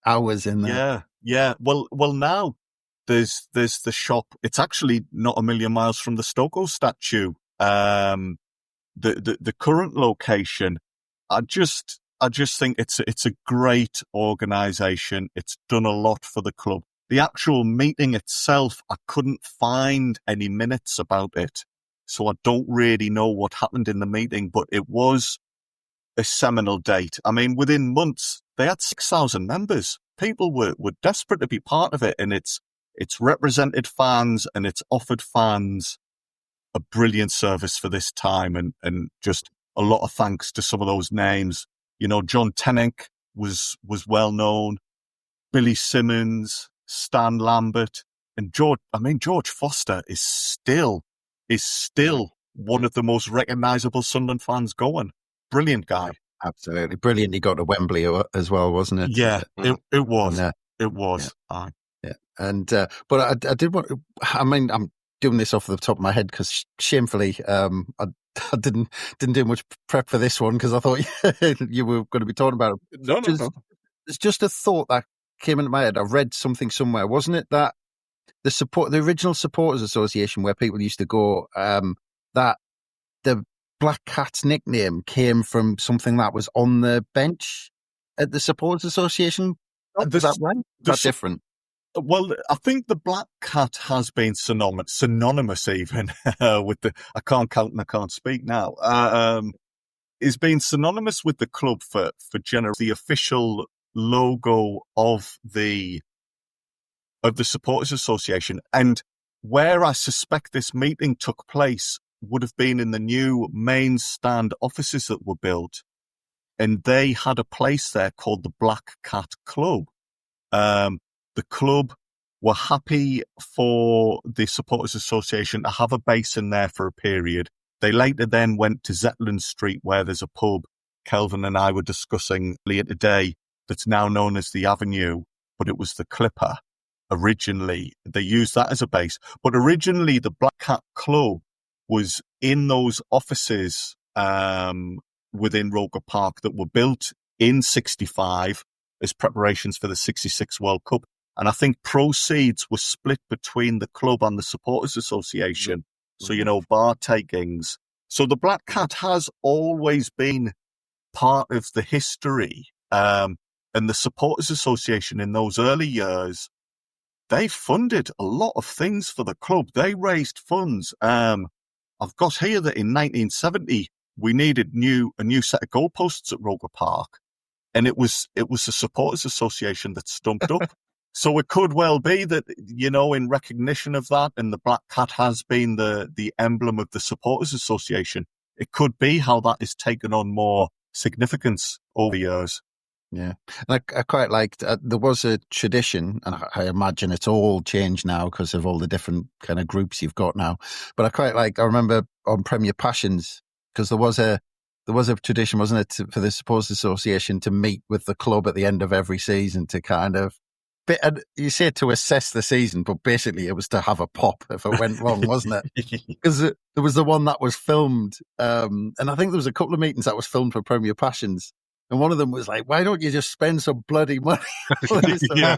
Speaker 2: hours in there.
Speaker 3: Yeah. Well, now there's the shop. It's actually not a million miles from the Stokoe statue. The current location, I just think it's a great organisation. It's done a lot for the club. The actual meeting itself, I couldn't find any minutes about it, so I don't really know what happened in the meeting, but it was a seminal date. I mean, within months, they had 6,000 members. People were desperate to be part of it, and it's represented fans and it's offered fans a brilliant service for this time, and just a lot of thanks to some of those names. John Tennant was well known, Billy Simmons, Stan Lambert, and George Foster is still one of the most recognisable Sunderland fans going. Brilliant guy.
Speaker 2: Absolutely. Brilliant. He got to Wembley as well, wasn't it?
Speaker 3: Yeah, it was. It was.
Speaker 2: Yeah. And, but I did want, I'm doing this off the top of my head because shamefully, I didn't do much prep for this one because I thought you were going to be talking about it.
Speaker 3: No.
Speaker 2: It's just a thought that came into my head. I've read something somewhere, wasn't it, that the original Supporters Association where people used to go, that the Black Cat's nickname came from something that was on the bench at the Supporters Association? Is that right? That's different.
Speaker 3: Well, I think the Black Cat has been synonymous even with the I can't count and I can't speak now. Is been synonymous with the club for generations. The official logo of the Supporters Association, and where I suspect this meeting took place would have been in the new main stand offices that were built, and they had a place there called the Black Cat Club. The club were happy for the Supporters Association to have a base in there for a period. They later then went to Zetland Street, where there's a pub Kelvin and I were discussing earlier today that's now known as the Avenue, but it was the Clipper. Originally, they used that as a base. But originally, the Black Cat Club was in those offices within Roker Park that were built in 65 as preparations for the 66 World Cup. And I think proceeds were split between the club and the Supporters Association. Mm-hmm. So, bar takings. So the Black Cat has always been part of the history. And the Supporters Association in those early years, they funded a lot of things for the club. They raised funds. I've got here that in 1970, we needed a new set of goalposts at Roker Park. And it was the Supporters Association that stumped up. So it could well be that, in recognition of that, and the Black Cat has been the emblem of the Supporters Association, it could be how that has taken on more significance over the years.
Speaker 2: Yeah. And I quite liked, there was a tradition, and I imagine it's all changed now because of all the different kind of groups you've got now. But I remember on Premier Passions, because there was a tradition, wasn't it, for the Supporters Association to meet with the club at the end of every season to kind of, and you say to assess the season, but basically it was to have a pop if it went wrong, wasn't it? Because there was the one that was filmed, and I think there was a couple of meetings that was filmed for Premier Passions, and one of them was like, "Why don't you just spend some bloody money?"
Speaker 3: Yeah.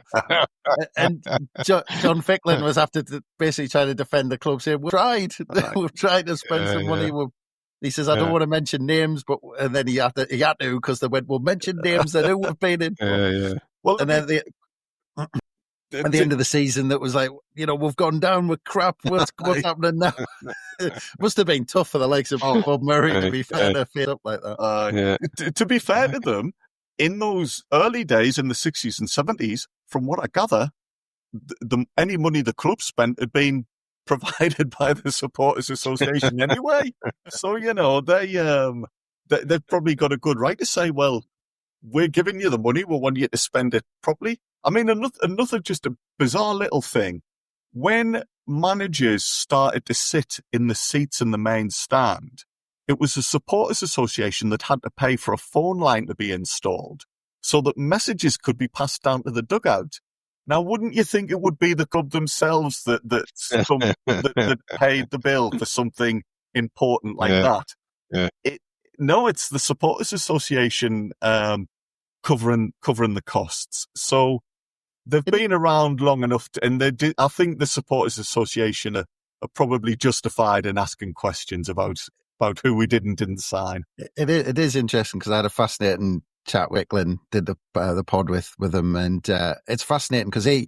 Speaker 2: And John Ficklin was after basically trying to defend the club, saying, "We've tried to spend some money." He says, "I don't want to mention names," and then he had to because they went, "Well, mention names that who have been in."
Speaker 3: Well,
Speaker 2: and then at the end of the season, that was like, we've gone down with crap. What's happening now? Must have been tough for the likes of Bob Murray to be fair to face up like that.
Speaker 3: To be fair to them, in those early days in the 60s and 70s, from what I gather, any money the club spent had been provided by the Supporters Association anyway. So, they've probably got a good right to say, well, we're giving you the money, we want you to spend it properly. I mean, another just a bizarre little thing. When managers started to sit in the seats in the main stand, it was the Supporters Association that had to pay for a phone line to be installed so that messages could be passed down to the dugout. Now, wouldn't you think it would be the club themselves that paid the bill for something important like that?
Speaker 4: Yeah.
Speaker 3: No, it's the Supporters Association covering the costs. So they've been around long enough, and I think the Supporters Association are probably justified in asking questions about who we did and didn't sign.
Speaker 2: It is interesting because I had a fascinating chat with Wickland, did the pod with him, and it's fascinating because we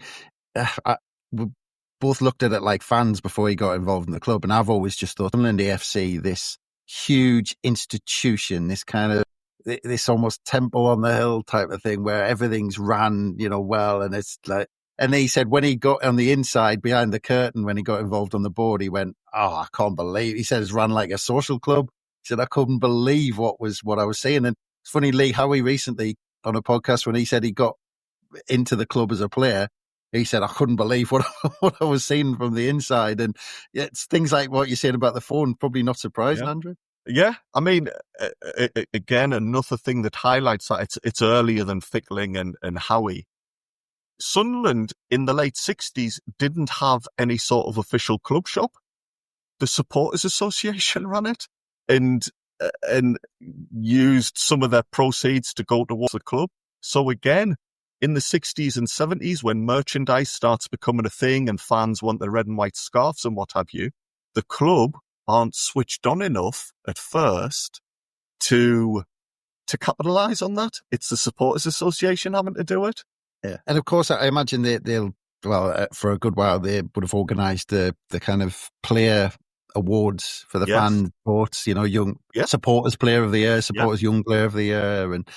Speaker 2: both looked at it like fans before he got involved in the club, and I've always just thought Sunderland AFC, this huge institution, this kind of this almost temple on the hill type of thing where everything's ran, well, and it's like. And he said when he got on the inside behind the curtain, when he got involved on the board, he went, "Oh, I can't believe." He said it's run like a social club. He said I couldn't believe what I was seeing. And it's funny, Lee Howie recently on a podcast when he said he got into the club as a player, he said I couldn't believe what I was seeing from the inside. And it's things like what you said about the phone, probably not surprising, Andrew.
Speaker 3: Yeah, I mean, again, another thing that highlights that it's earlier than Fickling and Howie. Sunderland in the late 60s didn't have any sort of official club shop. The Supporters Association ran it and used some of their proceeds to go towards the club. So again, in the 60s and 70s, when merchandise starts becoming a thing and fans want the red and white scarves and what have you, the club aren't switched on enough at first to capitalise on that. It's the Supporters Association having to do it.
Speaker 2: Yeah, and of course, I imagine they'll for a good while they would have organised the kind of player awards for the fan votes. Young supporters player of the year, supporters young player of the year, and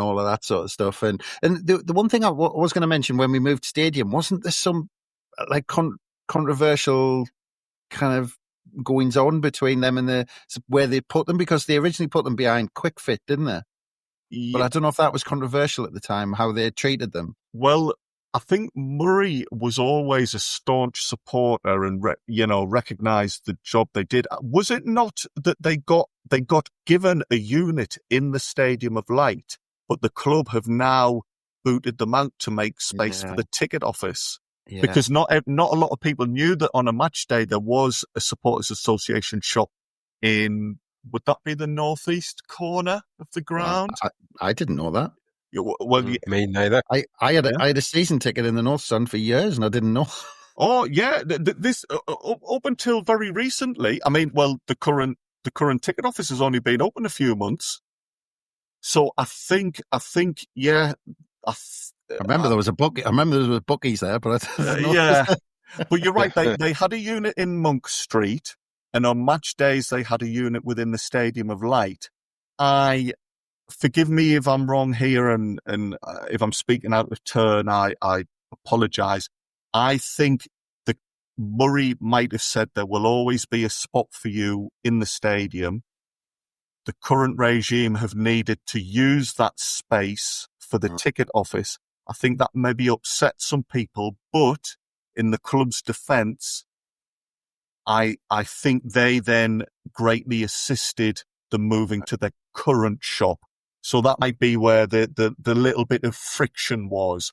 Speaker 2: all of that sort of stuff. And the one thing I was going to mention when we moved stadium, wasn't there some like controversial kind of goings on between them and where they put them, because they originally put them behind Quick Fit, didn't they? But I don't know if that was controversial at the time, how they treated them.
Speaker 3: Well, I think Murray was always a staunch supporter and, recognised the job they did. Was it not that they got given a unit in the Stadium of Light, but the club have now booted them out to make space for the ticket office? Yeah. Because not a lot of people knew that on a match day there was a Supporters Association shop in... Would that be the northeast corner of the ground?
Speaker 2: I didn't know that.
Speaker 3: Well,
Speaker 4: me neither.
Speaker 2: I had a season ticket in the North Stand for years, and I didn't know.
Speaker 3: Oh yeah, this up until very recently. I mean, well, the current ticket office has only been open a few months, so I think yeah. I
Speaker 2: remember there was a book. I remember there was bookies there, but
Speaker 3: But you're right. They had a unit in Monk Street. And on match days, they had a unit within the Stadium of Light. Forgive me if I'm wrong here, and if I'm speaking out of turn, I apologise. I think that Murray might have said there will always be a spot for you in the stadium. The current regime have needed to use that space for the ticket office. I think that maybe upset some people, but in the club's defence, I think they then greatly assisted the moving to their current shop. So that might be where the little bit of friction was.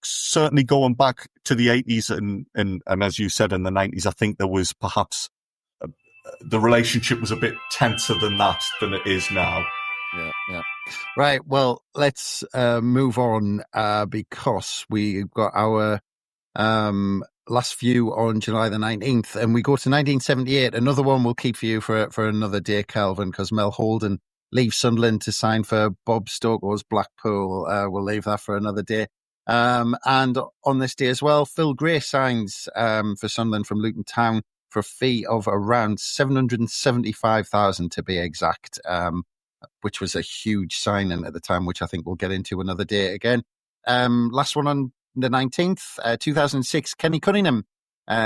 Speaker 3: Certainly going back to the 80s and as you said, in the 90s, I think there was perhaps the relationship was a bit tenser than it is now.
Speaker 2: Yeah. Right. Well, let's move on because we've got our last view on July the 19th, and we go to 1978. Another one we'll keep for you for another day, Kelvin, because Mel Holden leaves Sunderland to sign for Bob Stokoe's Blackpool. We'll leave that for another day. And on this day as well, Phil Gray signs for Sunderland from Luton Town for a fee of around 775,000 to be exact, which was a huge signing at the time, which I think we'll get into another day again. Last one on the 19th, 2006, Kenny Cunningham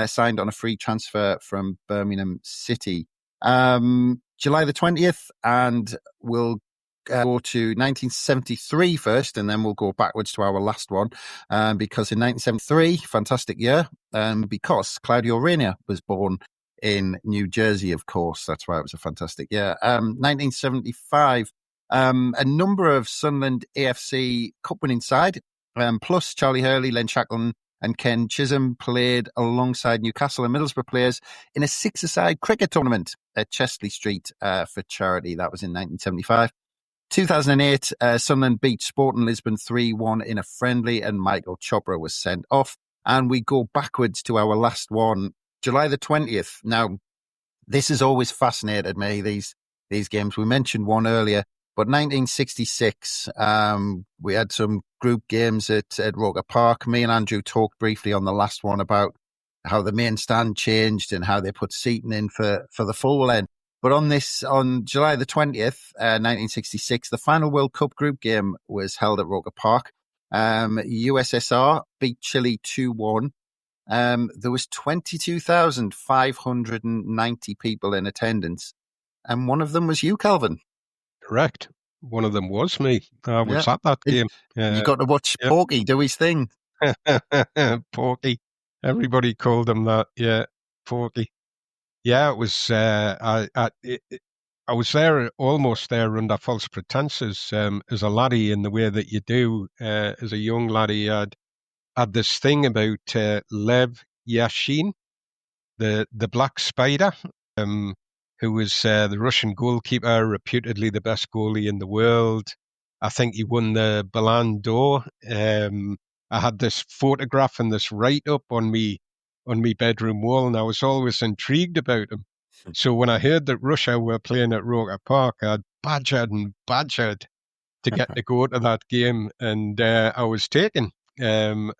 Speaker 2: signed on a free transfer from Birmingham City. July the 20th, and we'll go to 1973 first, and then we'll go backwards to our last one, because in 1973, fantastic year, because Claudio Reyna was born in New Jersey, of course. That's why it was a fantastic year. 1975, a number of Sunderland AFC Cup winning side, plus Charlie Hurley, Len Shackleton, and Ken Chisholm played alongside Newcastle and Middlesbrough players in a six-a-side cricket tournament at Chesley Street for charity. That was in 1975. 2008, Sunderland beat Sporting Lisbon 3-1 in a friendly, and Michael Chopra was sent off. And we go backwards to our last one, July the 20th. Now, this has always fascinated me, these games. We mentioned one earlier, but 1966, we had some group games at Roker Park. Me and Andrew talked briefly on the last one about how the main stand changed and how they put seating in for the full end. But on July the 20th, 1966, the final World Cup group game was held at Roker Park. USSR beat Chile 2-1. There was 22,590 people in attendance, and one of them was you, Kelvin.
Speaker 4: Correct. One of them was me. I was at that game.
Speaker 2: You got to watch Porky do his thing.
Speaker 4: Porky. Everybody called him that. Yeah, Porky. Yeah, it was. I was there, almost there, under false pretenses. As a laddie, in the way that you do as a young laddie, I'd had this thing about Lev Yashin, the Black Spider, who was the Russian goalkeeper, reputedly the best goalie in the world. I think he won the Ballon d'Or. I had this photograph and this write-up on me bedroom wall, and I was always intrigued about him. So when I heard that Russia were playing at Roker Park, I'd badgered to get to go to that game, and I was taken. Of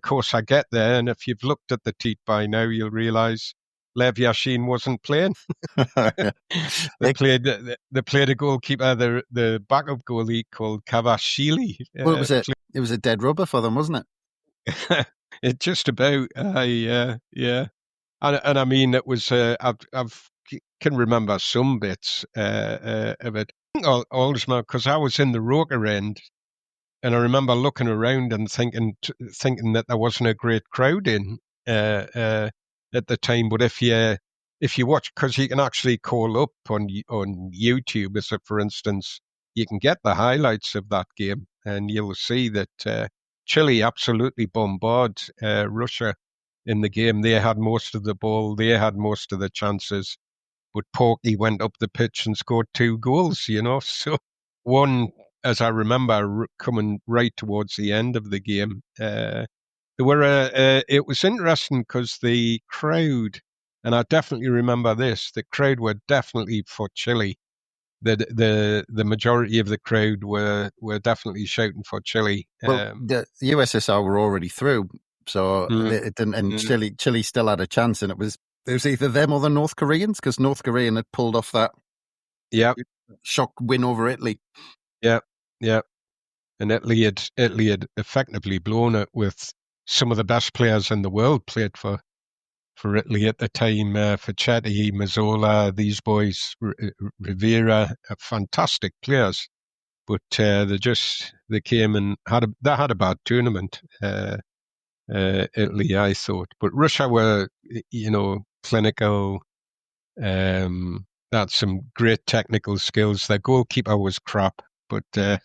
Speaker 4: course, I get there, and if you've looked at the teat by now, you'll realise Lev Yashin wasn't playing. They played a goalkeeper, the backup goalie called Kavashvili.
Speaker 2: Well, it was a dead rubber for them, wasn't it?
Speaker 4: It just about, yeah. And I mean, it was, I can remember some bits of it. Always, because I was in the Roker end, and I remember looking around and thinking that there wasn't a great crowd in at the time. But if you watch, because you can actually call up on YouTube, as for instance, you can get the highlights of that game, and you'll see that Chile absolutely bombarded Russia in the game. They had most of the ball, they had most of the chances, but Porky went up the pitch and scored 2 goals. So one, as I remember, coming right towards the end of the game. It was interesting because the crowd, and I definitely remember this, the crowd were definitely for Chile. The majority of the crowd were definitely shouting for Chile.
Speaker 2: Well, the USSR were already through, so it didn't, and Chile still had a chance, and it was either them or the North Koreans, because North Korean had pulled off that shock win over Italy.
Speaker 4: Yeah. And Italy had effectively blown it, with some of the best players in the world played for Italy at the time. Facchetti, Mazzola, these boys, Rivera, fantastic players. But they came and had a bad tournament. Italy, I thought, but Russia were, clinical. Had some great technical skills. Their goalkeeper was crap, but the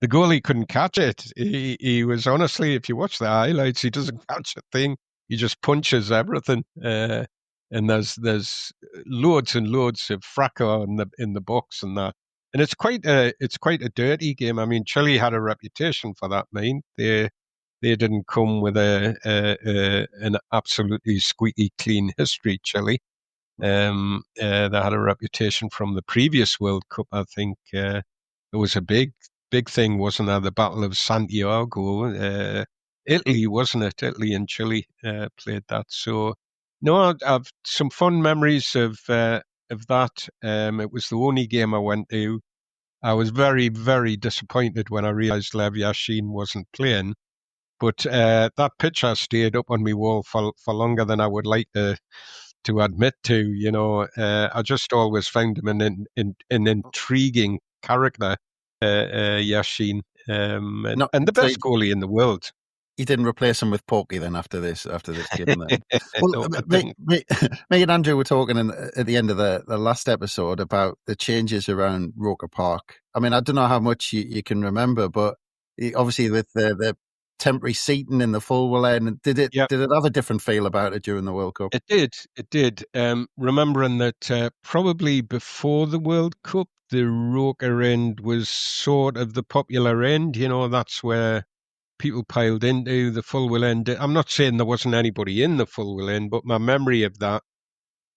Speaker 4: goalie couldn't catch it. He was, honestly, if you watch the highlights, he doesn't catch a thing. He just punches everything. And there's loads and loads of fracas in the box and that. And it's quite a dirty game. I mean, Chile had a reputation for that. They didn't come with an absolutely squeaky clean history, Chile. They had a reputation from the previous World Cup. I think there was a big thing, wasn't there? The Battle of Santiago. Italy, wasn't it? Italy and Chile played that. So, no, I've some fond memories of that. It was the only game I went to. I was very, very disappointed when I realised Lev Yashin wasn't playing. But that picture stayed up on my wall for longer than I would like to to admit to. I just always found him an intriguing character, Yashin, and the
Speaker 2: So
Speaker 4: best goalie in the world.
Speaker 2: you didn't replace him with Porky then after this game then? Well,
Speaker 4: No, I
Speaker 2: me,
Speaker 4: didn't.
Speaker 2: me, me and Andrew were talking at the end of the last episode about the changes around Roker Park. I mean, I don't know how much you can remember, but obviously with the temporary seating in the full end, did it have a different feel about it during the World Cup?
Speaker 4: It did. Remembering that probably before the World Cup, the Roker end was sort of the popular end. That's where people piled into the full end. I'm not saying there wasn't anybody in the full end, but my memory of that,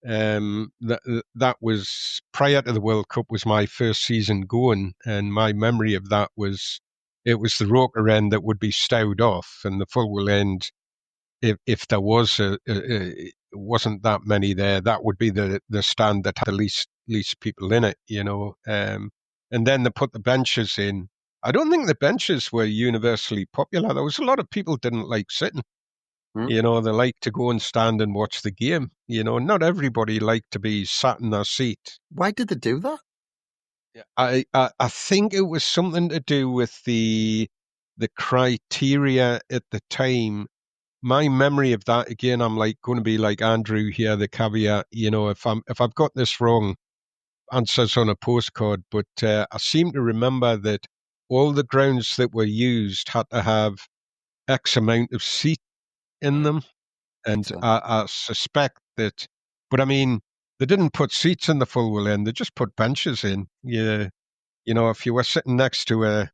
Speaker 4: that was prior to the World Cup, was my first season going, and my memory of that was it was the Roker end that would be stowed off, and the full end, if there was wasn't that many there, that would be the stand that had the least people in it, and then they put the benches in. I don't think the benches were universally popular. There was a lot of people didn't like sitting. They like to go and stand and watch the game. Not everybody liked to be sat in their seat.
Speaker 2: Why did they do that?
Speaker 4: I think it was something to do with the criteria at the time. My memory of that, again, I'm going to be like Andrew here, the caveat. If I've got this wrong, answers on a postcard, but I seem to remember that all the grounds that were used had to have X amount of seat in them. And I suspect that, but I mean, they didn't put seats in the full end, they just put benches in. Yeah. If you were sitting next to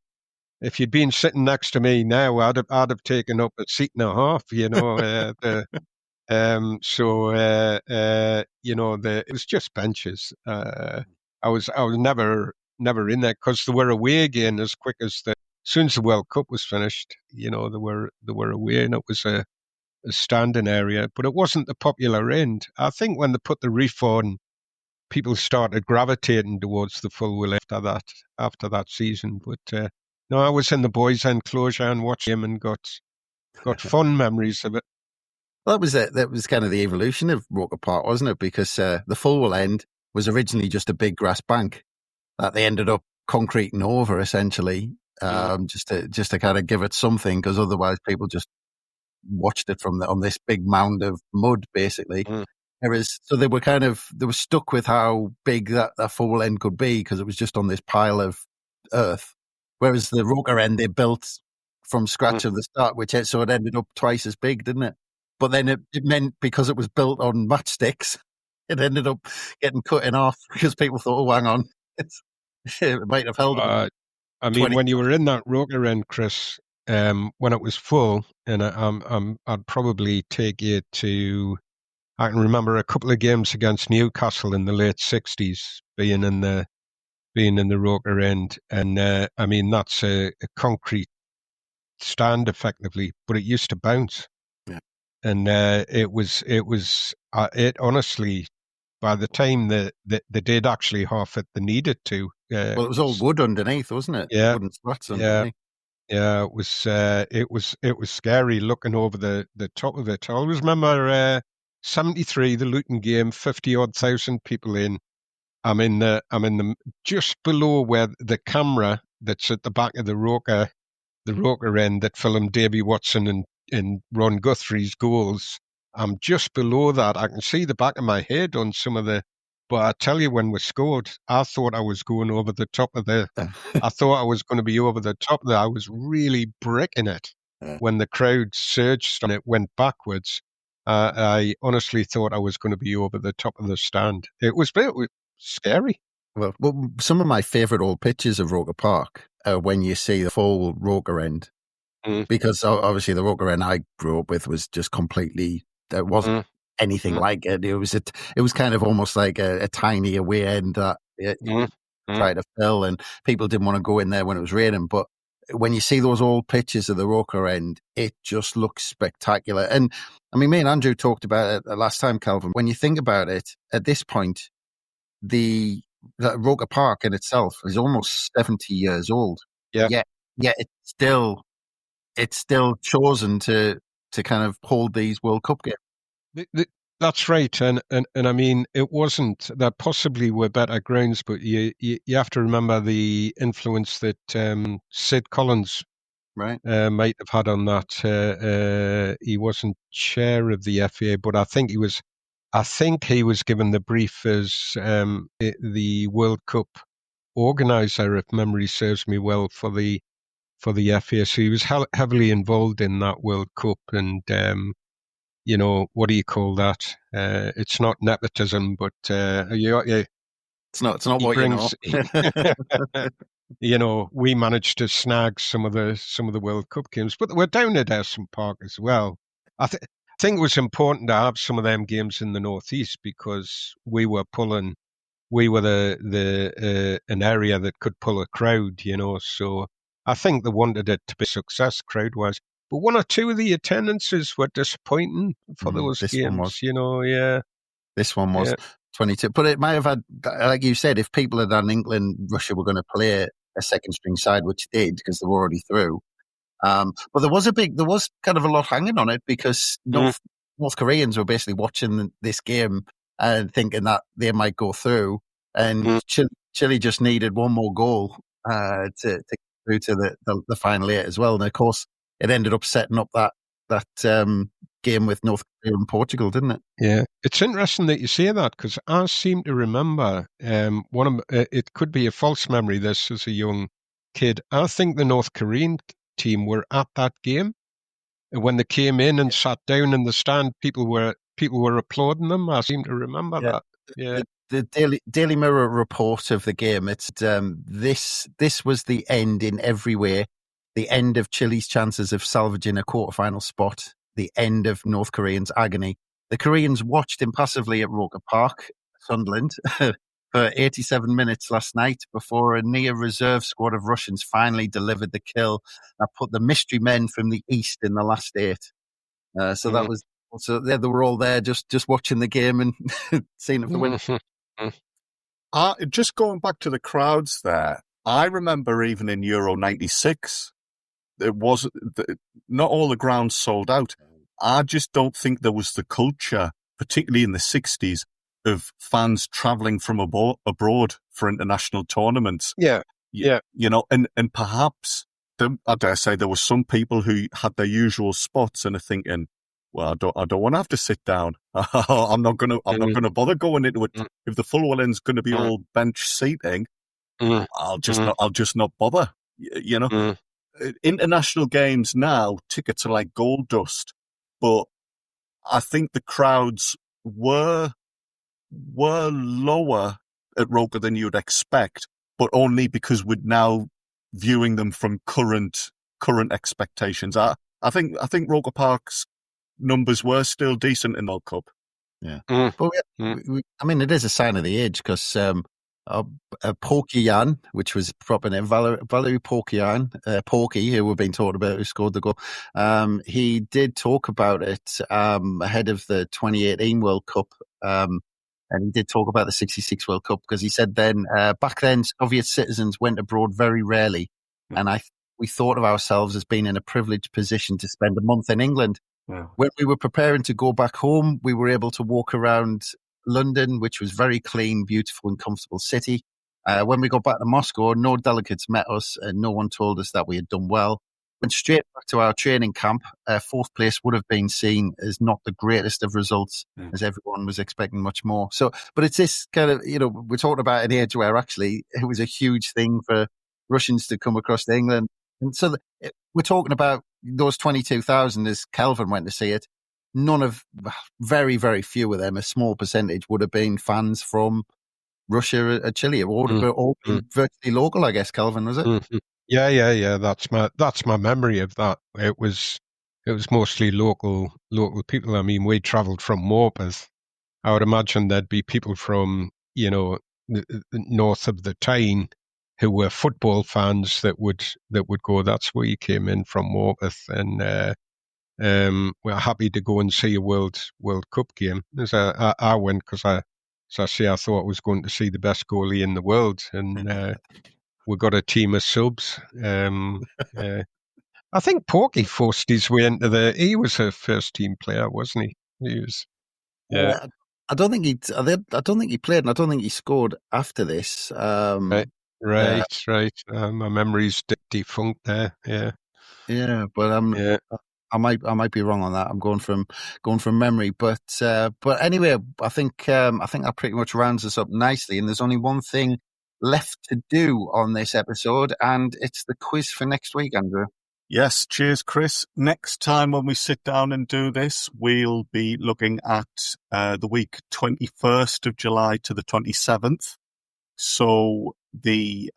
Speaker 4: if you'd been sitting next to me now, I'd have taken up a seat and a half, it was just benches. I was never in there because they were away again as quick as as soon as the World Cup was finished. They were away, and it was a standing area, but it wasn't the popular end. I think when they put the reef on, people started gravitating towards the full will after that season. But no, I was in the boys' enclosure and watched him and got fond memories of it.
Speaker 2: Well, that was kind of the evolution of Roker Park, wasn't it? Because the full end was originally just a big grass bank that they ended up concreting over, essentially, just to kind of give it something, because otherwise people just watched it on this big mound of mud, basically. So they were stuck with how big that full end could be because it was just on this pile of earth. Whereas the Roker end they built from scratch at the start, so it ended up twice as big, didn't it? But then it meant because it was built on matchsticks, it ended up getting cut in half because people thought, oh, hang on, it might have held.
Speaker 4: I mean, when you were in that Roker end, Chris, when it was full, and I'd probably take you to. I can remember a couple of games against Newcastle in the late '60s, being in the Roker end, and I mean that's a concrete stand effectively, but it used to bounce.
Speaker 2: Yeah.
Speaker 4: And it honestly, by the time that they did actually half it, they needed to.
Speaker 2: Well, it was all wood underneath, wasn't it?
Speaker 4: Yeah,
Speaker 2: wooden slats underneath.
Speaker 4: Yeah. It was scary looking over the top of it. I always remember 73, the Luton game, 50-odd thousand people in. I'm in the just below where the camera that's at the back of the Roker end that filmed Davy Watson and Ron Guthrie's goals. I'm just below that. I can see the back of my head on some of the. But I tell you, when we scored, I thought I was going over the top of I thought I was going to be over the top there. I was really bricking it when the crowd surged and it went backwards. I honestly thought I was going to be over the top of the stand. It was scary.
Speaker 2: Well, some of my favourite old pictures of Roker Park are when you see the full Roker end. Because obviously the Roker end I grew up with was just completely, there wasn't anything like it. It was kind of almost like a tiny away end that you tried to fill, and people didn't want to go in there when it was raining. But when you see those old pictures of the Roker end, it just looks spectacular. And I mean, me and Andrew talked about it last time, Kelvin. When you think about it, at this point, the Roker Park in itself is almost 70 years old.
Speaker 4: Yeah.
Speaker 2: Yet it's still chosen to kind of hold these World Cup games.
Speaker 4: That's right, and I mean, it wasn't that possibly were better grounds, but you have to remember the influence that Sid Collins
Speaker 2: Right.
Speaker 4: might have had on that. He wasn't chair of the FA, but I think he was. I think he was given the brief as the World Cup organizer, if memory serves me well, for the FA. So he was heavily involved in that World Cup, and what do you call that? It's not nepotism, but
Speaker 2: It's not
Speaker 4: he
Speaker 2: what you know.
Speaker 4: brings. We managed to snag some of the World Cup games, but we're down at Ayresome Park as well. I think it was important to have some of them games in the northeast because we were the an area that could pull a crowd, So I think they wanted it to be a success crowd wise. But one or two of the attendances were disappointing for those
Speaker 2: This one was.
Speaker 4: games, Yeah.
Speaker 2: This one was
Speaker 4: Yeah.
Speaker 2: 22. But it might have had, like you said, if people had done England, Russia were going to play a second string side, which did because they were already through. But there was kind of a lot hanging on it because North Koreans were basically watching this game and thinking that they might go through, and Chile just needed one more goal to get through to the final eight as well. And of course, it ended up setting up that game with North Korea and Portugal, didn't it?
Speaker 4: Yeah, it's interesting that you say that because I seem to remember it could be a false memory. This as a young kid, I think the North Korean team were at that game. When they came in and sat down in the stand, people were applauding them. I seem to remember that. Yeah.
Speaker 2: The Daily Mirror report of the game. It's this was the end in every way. The end of Chile's chances of salvaging a quarterfinal spot. The end of North Koreans' agony. The Koreans watched impassively at Roker Park, Sunderland, for 87 minutes last night before a near reserve squad of Russians finally delivered the kill that put the mystery men from the east in the last eight. So that was also they were all there just watching the game and seeing if they win.
Speaker 3: Just going back to the crowds there, I remember even in Euro '96, it was not all the grounds sold out. I just don't think there was the culture, particularly in the '60s, of fans travelling from abroad for international tournaments.
Speaker 4: Yeah.
Speaker 3: And perhaps I dare say there were some people who had their usual spots and are thinking, well, I don't want to have to sit down. I'm not going to bother going into it. If the full end's going to be all bench seating, I'll just not bother. International games now, tickets are like gold dust, but I think the crowds were lower at Roker than you'd expect, but only because we're now viewing them from current expectations. I think Roker Park's numbers were still decent in the Cup.
Speaker 2: Yeah, but I mean, it is a sign of the age because Porky, which was proper name, Valery Porky, who we've been talking about, who scored the goal. He did talk about it ahead of the 2018 World Cup. And he did talk about the 66 World Cup because he said then, back then, Soviet citizens went abroad very rarely. And we thought of ourselves as being in a privileged position to spend a month in England. Yeah. When we were preparing to go back home, we were able to walk around London, which was very clean, beautiful and comfortable city. When we got back to Moscow, no delegates met us and no one told us that we had done well. Went straight back to our training camp. Fourth place would have been seen as not the greatest of results, as everyone was expecting much more. So, but it's this kind of, we're talking about an age where actually it was a huge thing for Russians to come across to England. And so we're talking about those 22,000 as Kelvin went to see it. Very, very few of them, a small percentage, would have been fans from Russia or Chile. It would have all been virtually local, I guess, Kelvin, was it?
Speaker 4: Yeah. That's my memory of that. It was mostly local people. I mean, we travelled from Morpeth. I would imagine there'd be people from the north of the Tyne who were football fans that would go. That's where you came in from, Morpeth, and we're happy to go and see a World Cup game. As I went because I thought I was going to see the best goalie in the world, and we got a team of subs. I think Porky forced his way into he was a first team player, wasn't he? He was. Yeah.
Speaker 2: I don't think he. I don't think he played, and I don't think he scored after this.
Speaker 4: Right. My memory's defunct there. Yeah.
Speaker 2: Yeah, but
Speaker 4: Yeah.
Speaker 2: I might be wrong on that. I'm going from memory, but anyway, I think that pretty much rounds us up nicely. And there's only one thing left to do on this episode, and it's the quiz for next week, Andrew.
Speaker 3: Yes, cheers, Chris. Next time when we sit down and do this, we'll be looking at the week 21st of July to the 27th. So the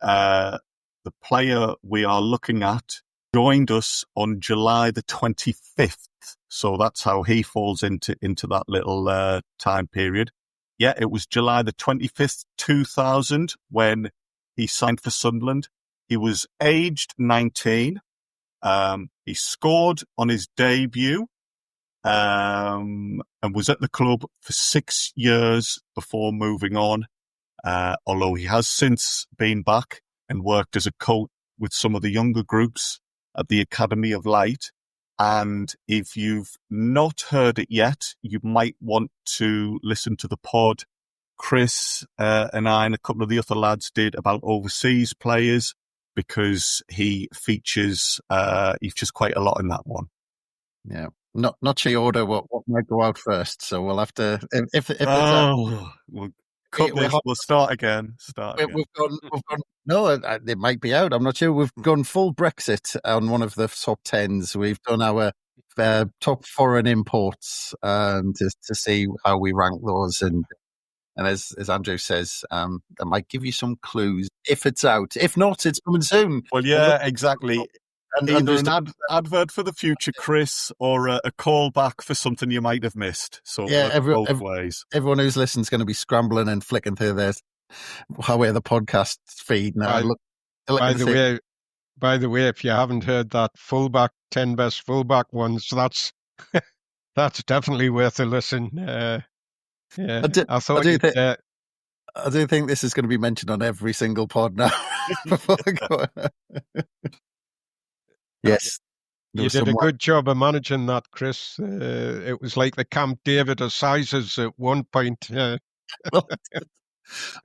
Speaker 3: player we are looking at joined us on July the 25th. So that's how he falls into that little time period. Yeah, it was July the 25th, 2000, when he signed for Sunderland. He was aged 19. He scored on his debut and was at the club for 6 years before moving on, although he has since been back and worked as a coach with some of the younger groups at the Academy of Light. And if you've not heard it yet, you might want to listen to the pod Chris and I and a couple of the other lads did about overseas players, because he features quite a lot in that one.
Speaker 2: Yeah, not sure order what might go out first, so we'll have to
Speaker 3: we'll start again.
Speaker 2: We've gone. No, it might be out. I'm not sure. We've gone full Brexit on one of the top 10s. We've done our top foreign imports to see how we rank those, and as Andrew says, that might give you some clues if it's out. If not, it's coming soon.
Speaker 3: Well, yeah, exactly. And either an advert for the future, Chris, or a callback for something you might have missed. So
Speaker 2: yeah,
Speaker 3: both ways.
Speaker 2: Everyone who's listening is going to be scrambling and flicking through the podcast feed now.
Speaker 4: By the way, if you haven't heard that fullback 10 best fullback ones, that's definitely worth a listen. Yeah,
Speaker 2: I do think this is going to be mentioned on every single pod now. Before I go. Yes.
Speaker 4: You did a good job of managing that, Chris. It was like the Camp David of sizes at one point.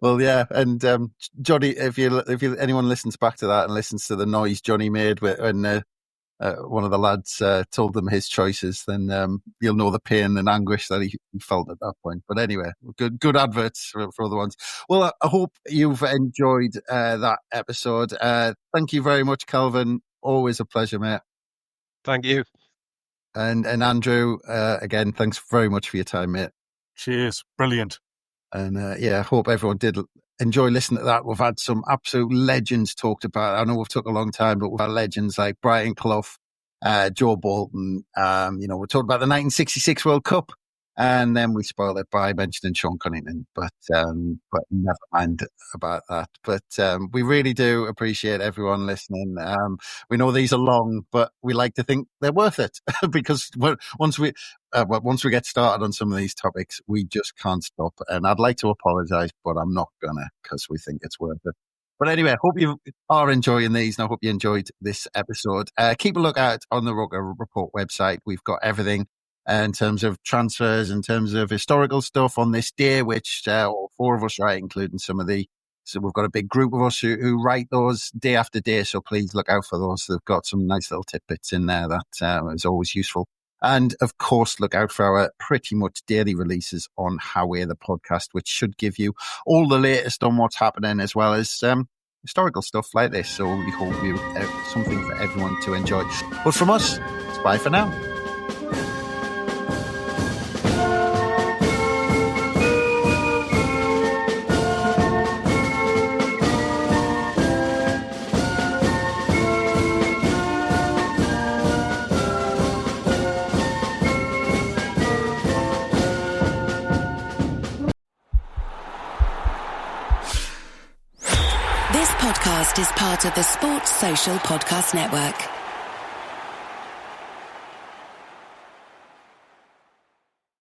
Speaker 2: Well, yeah, and Johnny, if anyone listens back to that and listens to the noise Johnny made when one of the lads told them his choices, then you'll know the pain and anguish that he felt at that point. But anyway, good adverts for other ones. Well, I hope you've enjoyed that episode. Thank you very much, Kelvin. Always a pleasure, mate.
Speaker 4: Thank you.
Speaker 2: And Andrew, again, thanks very much for your time, mate.
Speaker 3: Cheers. Brilliant.
Speaker 2: And I hope everyone did enjoy listening to that. We've had some absolute legends talked about. I know we've took a long time, but we've had legends like Brian Clough, Joe Bolton. We talked about the 1966 World Cup, and then we spoiled it by mentioning Sean Cunnington. But never mind about that. But we really do appreciate everyone listening. We know these are long, but we like to think they're worth it because once we get started on some of these topics, we just can't stop. And I'd like to apologise, but I'm not gonna, because we think it's worth it. But anyway, I hope you are enjoying these, and I hope you enjoyed this episode. Keep a lookout on the Roker Report website. We've got everything in terms of transfers, in terms of historical stuff on this day, which all four of us write, including some of the. So we've got a big group of us who write those day after day. So please look out for those. They've got some nice little tidbits in there that is always useful. And of course, look out for our pretty much daily releases on How We're the Podcast, which should give you all the latest on what's happening, as well as historical stuff like this. So we hope you something for everyone to enjoy. But from us, it's bye for now.
Speaker 1: Is part of the Sports Social Podcast Network.